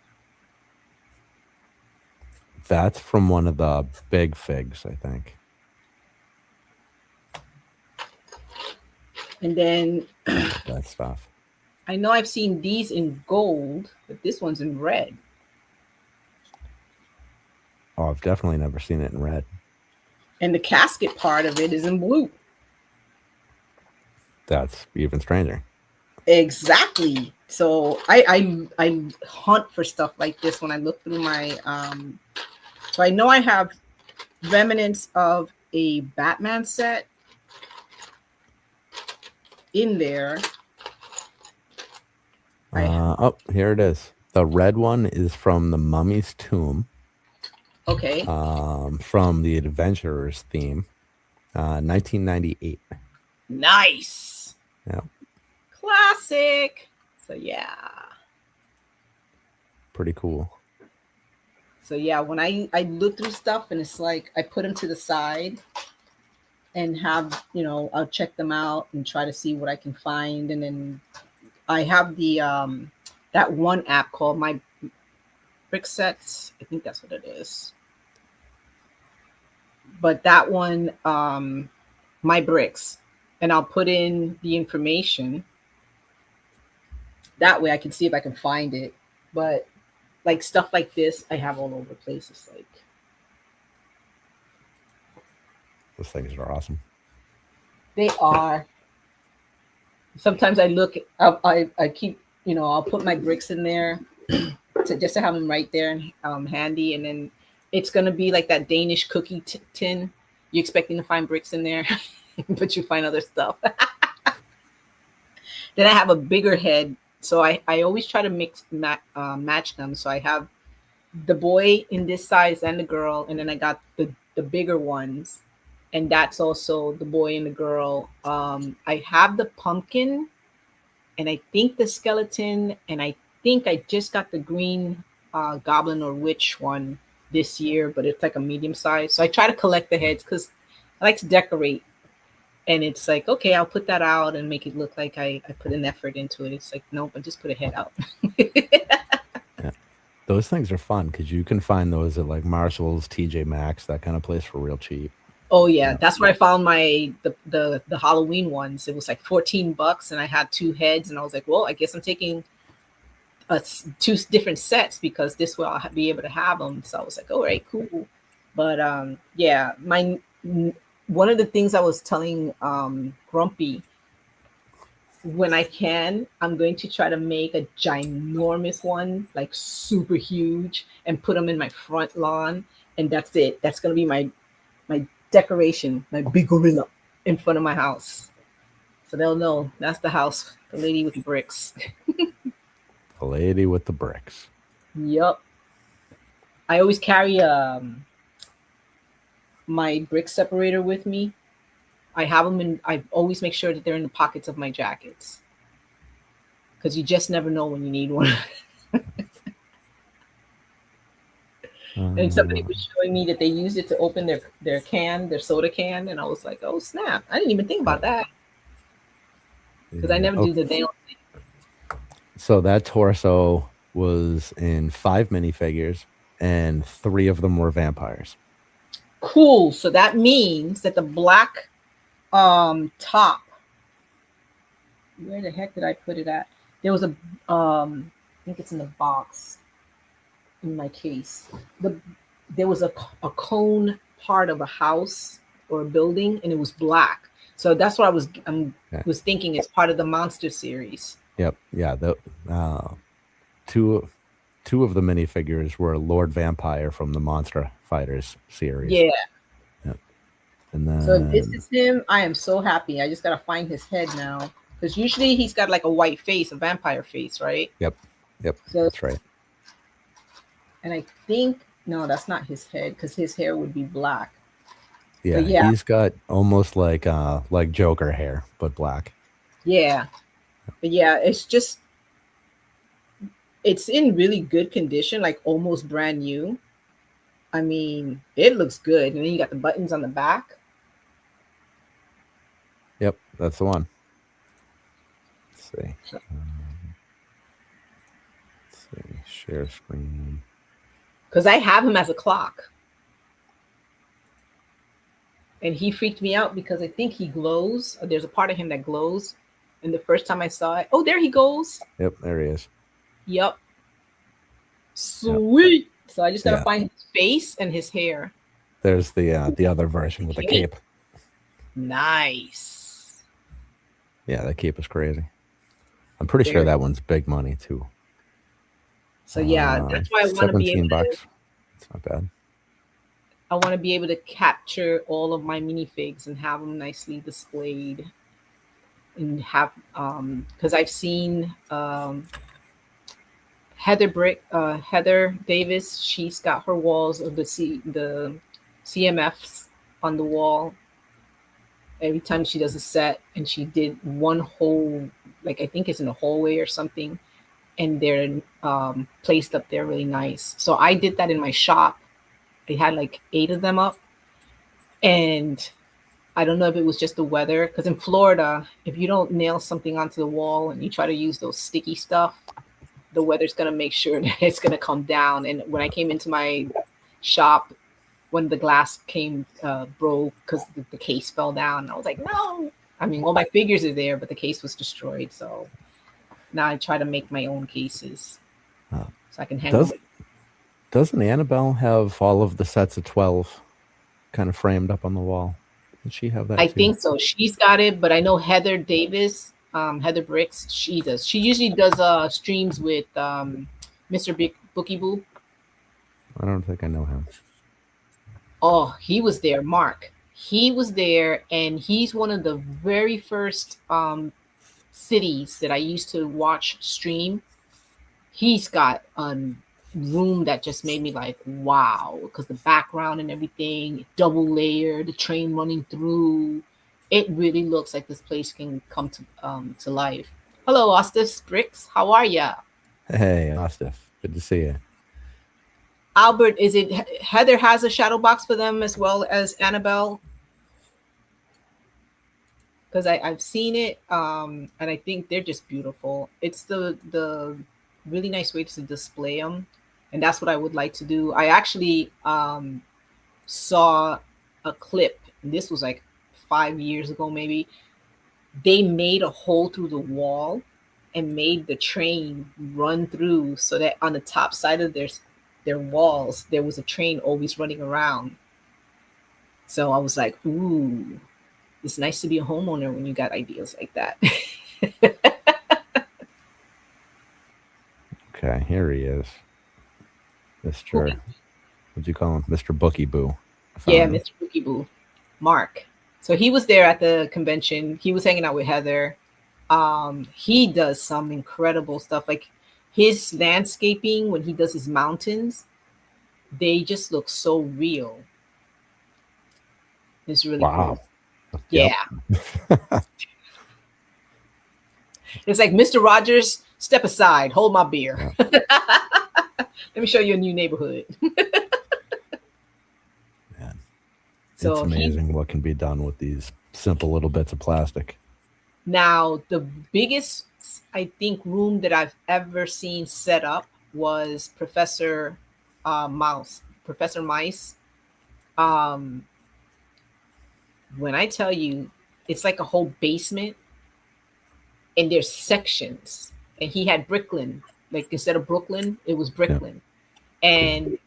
That's from one of the big figs, I think. And then that stuff. I know I've seen these in gold, but this one's in red. Oh, I've definitely never seen it in red. And the casket part of it is in blue. That's even stranger. Exactly. So I hunt for stuff like this when I look through my so I know I have remnants of a Batman set in there. Oh, here it is. The red one is from the Mummy's Tomb. Okay. From the Adventurers theme, 1998. Nice. Yeah. Classic. So yeah. Pretty cool. So yeah, when I look through stuff and it's like I put them to the side and have, you know, I'll check them out and try to see what I can find. And then I have the that one app called My Bricks Sets. I think that's what it is. But that one, My Bricks, and I'll put in the information. That way I can see if I can find it. But like stuff like this, I have all over the place. It's like, those things are awesome. they are. Sometimes I look, I keep, you know, I'll put my bricks in there just to have them right there and handy. And then it's going to be like that Danish cookie tin. You're expecting to find bricks in there, but you find other stuff. Then I have a bigger head. So I always try to match them. So I have the boy in this size and the girl. And then I got the bigger ones. And that's also the boy and the girl. I have the pumpkin and I think the skeleton. And I think I just got the green goblin or witch one this year, but it's like a medium size. So I try to collect the heads because I like to decorate. And it's like, okay, I'll put that out and make it look like I put an effort into it. It's like, nope, I just put a head out. Yeah. Those things are fun because you can find those at like Marshall's, TJ Maxx, that kind of place for real cheap. Oh yeah, that's where I found the Halloween ones. It was like $14 and I had two heads and I was like, well, I guess I'm taking two different sets because this way I'll be able to have them. So I was like, all right, cool. But yeah, one of the things I was telling Grumpy, when I can, I'm going to try to make a ginormous one, like super huge, and put them in my front lawn. And that's it. That's going to be my decoration, my big gorilla in front of my house. So they'll know that's the house, the lady with the bricks. The lady with the bricks. Yup. I always carry my brick separator with me. I have them in, I always make sure that they're in the pockets of my jackets. Because you just never know when you need one. And somebody was showing me that they used it to open their soda can, and I was like, oh snap, I didn't even think about that. because I never do the nail thing. So that torso was in 5 minifigures, and 3 of them were vampires. Cool. So that means that the black top. Where the heck did I put it at? There was a I think it's in the box in my case. There was a cone part of a house or a building, and it was black. So that's what I was thinking. It's part of the monster series. Yep. Yeah. The two of the minifigures were Lord Vampire from the Monster Fighters series. Yeah. Yep. And then so this is him. I am so happy. I just gotta find his head now, because usually he's got like a white face, a vampire face, right? Yep. So, that's right. And I think no, that's not his head, because his hair would be black. Yeah, he's got almost like Joker hair, but black. Yeah. But yeah, it's in really good condition, like almost brand new. I mean, it looks good. And then you got the buttons on the back. Yep, that's the one. Let's see. Share screen. Because I have him as a clock. And he freaked me out because I think he glows. There's a part of him that glows. And the first time I saw it, oh, there he goes. Yep, there he is. Yep. Sweet. Yep. So I just gotta find his face and his hair. There's the other version with the cape. Nice. Yeah, that cape is crazy. I'm pretty sure that one's big money too. So yeah, that's why I want to be able $17. It's not bad. I want to be able to capture all of my minifigs and have them nicely displayed, and have because I've seen Heather Davis. She's got her walls of the CMFs on the wall every time she does a set, and she did one whole, like I think it's in a hallway or something, and they're placed up there really nice. So I did that in my shop. I had like 8 of them up, and I don't know if it was just the weather, because in Florida, if you don't nail something onto the wall and you try to use those sticky stuff, the weather's going to make sure that it's going to come down. And when I came into my shop, when the glass broke because the case fell down, I was like, no. I mean, all my figures are there, but the case was destroyed. So now I try to make my own cases so I can handle it. Doesn't Annabelle have all of the sets of 12 kind of framed up on the wall? Does she have that? I think so. She's got it, but I know Heather Davis, Heather Bricks, she does. She usually does streams with Mr. Bookie Boo. I don't think I know him. Oh, he was there, Mark. He was there, and he's one of the very first cities that I used to watch stream. He's got room that just made me like, wow, because the background and everything, double layer, the train running through, it really looks like this place can come to life. Hello, Ostif Bricks, how are ya? Hey, Ostif, good to see you. Albert, is it Heather has a shadow box for them as well as Annabelle? Because I've seen it, and I think they're just beautiful. It's the really nice way to display them. And that's what I would like to do. I actually saw a clip. This was like 5 years ago, maybe. They made a hole through the wall and made the train run through, so that on the top side of their walls, there was a train always running around. So I was like, ooh, it's nice to be a homeowner when you got ideas like that. Okay, here he is. Mr. What'd you call him? Mr. Bookie Boo. Yeah, Mr. Bookie Boo. Mark. So he was there at the convention. He was hanging out with Heather. He does some incredible stuff. Like his landscaping, when he does his mountains, they just look so real. It's really cool. Yeah. It's like, Mr. Rogers, step aside, hold my beer. Yeah. Let me show you a new neighborhood. Man, so it's amazing what can be done with these simple little bits of plastic. Now, the biggest, I think, room that I've ever seen set up was Professor Mice. Um, when I tell you, it's like a whole basement, and there's sections. And he had Bricklin, like instead of Brooklyn, it was Yeah. Bricklin, and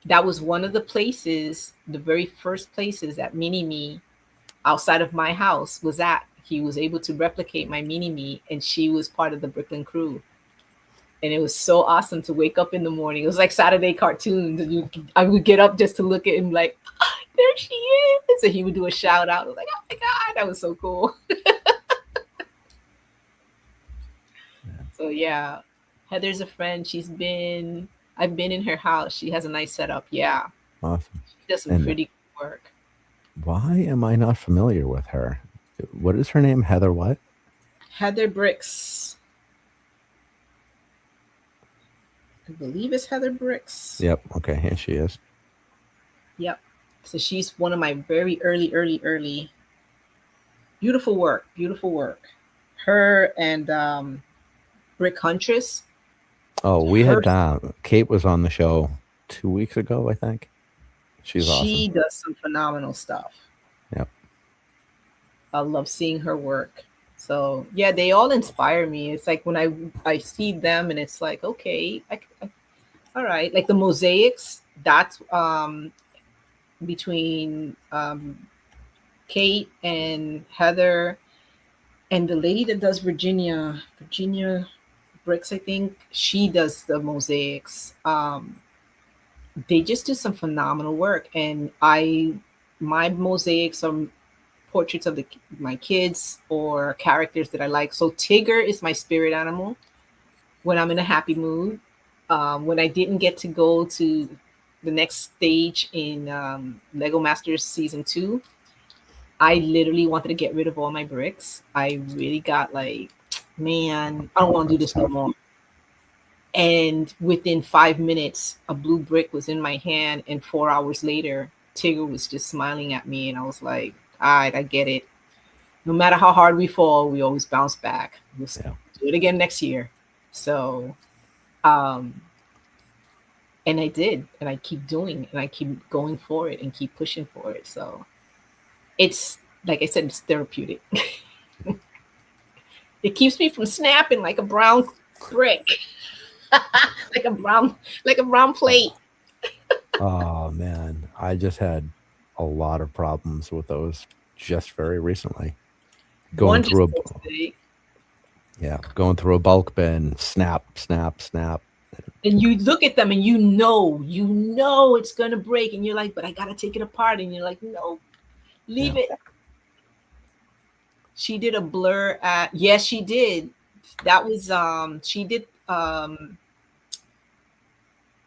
that was one of the places, the very first places that Mini Me outside of my house was at. He was able to replicate my Mini Me, and she was part of the Brooklyn crew. And it was so awesome to wake up in the morning. It was like Saturday cartoons, and I would get up just to look at him, like, oh, there she is. And he would do a shout out. I was like, oh my God, that was so cool. So yeah, Heather's a friend. I've been in her house. She has a nice setup. Yeah, Awesome. she does some And pretty good work. why am I not familiar with her? What is her name? Heather what? Heather Bricks. I believe it's Heather Bricks. Yep. Okay. Here she is. Yep. So she's one of my very early. Beautiful work. Beautiful work. Her and Brick Huntress. Oh, we Her, had Kate was on the show 2 weeks ago, I think. She's she awesome. does some phenomenal stuff. Yep. I love seeing her work. So yeah, they all inspire me. It's like when I see them, and it's like, okay, all right. Like the mosaics, that's between Kate and Heather, and the lady that does Virginia Bricks, I think she does the mosaics. They just do some phenomenal work, and my mosaics are portraits of my kids or characters that I like. So Tigger is my spirit animal when I'm in a happy mood. When I didn't get to go to the next stage in Lego Masters Season 2, I literally wanted to get rid of all my bricks. I really got like, man, I don't want to do this no more. And within 5 minutes, a blue brick was in my hand, and 4 hours later, Tigger was just smiling at me, and I was like, all right, I get it. No matter how hard we fall, we always bounce back. We'll do it again next year. So, and I did, and I keep doing, and I keep going for it and keep pushing for it. So it's, like I said, it's therapeutic. It keeps me from snapping like a brown brick, like a brown plate. Oh man, I just had a lot of problems with those just very recently. Going through a bulk bin, snap. And you look at them and you know it's gonna break, and you're like, but I gotta take it apart, and you're like, no, leave it. She did a blur at, yes, she did. That was she did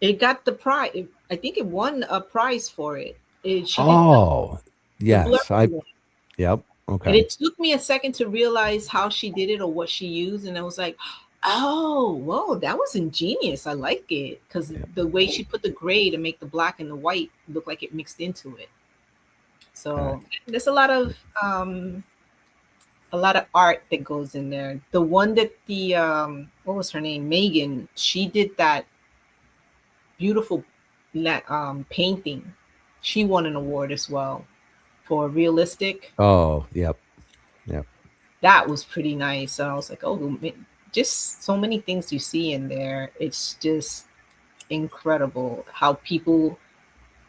it got the prize. I think it won a prize for it. Yes. Yep. Okay. And it took me a second to realize how she did it or what she used, and I was like, oh, whoa, that was ingenious. I like it, because the way she put the gray to make the black and the white look like it mixed into it. So there's a lot of art that goes in there. The one that the what was her name, Megan, she did that beautiful painting. She won an award as well for realistic. Oh, yep. That was pretty nice. And I was like, oh, just so many things you see in there. It's just incredible how people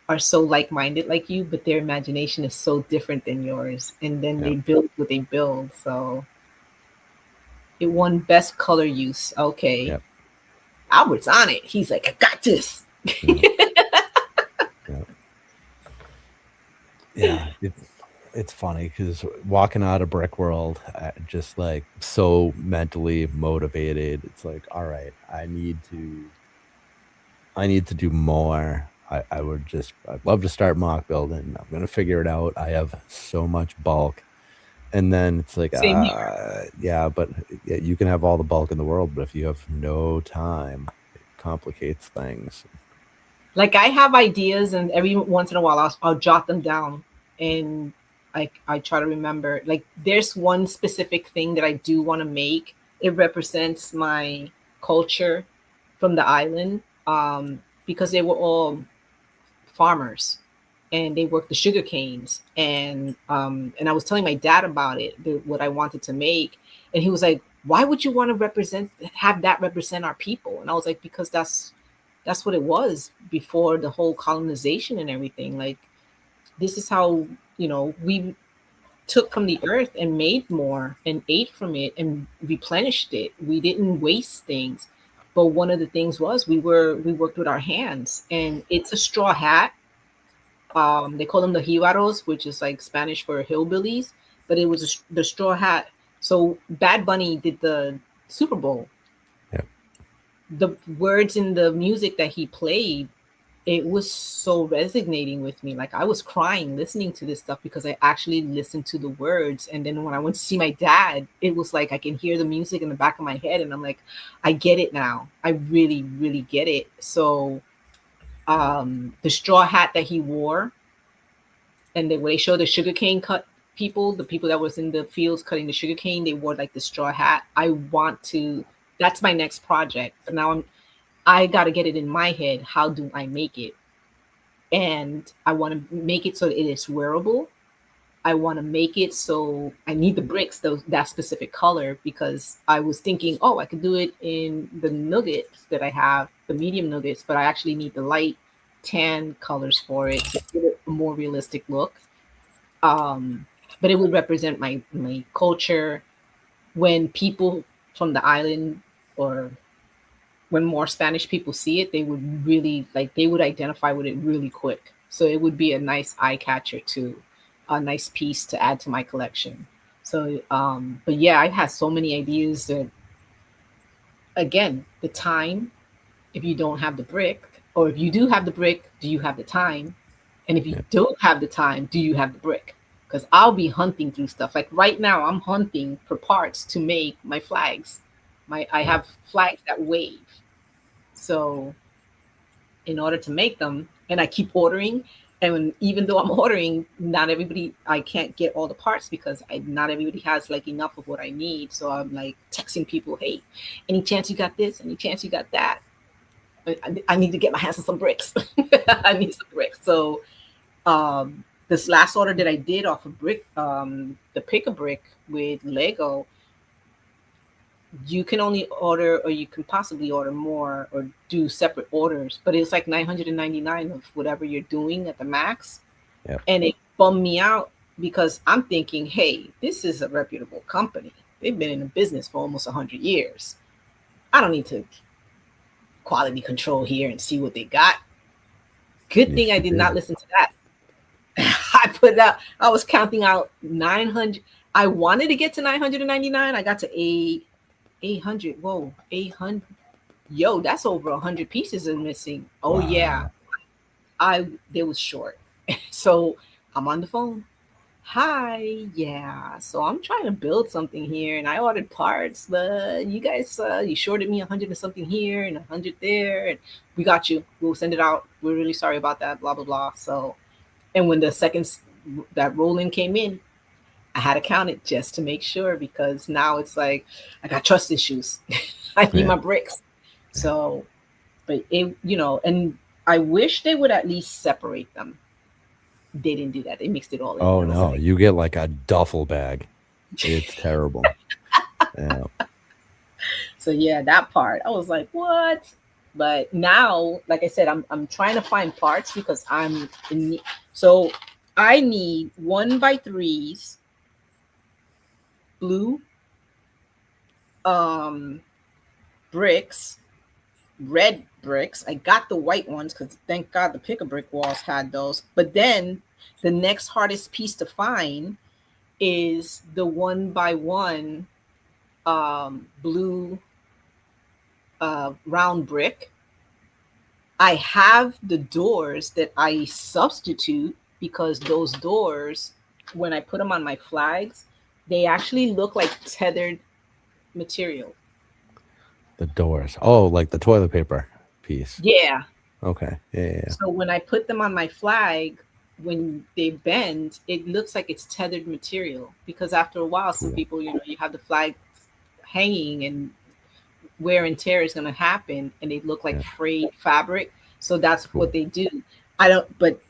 are so like-minded like you, but their imagination is so different than yours, and then they build what they build. So it won best color use. Okay. Albert's on it. He's like, I got this. It's funny because walking out of Brick World, just like so mentally motivated. It's like, all right, I need to do more. I'd love to start mock building. I'm gonna figure it out. I have so much bulk, and then it's like, but you can have all the bulk in the world, but if you have no time, it complicates things. Like I have ideas, and every once in a while I'll jot them down, and I try to remember, like there's one specific thing that I do want to make. It represents my culture from the island, because they were all farmers and they worked the sugar canes, and I was telling my dad about it, what I wanted to make, and he was like, why would you want to have that represent our people? And I was like, because that's what it was before the whole colonization and everything. Like, this is how, we took from the earth and made more and ate from it and replenished it. We didn't waste things. But one of the things was we worked with our hands, and it's a straw hat. They call them the jibaros, which is like Spanish for hillbillies, but it was the straw hat. So Bad Bunny did the Super Bowl. Yeah. The words in the music that he played, it was so resonating with me. Like, I was crying listening to this stuff because I actually listened to the words. And then when I went to see my dad, it was like I can hear the music in the back of my head, and I'm like, I get it now. I really, really get it. So the straw hat that he wore, and then when they show the sugarcane cut people, the people that was in the fields cutting the sugarcane, they wore like the straw hat. That's my next project. But now I got to get it in my head. How do I make it? And I want to make it so that it is wearable. I want to make it so I need the bricks, that specific color, because I was thinking, oh, I could do it in the nuggets that I have, the medium nuggets, but I actually need the light tan colors for it to give it a more realistic look. But it would represent my culture. When people from the island, or when more Spanish people see it, they would really they would identify with it really quick. So it would be a nice eye catcher too, a nice piece to add to my collection. So, but yeah, I've had so many ideas that, again, the time, if you don't have the brick, or if you do have the brick, do you have the time? And if you don't have the time, do you have the brick? Because I'll be hunting through stuff. Like right now, I'm hunting for parts to make my flags. I have flags that wave. So in order to make them, and I keep ordering, and even though I'm ordering, not everybody, I can't get all the parts because not everybody has like enough of what I need. So I'm like texting people, hey, any chance you got this? Any chance you got that? I need to get my hands on some bricks. I need some bricks. So this last order that I did off of the Pick-a-Brick with Lego, you can only order, or you can possibly order more or do separate orders, but it's like $999 of whatever you're doing at the max. Yep. And it bummed me out because I'm thinking, hey, this is a reputable company. They've been in the business for almost 100 years. I don't need to quality control here and see what they got. Good thing I did not listen to that. I was counting out 900. I wanted to get to 999. I got to 800. Whoa, 800. Yo, that's over 100 pieces are missing. Oh, wow. Yeah. They was short. So I'm on the phone. Hi, yeah. So I'm trying to build something here, and I ordered parts, but you guys, you shorted me 100 and something here and 100 there, and we got you. We'll send it out. We're really sorry about that. Blah blah blah. So, and when the seconds that roll-in came in, I had to count it just to make sure, because now it's like I got trust issues. I need my bricks. So, but it, and I wish they would at least separate them. They didn't do that. They mixed it all in. Oh no, you get like a duffel bag. It's terrible. Yeah. So yeah, that part, I was like, what? But now, like I said, I'm trying to find parts because I'm in. So I need 1x3s, blue, bricks, red bricks. I got the white ones because thank God the Pick-a-Brick walls had those. But then the next hardest piece to find is the 1x1 blue round brick. I have the doors that I substitute because those doors, when I put them on my flags, they actually look like tethered material. The doors. Oh, like the toilet paper piece. Yeah. Okay. Yeah. So when I put them on my flag, when they bend, it looks like it's tethered material, because after a while, some Cool. people, you have the flag hanging and wear and tear is going to happen, and they look like Yeah. frayed fabric. So that's Cool. what they do. I don't, but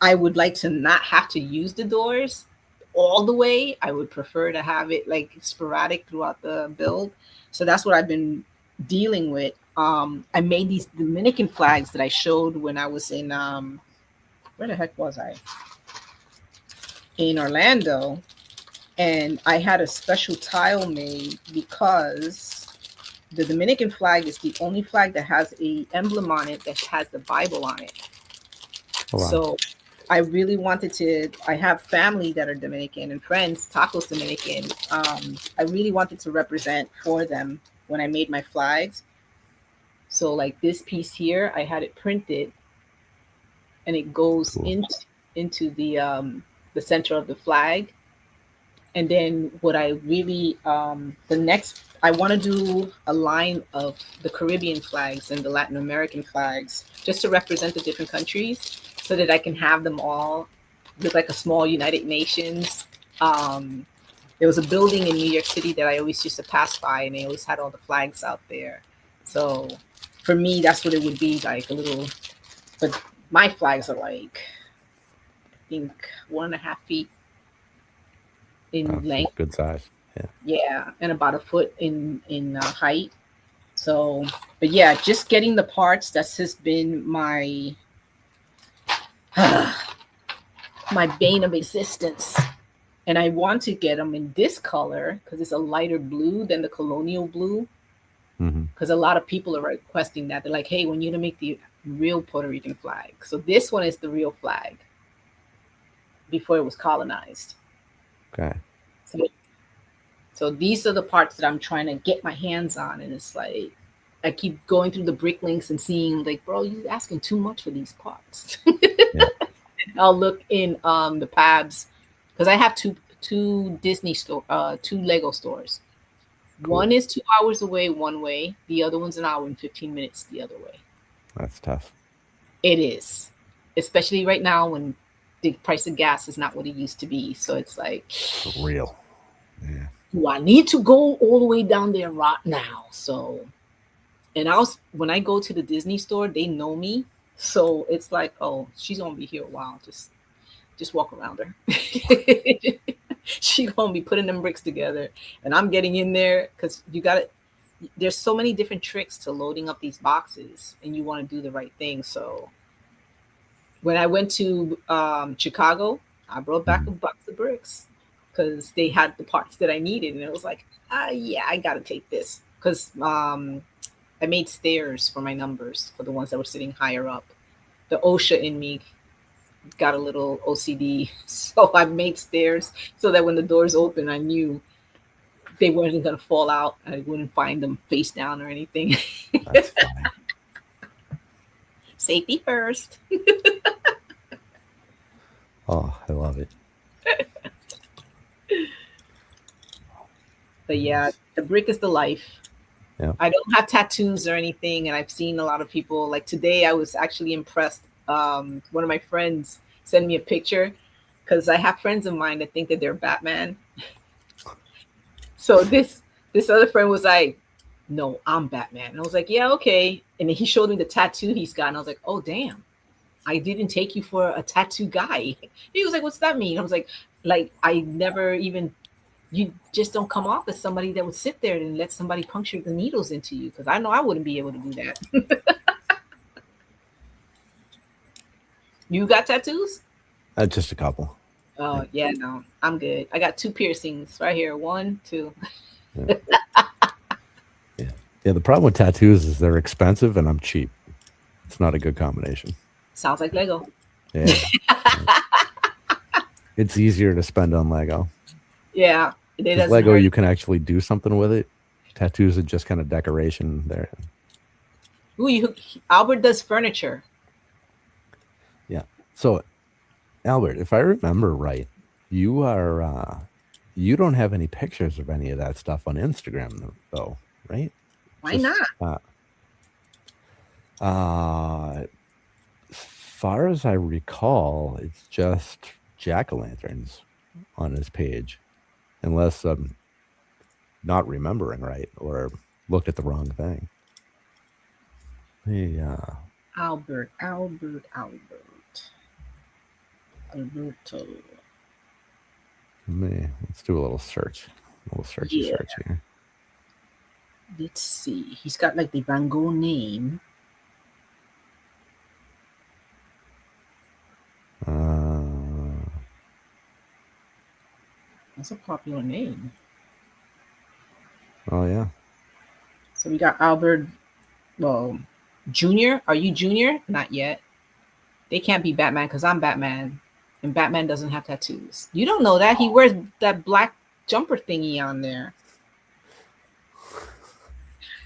I would like to not have to use the doors all the way. I would prefer to have it like sporadic throughout the build. So that's what I've been dealing with. I made these Dominican flags that I showed when I was in where the heck was I? In Orlando. And I had a special tile made because the Dominican flag is the only flag that has a emblem on it that has the Bible on it. Oh, wow. So I really wanted to, I have family that are Dominican and friends, Tacos Dominican. I really wanted to represent for them when I made my flags. So like this piece here, I had it printed and it goes Cool. into the center of the flag. And then what I really, the next, I want to do a line of the Caribbean flags and the Latin American flags just to represent the different countries so that I can have them all look like a small United Nations. There was a building in New York City that I always used to pass by, and they always had all the flags out there. So for me, that's what it would be like, a little, but my flags are like, I think 1.5 feet in Oh, length. good size. Yeah. Yeah, and about a foot in height. So, but yeah, just getting the parts, that's just been my my bane of existence. And I want to get them in this color because it's a lighter blue than the colonial blue. Mm-hmm. Because a lot of people are requesting that. They're like, hey, we need to make the real Puerto Rican flag. So this one is the real flag before it was colonized. Okay. So these are the parts that I'm trying to get my hands on. And it's like, I keep going through the brick links and seeing like, bro, you're asking too much for these parts. Yeah. I'll look in the Pabs because I have two Disney store, two Lego stores. Cool. One is 2 hours away one way. The other one's an hour and 15 minutes the other way. That's tough. It is, especially right now when the price of gas is not what it used to be. So it's like, For real. Yeah. do I need to go all the way down there right now? So, and when I go to the Disney store, they know me. So it's like, oh, she's going to be here a while. Just walk around her. She's going to be putting them bricks together. And I'm getting in there because there's so many different tricks to loading up these boxes and you want to do the right thing. So when I went to Chicago, I brought back a box of bricks because they had the parts that I needed. And it was like, yeah, I got to take this. Because I made stairs for my numbers for the ones that were sitting higher up. The OSHA in me got a little OCD. So I made stairs so that when the doors open, I knew they weren't going to fall out. I wouldn't find them face down or anything. That's funny. Safety first. Oh, I love it. But yeah, the brick is the life. Yeah. I don't have tattoos or anything, and I've seen a lot of people. Like today, I was actually impressed. One of my friends sent me a picture because I have friends of mine that think that they're Batman. So this other friend was like, "No, I'm Batman," and I was like, "Yeah, okay." And then he showed me the tattoo he's got, and I was like, "Oh, damn! I didn't take you for a tattoo guy." He was like, "What's that mean?" I was like I never even. You just don't come off as somebody that would sit there and let somebody puncture the needles into you, because I know I wouldn't be able to do that. You got tattoos? Just a couple. Oh, yeah, no, I'm good. I got 2 piercings right here. 1, 2. Yeah. Yeah. The problem with tattoos is they're expensive and I'm cheap. It's not a good combination. Sounds like Lego. Yeah. It's easier to spend on Lego. Yeah. It Lego, hurt. you can actually do something with it. Tattoos are just kind of decoration there. Ooh, Albert does furniture. Yeah. So, Albert, if I remember right, you don't have any pictures of any of that stuff on Instagram, though, right? Why not? far as I recall, it's just jack-o'-lanterns on his page, unless I'm not remembering right or looked at the wrong thing. Yeah. Alberto. Alberto. Let's do a little search. A little search here. Let's see. He's got like the Van Gogh name. That's a popular name. Oh yeah. So we got Albert. Well, Junior. Are you Junior? Not yet. They can't be Batman because I'm Batman, and Batman doesn't have tattoos. You don't know that he wears that black jumper thingy on there.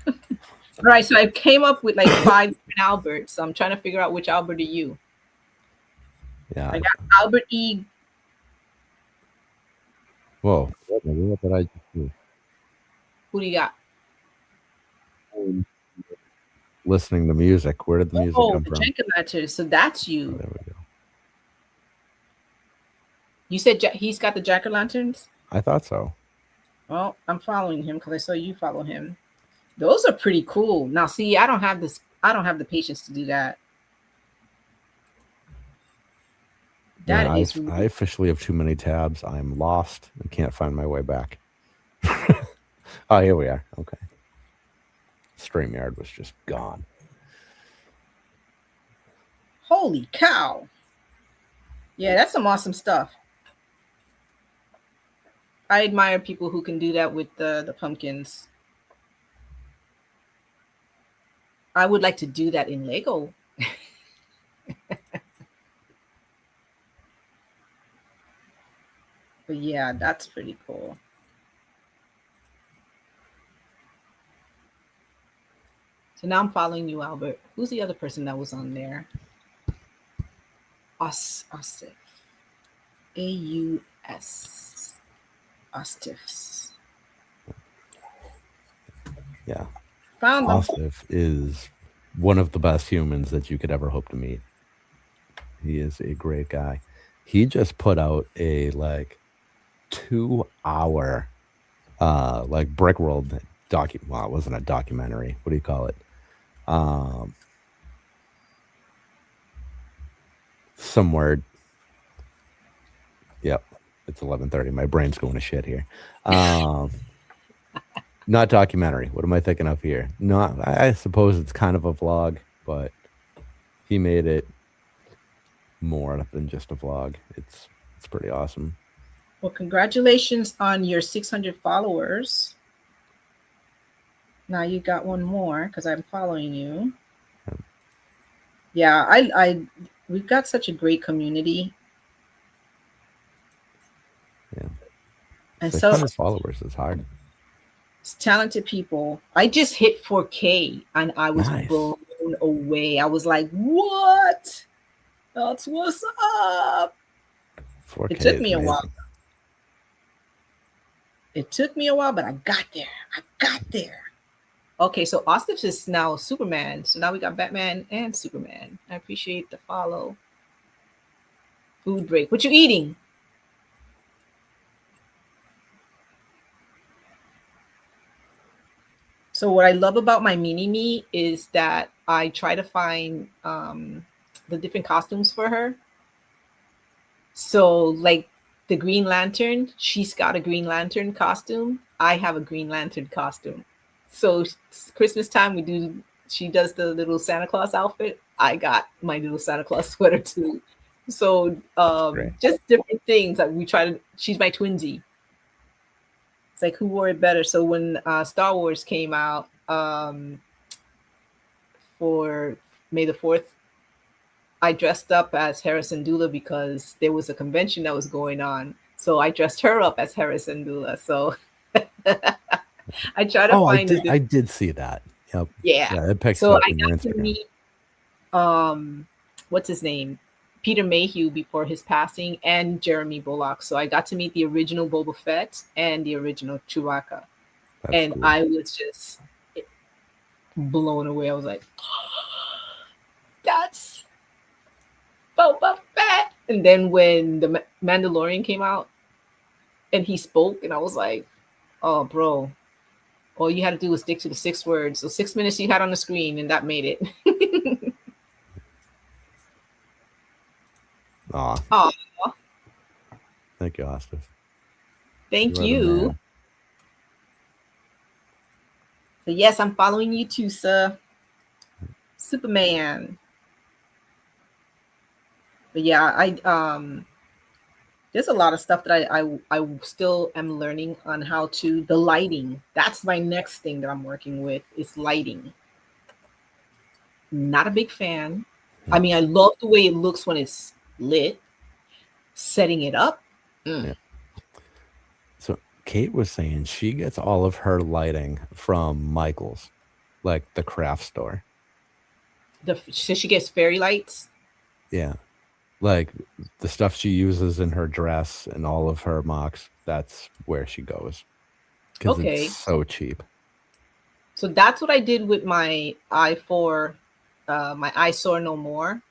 All right, so I came up with like 5 different Alberts. So I'm trying to figure out which Albert are you. Yeah. I got Albert E. Whoa. What did I just do? Who do you got? Listening to music. Where did the music come from? Jack-o'-lantern. So that's you. Oh, there we go. You said he's got the jack-o'-lanterns? I thought so. Well, I'm following him because I saw you follow him. Those are pretty cool. Now, see, I don't have this. I don't have the patience to do that. I officially have too many tabs. I'm lost and can't find my way back. Oh, here we are. Okay. StreamYard was just gone. Holy cow. Yeah, that's some awesome stuff. I admire people who can do that with the pumpkins. I would like to do that in Lego. But yeah, that's pretty cool. So now I'm following you, Albert. Who's the other person that was on there? Ostif. A-U-S. Ostifs. Yeah. Found them. Ostif is one of the best humans that you could ever hope to meet. He is a great guy. He just put out a 2-hour Brick World well, it wasn't a documentary. What do you call it? Some word. Yep. It's 11:30. My brain's going to shit here. Not documentary. What am I thinking of here? No, I suppose it's kind of a vlog, but he made it more than just a vlog. It's pretty awesome. Well, congratulations on your 600 followers. Now you got one more because I'm following you. Yeah, we've got such a great community. Yeah. And 600 followers is hard. It's talented people. I just hit 4K and I was blown away. I was like, what? That's what's up. 4K it took me a while. It took me a while, but I got there. Okay, so Ostif is now Superman. So now we got Batman and Superman. I appreciate the follow. Food break. What you eating? So what I love about my mini-me is that I try to find the different costumes for her. So like the Green Lantern, she's got a Green Lantern costume. I have a Green Lantern costume. So Christmas time she does the little Santa Claus outfit. I got my little Santa Claus sweater too. So just different things. She's my twinsy. It's like, who wore it better? So when Star Wars came out for May the 4th, I dressed up as Hera Syndulla because there was a convention that was going on. So I dressed her up as Hera Syndulla. So I try to find I did see that. Yep. Yeah. It picks so up I got to meet what's his name? Peter Mayhew before his passing, and Jeremy Bullock. So I got to meet the original Boba Fett and the original Chewbacca. That's cool. I was just blown away. I was like, Boba Fett. And then when the Mandalorian came out and he spoke, and I was like, oh, bro, all you had to do was stick to the 6 words. So 6 minutes you had on the screen, and that made it. Aw. Aw. Thank you, Austin. Thank are the you. man. So yes, I'm following you too, sir. Superman. But yeah, there's a lot of stuff that I still am learning on how to the lighting. That's my next thing that I'm working with is lighting. Not a big fan. I mean, I love the way it looks when it's lit. Setting it up. Yeah. So Kate was saying she gets all of her lighting from Michael's, like the craft store. So she gets fairy lights. Yeah. Like the stuff she uses in her dress and all of her mocks, that's where she goes. Because Okay. it's so cheap. So that's what I did with my i4, my eyesore no more.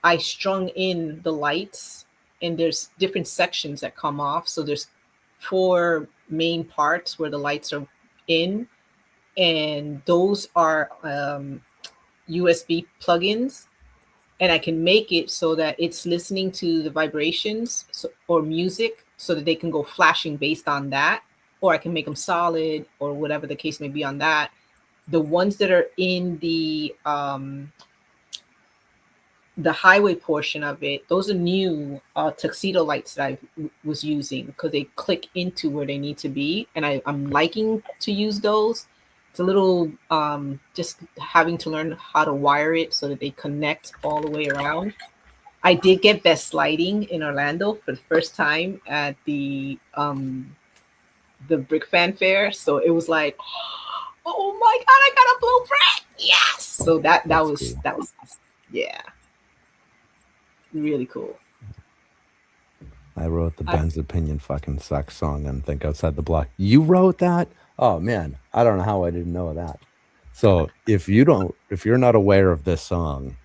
I strung in the lights, and there's different sections that come off. So there's 4 main parts where the lights are in, and those are USB plugins, and I can make it so that it's listening to the vibrations or music so that they can go flashing based on that, or I can make them solid or whatever the case may be on that. The ones that are in the highway portion of it, those are new tuxedo lights that I was using because they click into where they need to be, and I'm liking to use those. It's a little just having to learn how to wire it so that they connect all the way around. I did get best lighting in Orlando for the first time at the Brick Fan Fair, so it was like, oh my god, I got a blueprint! Yes. So that was cool. That was yeah, really cool. I wrote the Ben's Opinion fucking sucks song on Think Outside the Block. You wrote that? Oh man, I don't know how I didn't know that. So if you're not aware of this song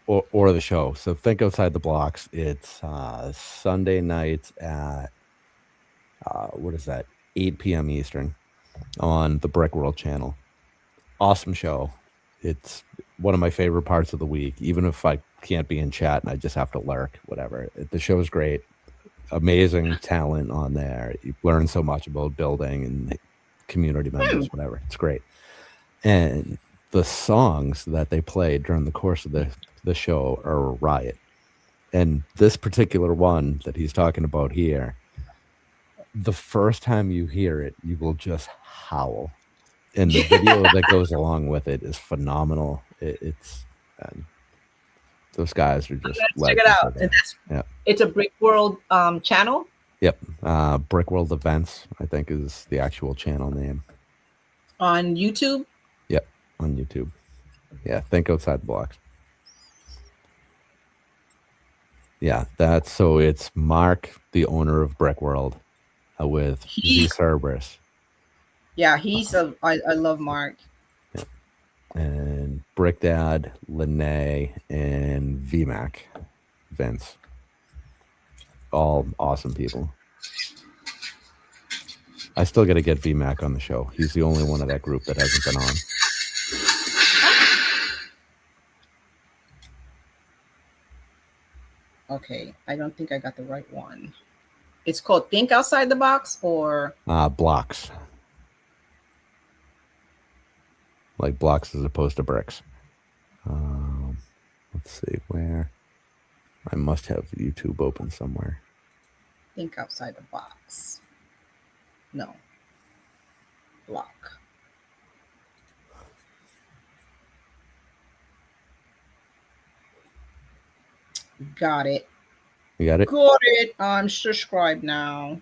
or the show, so Think Outside the Blocks, it's Sunday nights at what is that? 8 p.m. Eastern on the Brick World channel. Awesome show. It's one of my favorite parts of the week, even if I can't be in chat and I just have to lurk, whatever. The show is great. Amazing talent on there. You learn so much about building and community members, whatever. It's great. And the songs that they played during the course of the show are a riot. And this particular one that he's talking about here, the first time you hear it, you will just howl. And the video that goes along with it is phenomenal. Those guys are just check it out. Yeah. It's a Brick World channel. Yep. Brick World Events, I think, is the actual channel name. On YouTube? Yep, on YouTube. Yeah, Think Outside the Blocks. Yeah, so it's Mark, the owner of Brick World, with Z Cerberus. Yeah, I love Mark. Yeah. And Brick Dad, Lene, and VMAC, Vince. All awesome people. I still got to get VMAC on the show. He's the only one of that group that hasn't been on. Okay, I don't think I got the right one. It's called Think Outside the Box, or Blocks. Like blocks as opposed to bricks. Let's see where. I must have YouTube open somewhere. Think Outside the Box. No. Block. Got it. You got it? Got it. I'm subscribed now.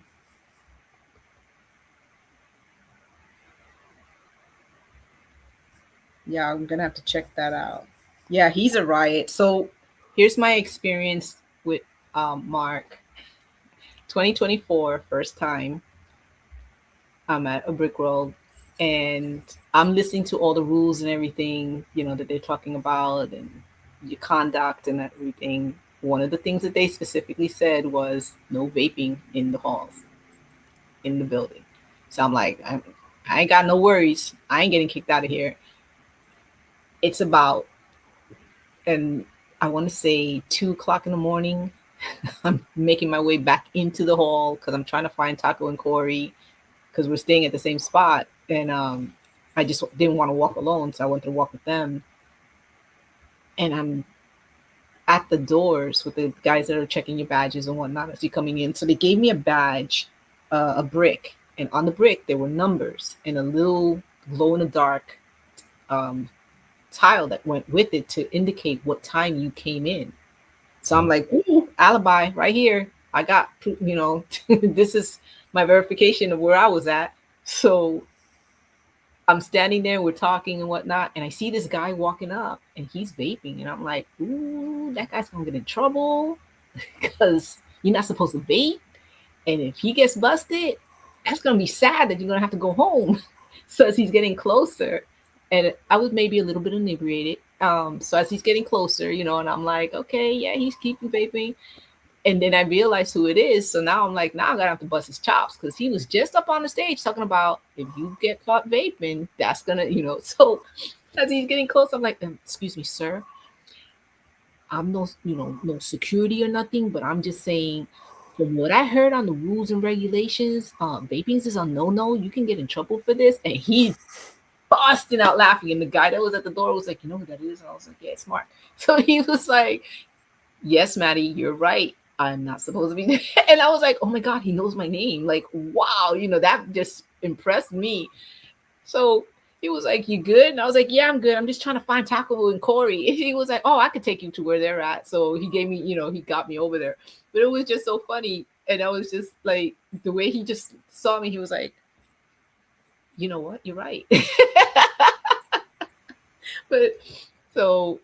Yeah, I'm gonna have to check that out. Yeah, he's a riot. So here's my experience with Mark. 2024, first time I'm at a Brick World, and I'm listening to all the rules and everything, that they're talking about, and your conduct and everything, one of the things that they specifically said was no vaping in the halls, in the building. So I'm like, I ain't got no worries. I ain't getting kicked out of here. It's about, and I want to say 2 o'clock in the morning. I'm making my way back into the hall because I'm trying to find Taco and Corey because we're staying at the same spot. And I just didn't want to walk alone, so I wanted to walk with them. And I'm at the doors with the guys that are checking your badges and whatnot as you're coming in. So they gave me a badge, a brick, and on the brick there were numbers and a little glow in the dark tile that went with it to indicate what time you came in. So I'm like, ooh, alibi right here. I got, this is my verification of where I was at. So I'm standing there, we're talking and whatnot, and I see this guy walking up and he's vaping. And I'm like, ooh, that guy's gonna get in trouble because you're not supposed to vape. And if he gets busted, that's gonna be sad that you're gonna have to go home. So as he's getting closer, and I was maybe a little bit inebriated. So as he's getting closer, and I'm like, okay, yeah, he's keeping vaping. And then I realized who it is. So now I'm like, now I'm gonna have to bust his chops because he was just up on the stage talking about if you get caught vaping, that's gonna, So as he's getting close, I'm like, excuse me, sir. I'm no security or nothing, but I'm just saying, from what I heard on the rules and regulations, vaping is a no-no. You can get in trouble for this. And he busting out laughing. And the guy that was at the door was like, you know who that is? And I was like, yeah, it's smart. So he was like, yes, Maddie, you're right. I'm not supposed to be. And I was like, oh my God, he knows my name. Like, wow, that just impressed me. So he was like, you good? And I was like, yeah, I'm good. I'm just trying to find Taco and Corey. And he was like, oh, I could take you to where they're at. So he gave me, he got me over there. But it was just so funny. And I was just like, the way he just saw me, he was like, you know what? You're right. But so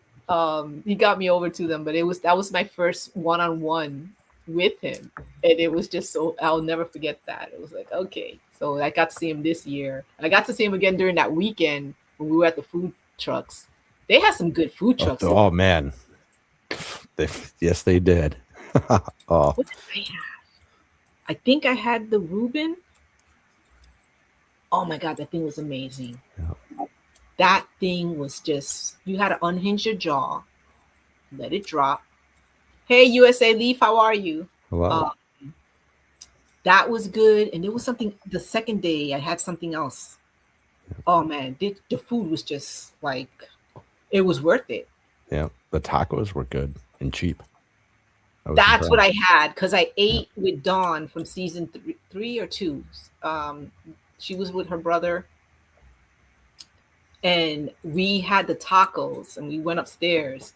he got me over to them, but that was my first one-on-one with him. And it was just so, I'll never forget that. It was like, okay. So I got to see him this year. And I got to see him again during that weekend when we were at the food trucks. They had some good food trucks. Oh man. Yes, they did. What did I have? I think I had the Reuben. Oh my God, that thing was amazing. Yeah. That thing was just, you had to unhinge your jaw, let it drop. Hey, USA Leaf, how are you? Hello. That was good. And there was something, the second day, I had something else. Oh man, the food was just like, it was worth it. Yeah, the tacos were good and cheap. That's what I had, because I ate with Dawn from season 3 or 2. She was with her brother. And we had the tacos and we went upstairs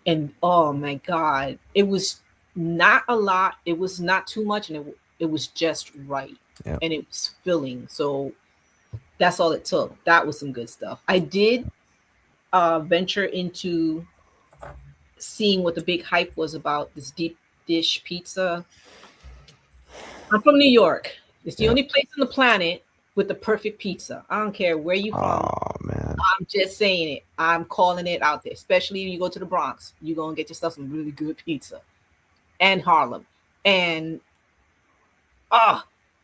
and oh my God, it was not a lot. It was not too much. And it was just right. Yeah. And it was filling. So that's all it took. That was some good stuff. I did venture into seeing what the big hype was about this deep dish pizza. I'm from New York. It's the only place on the planet with the perfect pizza. I don't care where you from. Oh man. I'm just saying it. I'm calling it out there. Especially if you go to the Bronx, you're gonna get yourself some really good pizza. And Harlem. And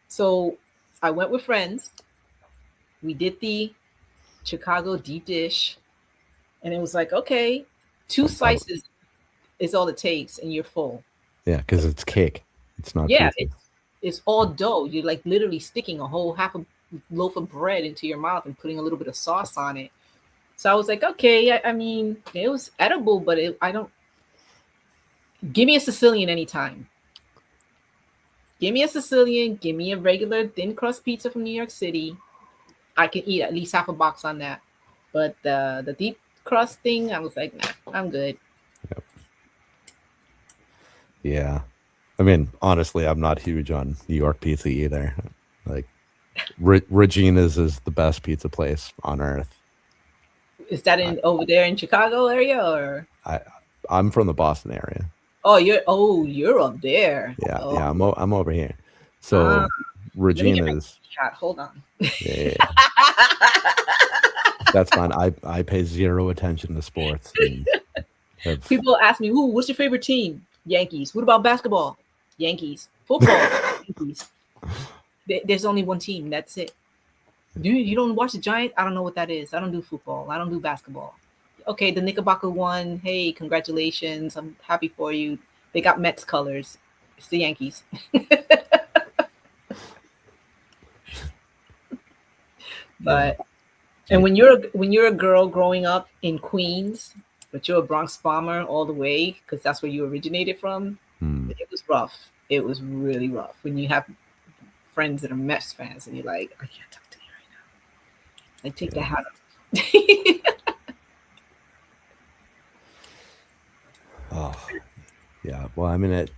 so I went with friends. We did the Chicago deep dish. And it was like, okay, 2 slices is all it takes and you're full. Yeah, because it's cake. It's not it's all dough. You're like literally sticking a whole half a loaf of bread into your mouth and putting a little bit of sauce on it. So I was like, okay, I mean, it was edible, but give me a Sicilian anytime. Give me a Sicilian, give me a regular thin crust pizza from New York City. I can eat at least half a box on that. But the deep crust thing, I was like, nah, I'm good. Yep. Yeah. I mean, honestly, I'm not huge on New York pizza either. Like, Regina's is the best pizza place on earth. Is that over there in Chicago area, or? I'm from the Boston area. Oh, you're up there. Yeah, yeah. I'm over here. So Regina's. Hold on. Yeah. That's fine. I pay zero attention to sports. Have- People ask me, "Ooh, what's your favorite team?" Yankees. What about basketball? Yankees. Football? Yankees. There's only one team. That's it. You don't watch the Giants? I don't know what that is. I don't do football. I don't do basketball. Okay, the Knickerbocker won. Hey, congratulations. I'm happy for you. They got Mets colors. It's the Yankees. But and when you're a girl growing up in Queens, but you're a Bronx bomber all the way because that's where you originated from, it was rough. It was really rough when you have friends that are Mets fans and you're like, I can't talk to you right now. Like, take the hat off. Oh, yeah. Well, I mean,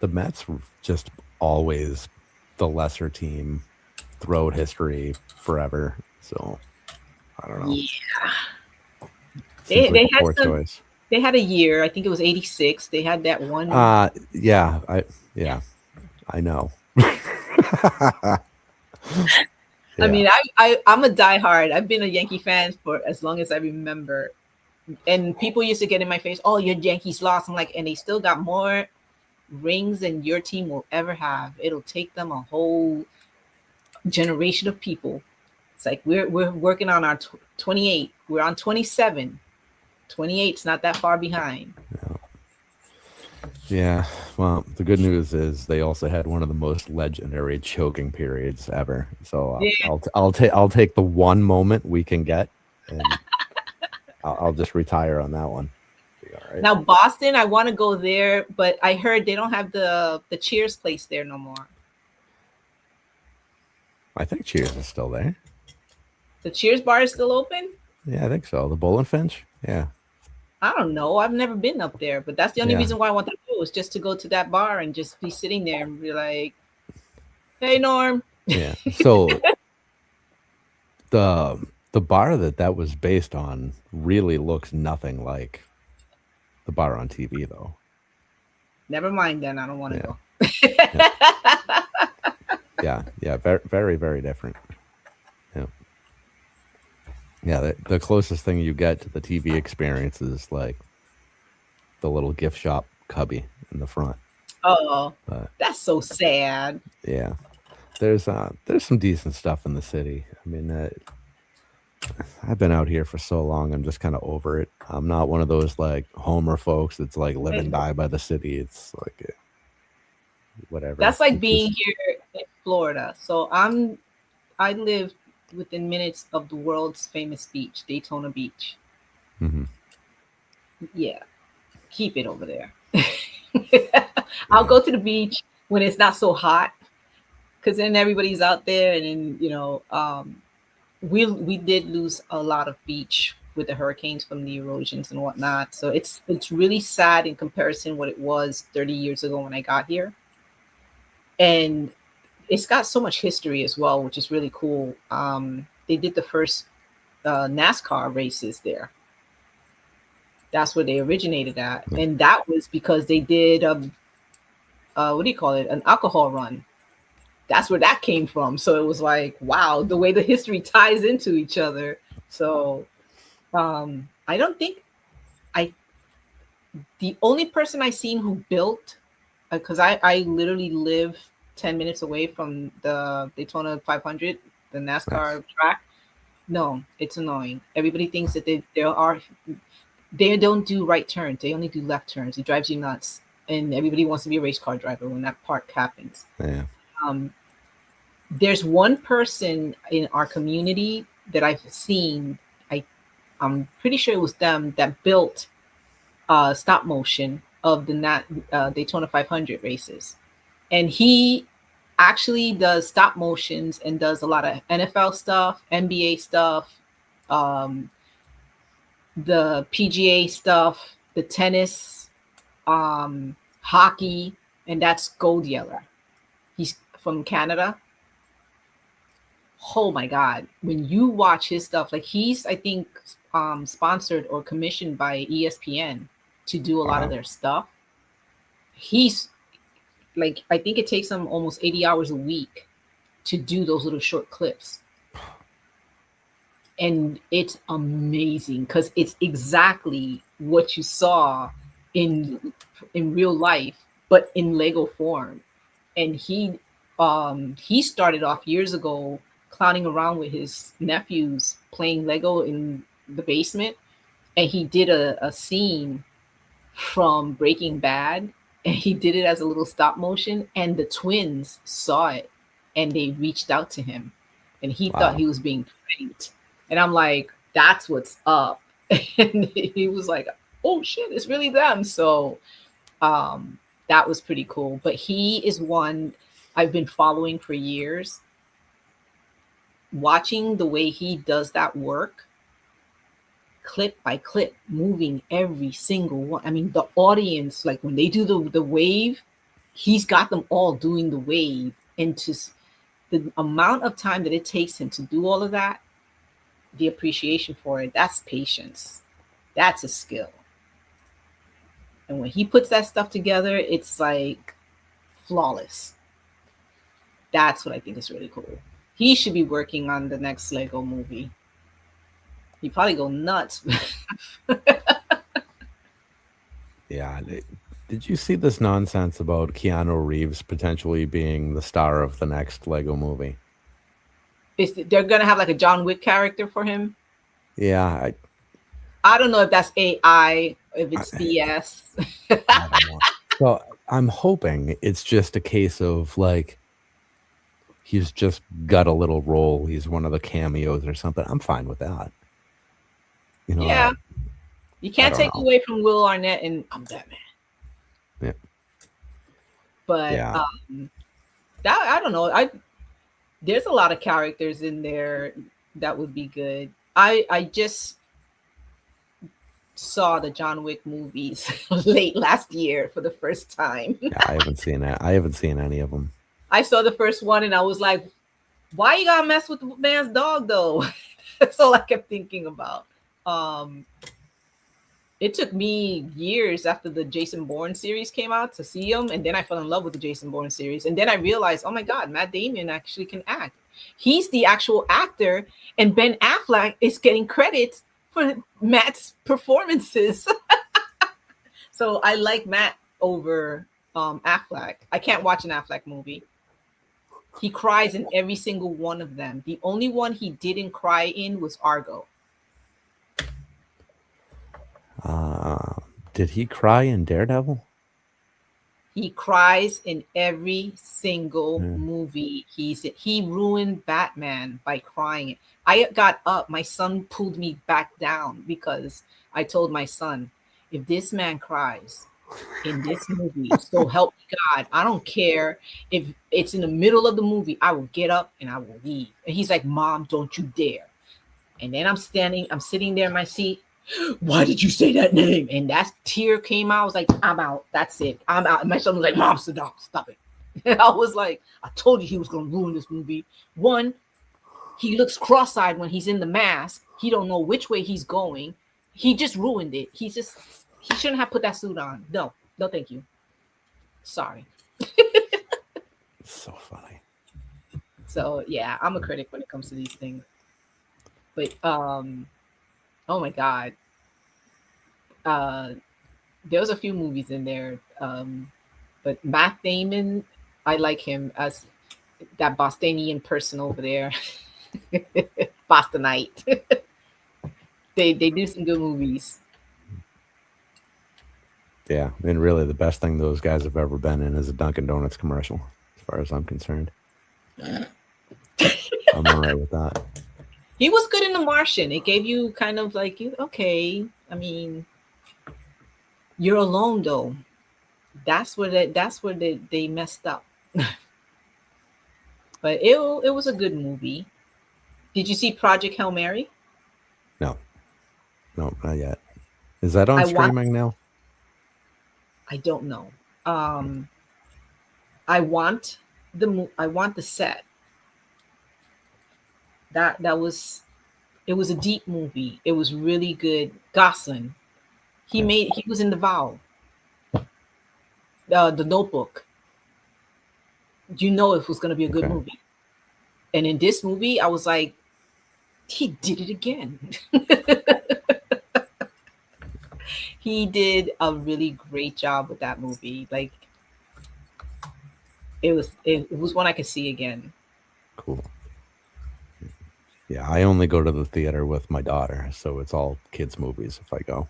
the Mets were just always the lesser team throughout history forever. So I don't know. Yeah. Seems like They a had poor some. choice. They had a year. I think it was '86. They had that one. Yeah, I know. Yeah. I mean, I'm a diehard. I've been a Yankee fan for as long as I remember. And people used to get in my face, "Oh, your Yankees lost." I'm like, and they still got more rings than your team will ever have. It'll take them a whole generation of people. It's like we're working on our 28. We're on 27. 28's not that far behind. Yeah. Well, the good news is they also had one of the most legendary choking periods ever. So Yeah. I'll take the one moment we can get, and I'll just retire on that one. All right. Now Boston, I want to go there, but I heard they don't have the Cheers place there no more. I think Cheers is still there. The Cheers bar is still open? Yeah, I think so. The Bull and Finch. Yeah. I don't know. I've never been up there, but that's the only Yeah. reason why I want to go is just to go to that bar and just be sitting there and be like, "Hey, Norm." Yeah. So the bar that was based on really looks nothing like the bar on TV, though. Never mind then. I don't want to go. Yeah. Very, very, very different. Yeah. Yeah. The closest thing you get to the TV experience is like the little gift shop cubby in the front. Oh, But that's so sad. yeah, there's some decent stuff in the city. I mean, I've been out here for so long. I'm just kind of over it. I'm not one of those like Homer folks that's like live and die by the city. It's like whatever. That's like It's being just- here in Florida. So I live within minutes of the world's famous beach, Daytona Beach. Mhm. Yeah, keep it over there. I'll go to the beach when it's not so hot, because then everybody's out there, and then we did lose a lot of beach with the hurricanes from the erosions and whatnot. So it's really sad in comparison what it was 30 years ago when I got here, and it's got so much history as well, which is really cool. They did the first NASCAR races there. That's where they originated at, and that was because they did what do you call it? An alcohol run. That's where that came from. So it was like, wow, the way the history ties into each other. So I don't think the only person I seen who built, because I literally live 10 minutes away from the Daytona 500, the NASCAR track. No, it's annoying. Everybody thinks that they don't do right turns. They only do left turns. It drives you nuts. And everybody wants to be a race car driver when that part happens. Yeah. There's one person in our community that I've seen. I'm pretty sure it was them that built stop motion of the Daytona 500 races, and he actually does stop motions and does a lot of NFL stuff, NBA stuff, the PGA stuff, the tennis, hockey, and that's Gold Yeller. He's from Canada. Oh my God. When you watch his stuff, like he's, I think, sponsored or commissioned by ESPN to do a lot of their stuff. He's like, I think it takes him almost 80 hours a week to do those little short clips. And it's amazing because it's exactly what you saw in real life, but in Lego form. And he started off years ago clowning around with his nephews playing Lego in the basement, and he did a scene from Breaking Bad, and he did it as a little stop motion, and the twins saw it and they reached out to him, and he thought Wow. he was being pranked. And I'm like, that's what's up. And he was like, oh shit, it's really them. So that was pretty cool. But he is one I've been following for years. Watching the way he does that work, clip by clip, moving every single one. I mean, the audience, like when they do the wave, he's got them all doing the wave. And just the amount of time that it takes him to do all of that, the appreciation for it, that's patience. That's a skill. And when he puts that stuff together, it's like flawless. That's what I think is really cool. He should be working on the next Lego movie. He'd probably go nuts. Yeah. Did you see this nonsense about Keanu Reeves potentially being the star of the next Lego movie? They're gonna have like a John Wick character for him. Yeah, I don't know if that's AI, if it's BS. I don't know. So I'm hoping it's just a case of like he's just got a little role. He's one of the cameos or something. I'm fine with that. You know, Yeah, you can't don't take know. away from Will Arnett and I'm Batman. Yeah. But Yeah. that I don't know. There's a lot of characters in there that would be good. I just saw the John Wick movies late last year for the first time. Yeah, I haven't seen that. I haven't seen any of them. I saw the first one and I was like, why you gotta mess with the man's dog though? That's all I kept thinking about. It took me years after the Jason Bourne series came out to see him, and then I fell in love with the Jason Bourne series. And then I realized, oh my God, Matt Damon actually can act. He's the actual actor, and Ben Affleck is getting credit for Matt's performances. So I like Matt over Affleck. I can't watch an Affleck movie. He cries in every single one of them. The only one he didn't cry in was Argo. Did he cry in Daredevil? He cries in every single movie he's in. He ruined Batman by crying. I got up. My son pulled me back down because I told my son, if this man cries in this movie, so help me God, I don't care if it's in the middle of the movie, I will get up and I will leave. And he's like, Mom, don't you dare. And then I'm sitting there in my seat. Why did you say that name? And that tear came out. I was like, I'm out. That's it. I'm out. And my son was like, Mom, stop it. And I was like, I told you he was going to ruin this movie. One, he looks cross-eyed when he's in the mask. He don't know which way he's going. He just ruined it. He shouldn't have put that suit on. No, thank you. Sorry. It's so funny. So yeah, I'm a critic when it comes to these things. But oh my God. There was a few movies in there. But Matt Damon, I like him as that Bostonian person over there. Bostonite. They do some good movies. Yeah, and really the best thing those guys have ever been in is a Dunkin' Donuts commercial, as far as I'm concerned. I'm all right with that. He was good in The Martian. It gave you kind of like, okay, I mean, you're alone though. That's where they messed up. But it was a good movie. Did you see Project Hail Mary? No, not yet. Is that on streaming now? I don't know. I want the set. It was a deep movie. It was really good. Gosling. He was in The Vow. The Notebook. You know it was going to be a good movie. And in this movie, I was like, he did it again. He did a really great job with that movie. Like it was one I could see again. Cool. Yeah, I only go to the theater with my daughter, so it's all kids' movies if I go.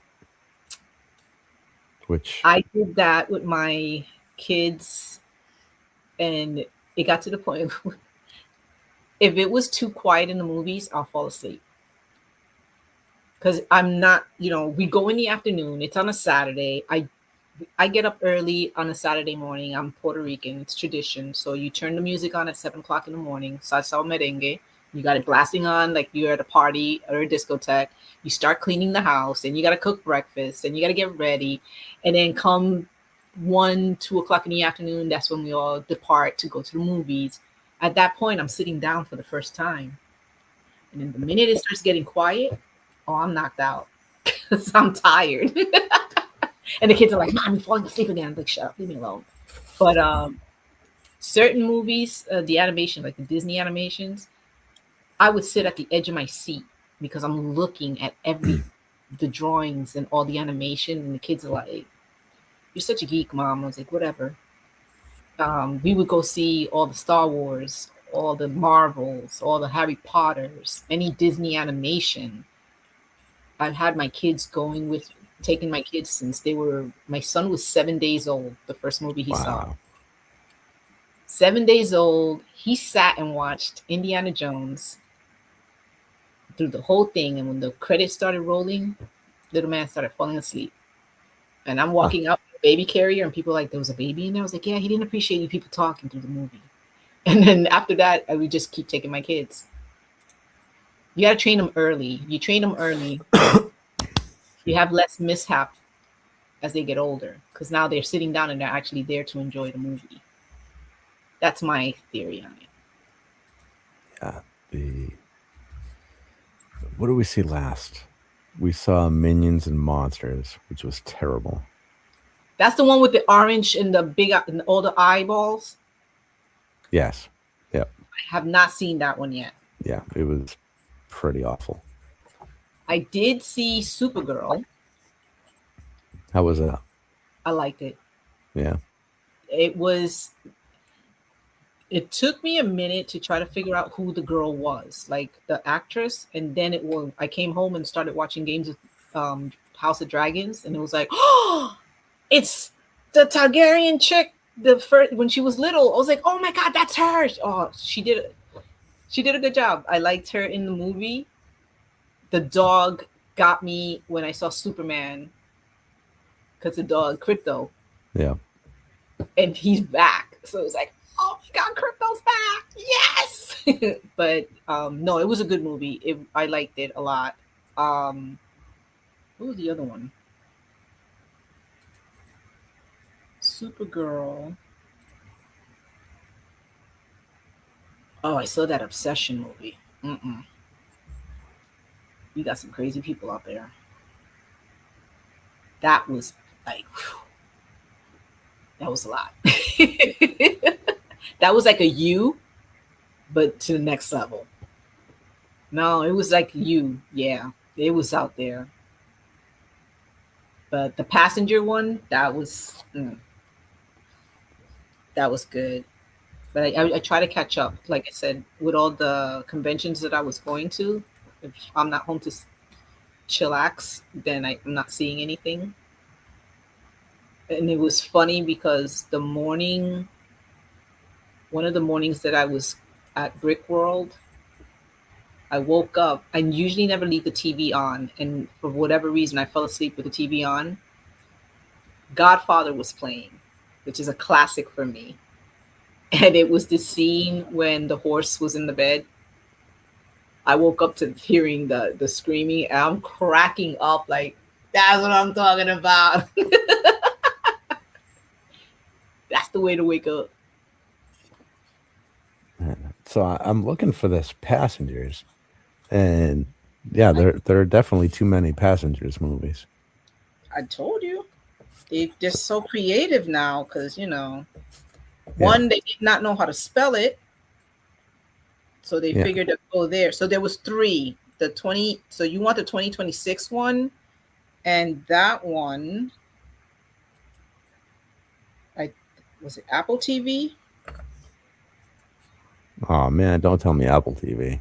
Which I did that with my kids, and it got to the point if it was too quiet in the movies, I'll fall asleep. Because I'm not, we go in the afternoon. It's on a Saturday. I get up early on a Saturday morning. I'm Puerto Rican. It's tradition. So you turn the music on at 7 o'clock in the morning. Salsa or merengue. You got it blasting on like you're at a party or a discotheque. You start cleaning the house, and you got to cook breakfast, and you got to get ready. And then come 1, 2 o'clock in the afternoon, that's when we all depart to go to the movies. At that point, I'm sitting down for the first time. And then the minute it starts getting quiet, oh, I'm knocked out because I'm tired. And the kids are like, "Mom, you're falling asleep again." I'm like, "Shut up, leave me alone." But certain movies, the animation, like the Disney animations, I would sit at the edge of my seat because I'm looking at the drawings and all the animation, and the kids are like, "You're such a geek, Mom." I was like, "Whatever." We would go see all the Star Wars, all the Marvels, all the Harry Potters, any Disney animation. I've had my kids taking my kids since my son was 7 days old, the first movie he saw. wow. 7 days old, he sat and watched Indiana Jones through the whole thing. And when the credits started rolling, little man started falling asleep. And I'm walking out with a baby carrier, and people are like, "There was a baby in there?" I was like, "Yeah, he didn't appreciate you people talking through the movie." And then after that, I would just keep taking my kids. You got to train them early. You train them early, you have less mishap as they get older, because now they're sitting down and they're actually there to enjoy the movie. That's my theory on it. Yeah. What did we see last? We saw Minions and Monsters, which was terrible. That's the one with the orange and the big and all the eyeballs. Yes. Yep. I have not seen that one yet. Yeah, it was pretty awful. I did see Supergirl. How was that? I liked it. Yeah. It took me a minute to try to figure out who the girl was, like the actress, and then I came home and started watching games of House of Dragons, and it was like, oh, it's the Targaryen chick. The first when she was little, I was like, oh my god, that's her. Oh, she did a good job. I liked her in the movie. The dog got me when I saw Superman, because the dog Crypto. Yeah. And he's back, so it was like, oh my god, Crypto's back, yes. But no, it was a good movie. I liked it a lot. What was the other one? Supergirl. Oh, I saw that Obsession movie. You got some crazy people out there. That was like, whew, that was a lot. That was like a U, but to the next level. No, it was like You. Yeah, it was out there. But the passenger one, that was good. But I try to catch up. Like I said, with all the conventions that I was going to, if I'm not home to chillax, then I'm not seeing anything. And it was funny because one of the mornings that I was at Brick World, I woke up. I usually never leave the TV on, and for whatever reason, I fell asleep with the TV on. Godfather was playing, which is a classic for me. And it was the scene when the horse was in the bed. I woke up to hearing the screaming, and I'm cracking up like, that's what I'm talking about. That's the way to wake up. So I'm looking for this Passengers, and yeah, there are definitely too many Passengers movies. I told you. They're just so creative now because, one, they did not know how to spell it. So they figured to go there. So there was 3. So you want the 2026 one, And that one, was it Apple TV? Oh man, don't tell me Apple TV.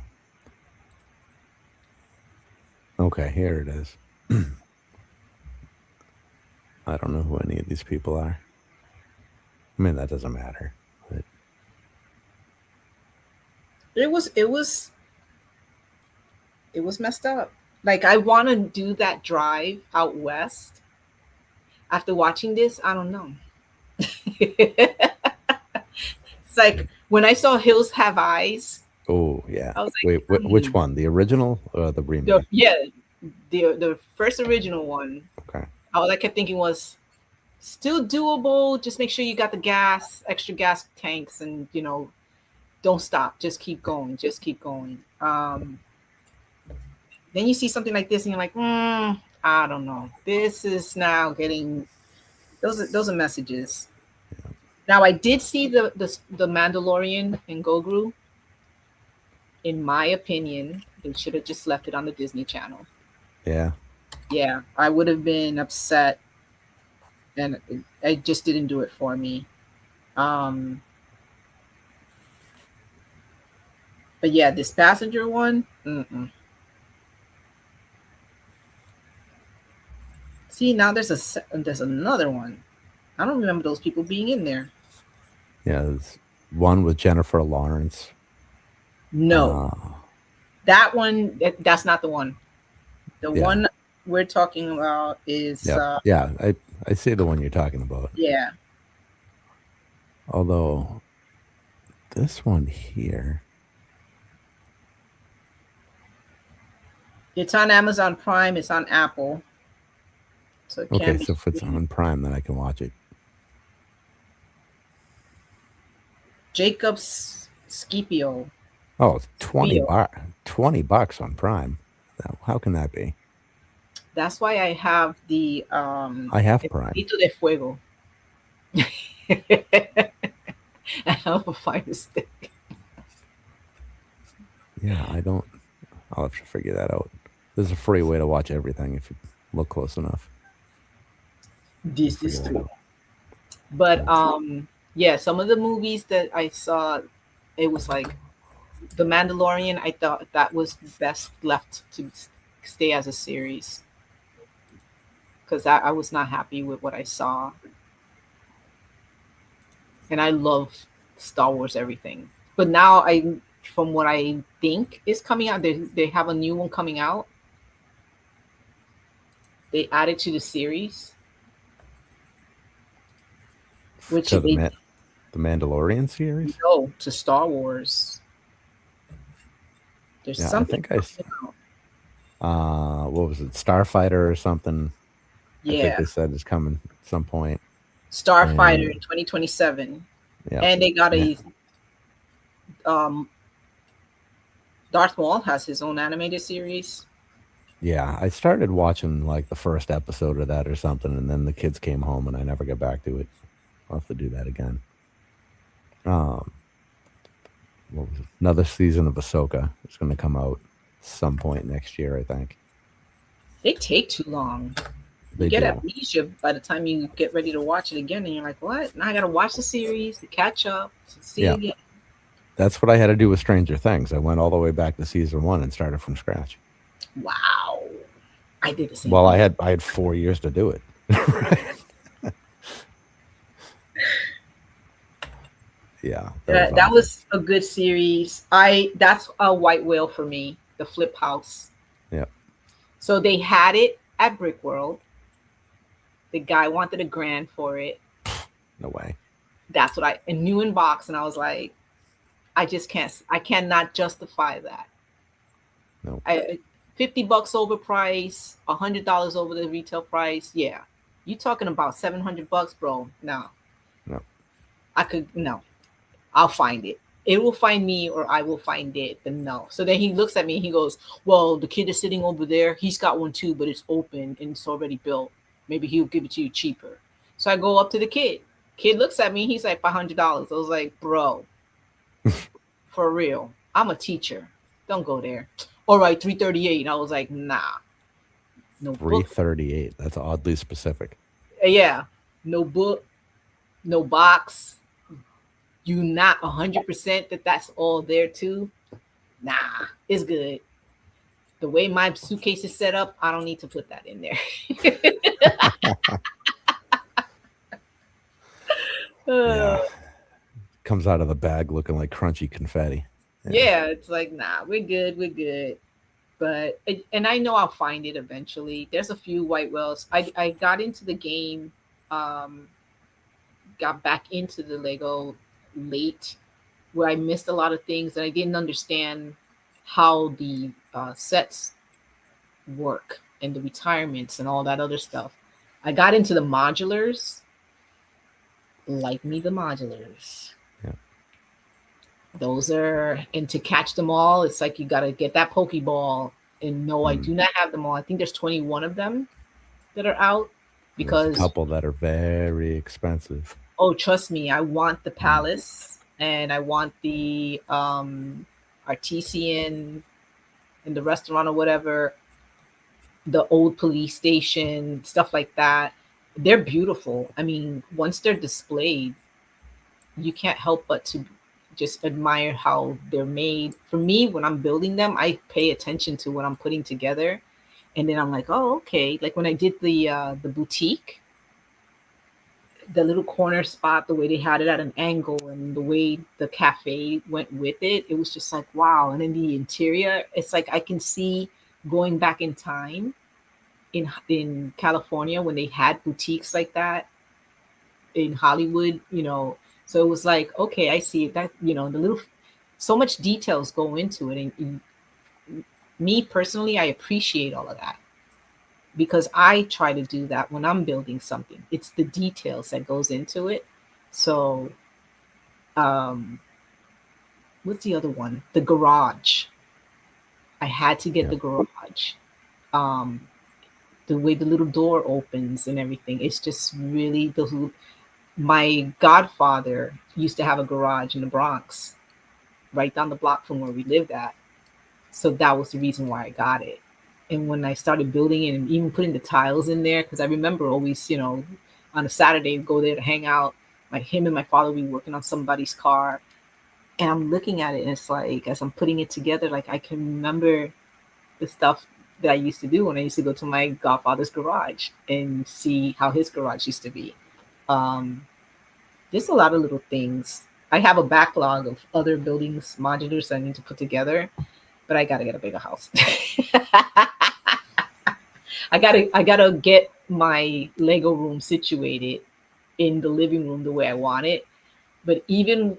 Okay, here it is. I don't know who any of these people are. I mean, that doesn't matter. But It was messed up. Like, I want to do that drive out west. After watching this, I don't know. It's like when I saw Hills Have Eyes. oh yeah. I was like, Wait, which one? The original or the remake? the first original one. Okay. All I kept thinking was still doable. Just make sure you got the gas, extra gas tanks, and don't stop. Just keep going. Just keep going. Then you see something like this, and you're like, I don't know. This is now getting those are messages. Now, I did see the Mandalorian and Grogu. In my opinion, they should have just left it on the Disney Channel. Yeah. Yeah, I would have been upset, and it just didn't do it for me. But yeah, this passenger one. See, now there's another one. I don't remember those people being in there. Yeah, there's one with Jennifer Lawrence. No, that one. That's not the one. The one we're talking about is. Yeah, I see the one you're talking about. Yeah. Although this one here. It's on Amazon Prime. It's on Apple. So it Okay, so if it's on Prime, then I can watch it. Jacob's Scipio. Oh, it's $20 on Prime. How can that be? That's why I have the I have Prime. Hito de Fuego. I have a Fire Stick. Yeah, I'll have to figure that out. There's a free way to watch everything if you look close enough. This is true. But yeah, some of the movies that I saw, it was like The Mandalorian. I thought that was best left to stay as a series, because I was not happy with what I saw. And I love Star Wars everything. But now from what I think is coming out, they have a new one coming out. They added to the series. Which to the Mandalorian series? No, to Star Wars. There's something. I think what was it? Starfighter or something? Yeah. I think they said it's coming at some point. Starfighter in 2027. Yeah. And they got a Darth Maul has his own animated series. Yeah, I started watching like the first episode of that or something, and then the kids came home and I never got back to it. I'll have to do that again. What was it? Another season of Ahsoka is going to come out some point next year, I think. They take too long. You get amnesia by the time you get ready to watch it again, and you're like, what? Now I got to watch the series to catch up, to see it again. That's what I had to do with Stranger Things. I went all the way back to season 1 and started from scratch. Wow. I did the same. Well, I had 4 years to do it. Yeah. That was a good series. That's a white whale for me, the Flip House. Yeah. So they had it at Brick World. The guy wanted $1,000 for it. No way. That's what a new in box, and I was like, I cannot justify that. No. $50 overpriced, $100 over the retail price. Yeah. You talking about $700, bro? No. No. I'll find it. It will find me, or I will find it, but no. So then he looks at me and he goes, well, the kid is sitting over there. He's got one too, but it's open and it's already built. Maybe he'll give it to you cheaper. So I go up to the kid. Kid looks at me. He's like, $500. I was like, bro, for real. I'm a teacher. Don't go there. All right, $338. I was like, nah. no book. 338. That's oddly specific. Yeah, no book, no box. You not 100% that that's all there too. Nah, it's good. The way my suitcase is set up, I don't need to put that in there. Yeah. Comes out of the bag looking like crunchy confetti. Yeah, it's like, nah, we're good, we're good. But and I know I'll find it eventually. There's a few white whales. I got into the game, um, got back into the Lego late, where I missed a lot of things and I didn't understand how the sets work and the retirements and all that other stuff. I got into the modulars, like me the modulars. Yeah. Those are, and to catch them all, it's like you got to get that Pokeball. And no, I do not have them all. I think there's 21 of them that are out There's a because, couple that are very expensive. oh, trust me, I want the Palace and I want the Artesian and the restaurant or whatever, the old police station, stuff like that. They're beautiful. I mean, once they're displayed, you can't help but to just admire how they're made. For me, when I'm building them, I pay attention to what I'm putting together, and then I'm like, oh, okay. Like when I did the boutique, the little corner spot, the way they had it at an angle, and the way the cafe went with it, it was just like wow. And then the interior, it's like I can see going back in time in California when they had boutiques like that in Hollywood, you know. So it was like, okay, I see that, you know, the little, so much details go into it. And me personally, I appreciate all of that because I try to do that when I'm building something. It's the details that goes into it. So, what's the other one? The garage. I had to get the garage. The way the little door opens and everything. It's just really the. My godfather used to have a garage in the Bronx, right down the block from where we lived at. So that was the reason why I got it. And when I started building it and even putting the tiles in there, because I remember always, you know, on a Saturday, go there to hang out. Like him and my father would be working on somebody's car. And I'm looking at it and it's like, as I'm putting it together, like I can remember the stuff that I used to do when I used to go to my godfather's garage and see how his garage used to be. There's a lot of little things. I have a backlog of other buildings, modulars that I need to put together, but I gotta get a bigger house. I gotta get my Lego room situated in the living room the way I want it. But even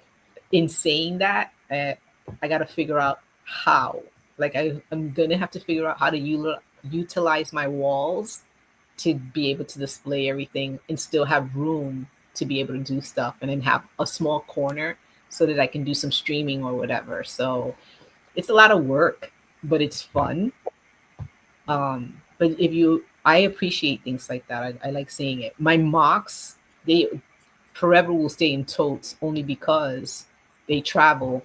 in saying that, I gotta figure out how. Like I'm gonna have to figure out how to utilize my walls to be able to display everything and still have room to be able to do stuff, and then have a small corner so that I can do some streaming or whatever. So it's a lot of work, but it's fun. But I appreciate things like that. I like seeing it. My mocks, they forever will stay in totes only because they travel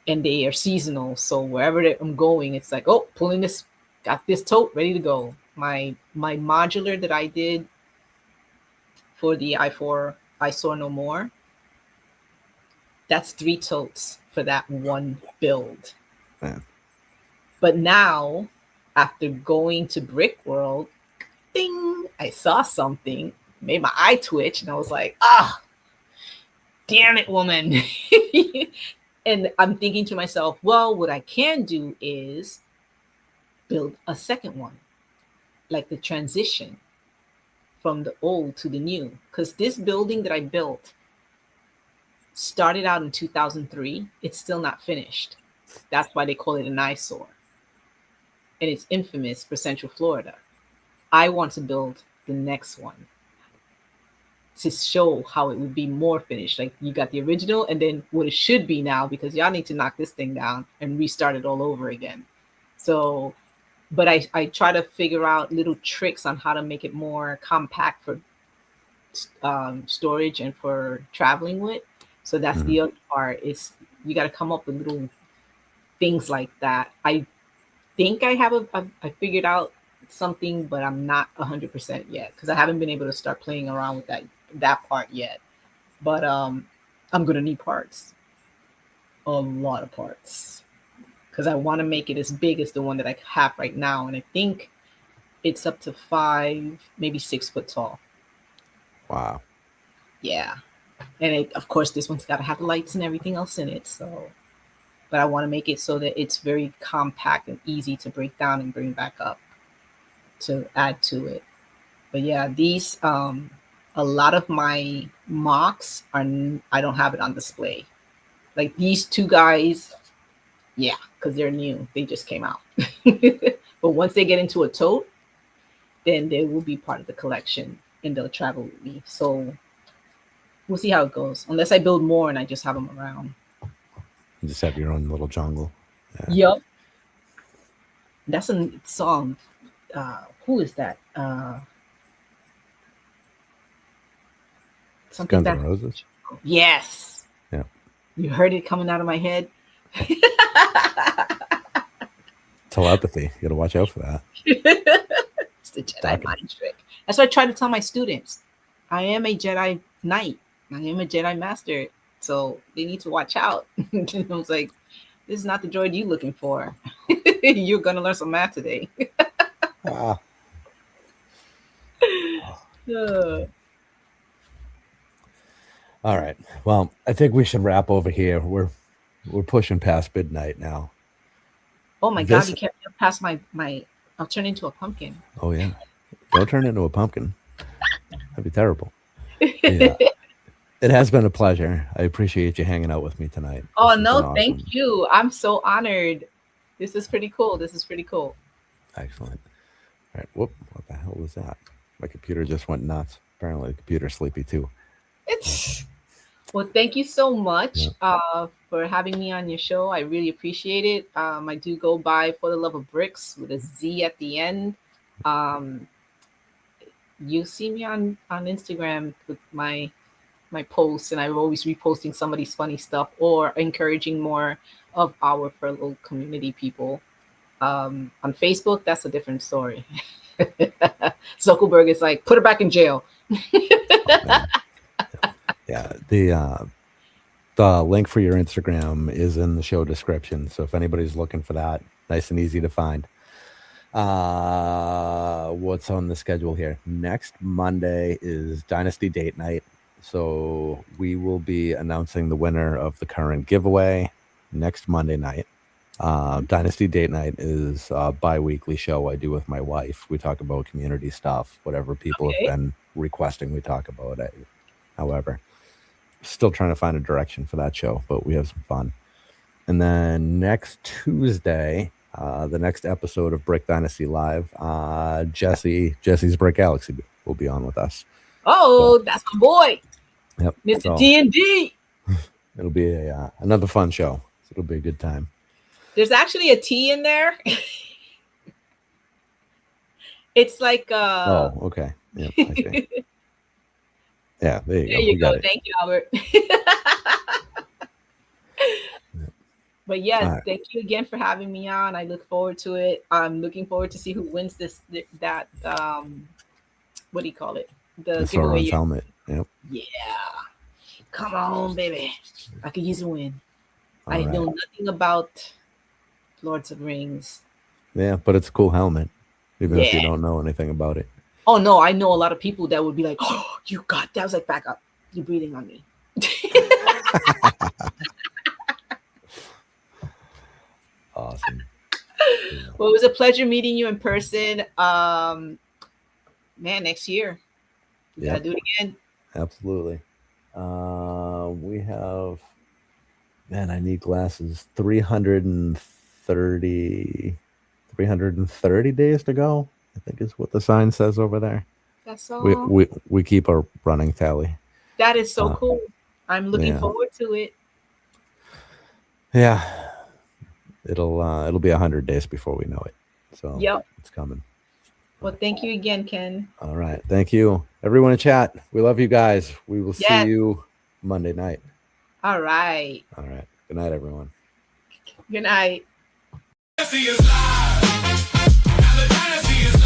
and they are seasonal. So wherever I'm going, it's like, oh, pulling this, got this tote ready to go. My modular that I did for the I4 I Saw No More, that's 3 totes for that one build. Yeah. But now, after going to Brick World, ding, I saw something, made my eye twitch, and I was like, damn it, woman. And I'm thinking to myself, well, what I can do is build a second one, like the transition from the old to the new. Because this building that I built started out in 2003. It's still not finished. That's why they call it an eyesore. And it's infamous for Central Florida. I want to build the next one to show how it would be more finished. Like you got the original and then what it should be now, because y'all need to knock this thing down and restart it all over again. So, but I try to figure out little tricks on how to make it more compact for storage and for traveling with. So that's the other part, is you got to come up with little things like that. I think I figured out something, but I'm not 100% yet because I haven't been able to start playing around with that part yet. But I'm gonna need parts, a lot of parts, because I want to make it as big as the one that I have right now, and I think it's up to 5, maybe 6 foot tall. Wow. Yeah, and of course this one's got to have the lights and everything else in it. So, but I want to make it so that it's very compact and easy to break down and bring back up to add to it. But yeah, these a lot of my mocks are I don't have it on display. Like these 2 guys, yeah, because they're new, they just came out. But once they get into a tote, then they will be part of the collection and they'll travel with me. So we'll see how it goes. Unless I build more and I just have them around. You just have your own little jungle. Yeah. Yep. That's a song. Who is that? Something Guns N' Roses. Yes. Yeah. You heard it coming out of my head. Telepathy. You got to watch out for that. It's the Jedi mind trick. That's what I try to tell my students. I am a Jedi Knight. I am a Jedi Master. So they need to watch out. I was like, this is not the droid you're looking for. You're going to learn some math today. Ah. All right. Well, I think we should wrap over here. We're pushing past midnight now. Oh my God! You can't get past my. I'll turn into a pumpkin. Oh yeah, don't turn into a pumpkin. That'd be terrible. Yeah. It has been a pleasure. I appreciate you hanging out with me tonight. Oh no, awesome. Thank you. I'm so honored. This is pretty cool. Excellent. All right. Whoop! What the hell was that? My computer just went nuts. Apparently, the computer's sleepy too. Well, thank you so much for having me on your show. I really appreciate it. I do go by 4TheLoveOfBrickz with a Z at the end. You see me on Instagram with my posts, and I'm always reposting somebody's funny stuff or encouraging more of our fellow community people. On Facebook, that's a different story. Zuckerberg is like, put her back in jail. Yeah, the link for your Instagram is in the show description. So if anybody's looking for that, nice and easy to find. What's on the schedule here? Next Monday is Dynasty Date Night. So we will be announcing the winner of the current giveaway next Monday night. Dynasty Date Night is a bi-weekly show I do with my wife. We talk about community stuff, whatever people have been requesting we talk about it. However, still trying to find a direction for that show, but we have some fun. And then next Tuesday, the next episode of Brick Dynasty Live, Jesse's Brick Galaxy will be on with us. Oh, so, that's my boy. Yep. Mr. D&D. It'll be another fun show. So it'll be a good time. There's actually a T in there. It's like oh, okay. Yep, I see. Yeah, there you go. Thank you, Albert. But yes, thank you again for having me on. I look forward to it. I'm looking forward to see who wins that what do you call it? The giveaway helmet. Yep. Yeah. Come on, baby. I could use a win. I know nothing about Lords of Rings. Yeah, but it's a cool helmet, even if you don't know anything about it. Oh no, I know a lot of people that would be like, "Oh, you got that." I was like, "Back up, you're breathing on me." Awesome. Well, it was a pleasure meeting you in person. Man, next year we gotta do it again. Absolutely. We have, man, I need glasses. 330 days to go, I think is what the sign says over there. That's all. We keep a running tally. That is so cool. I'm looking forward to it. Yeah. It'll be 100 days before we know it. So it's coming. Well, thank you again, Ken. All right. Thank you. Everyone in chat. We love you guys. We will see you Monday night. All right. All right. Good night, everyone. Good night. Dynasty is live. Now the dynasty is live.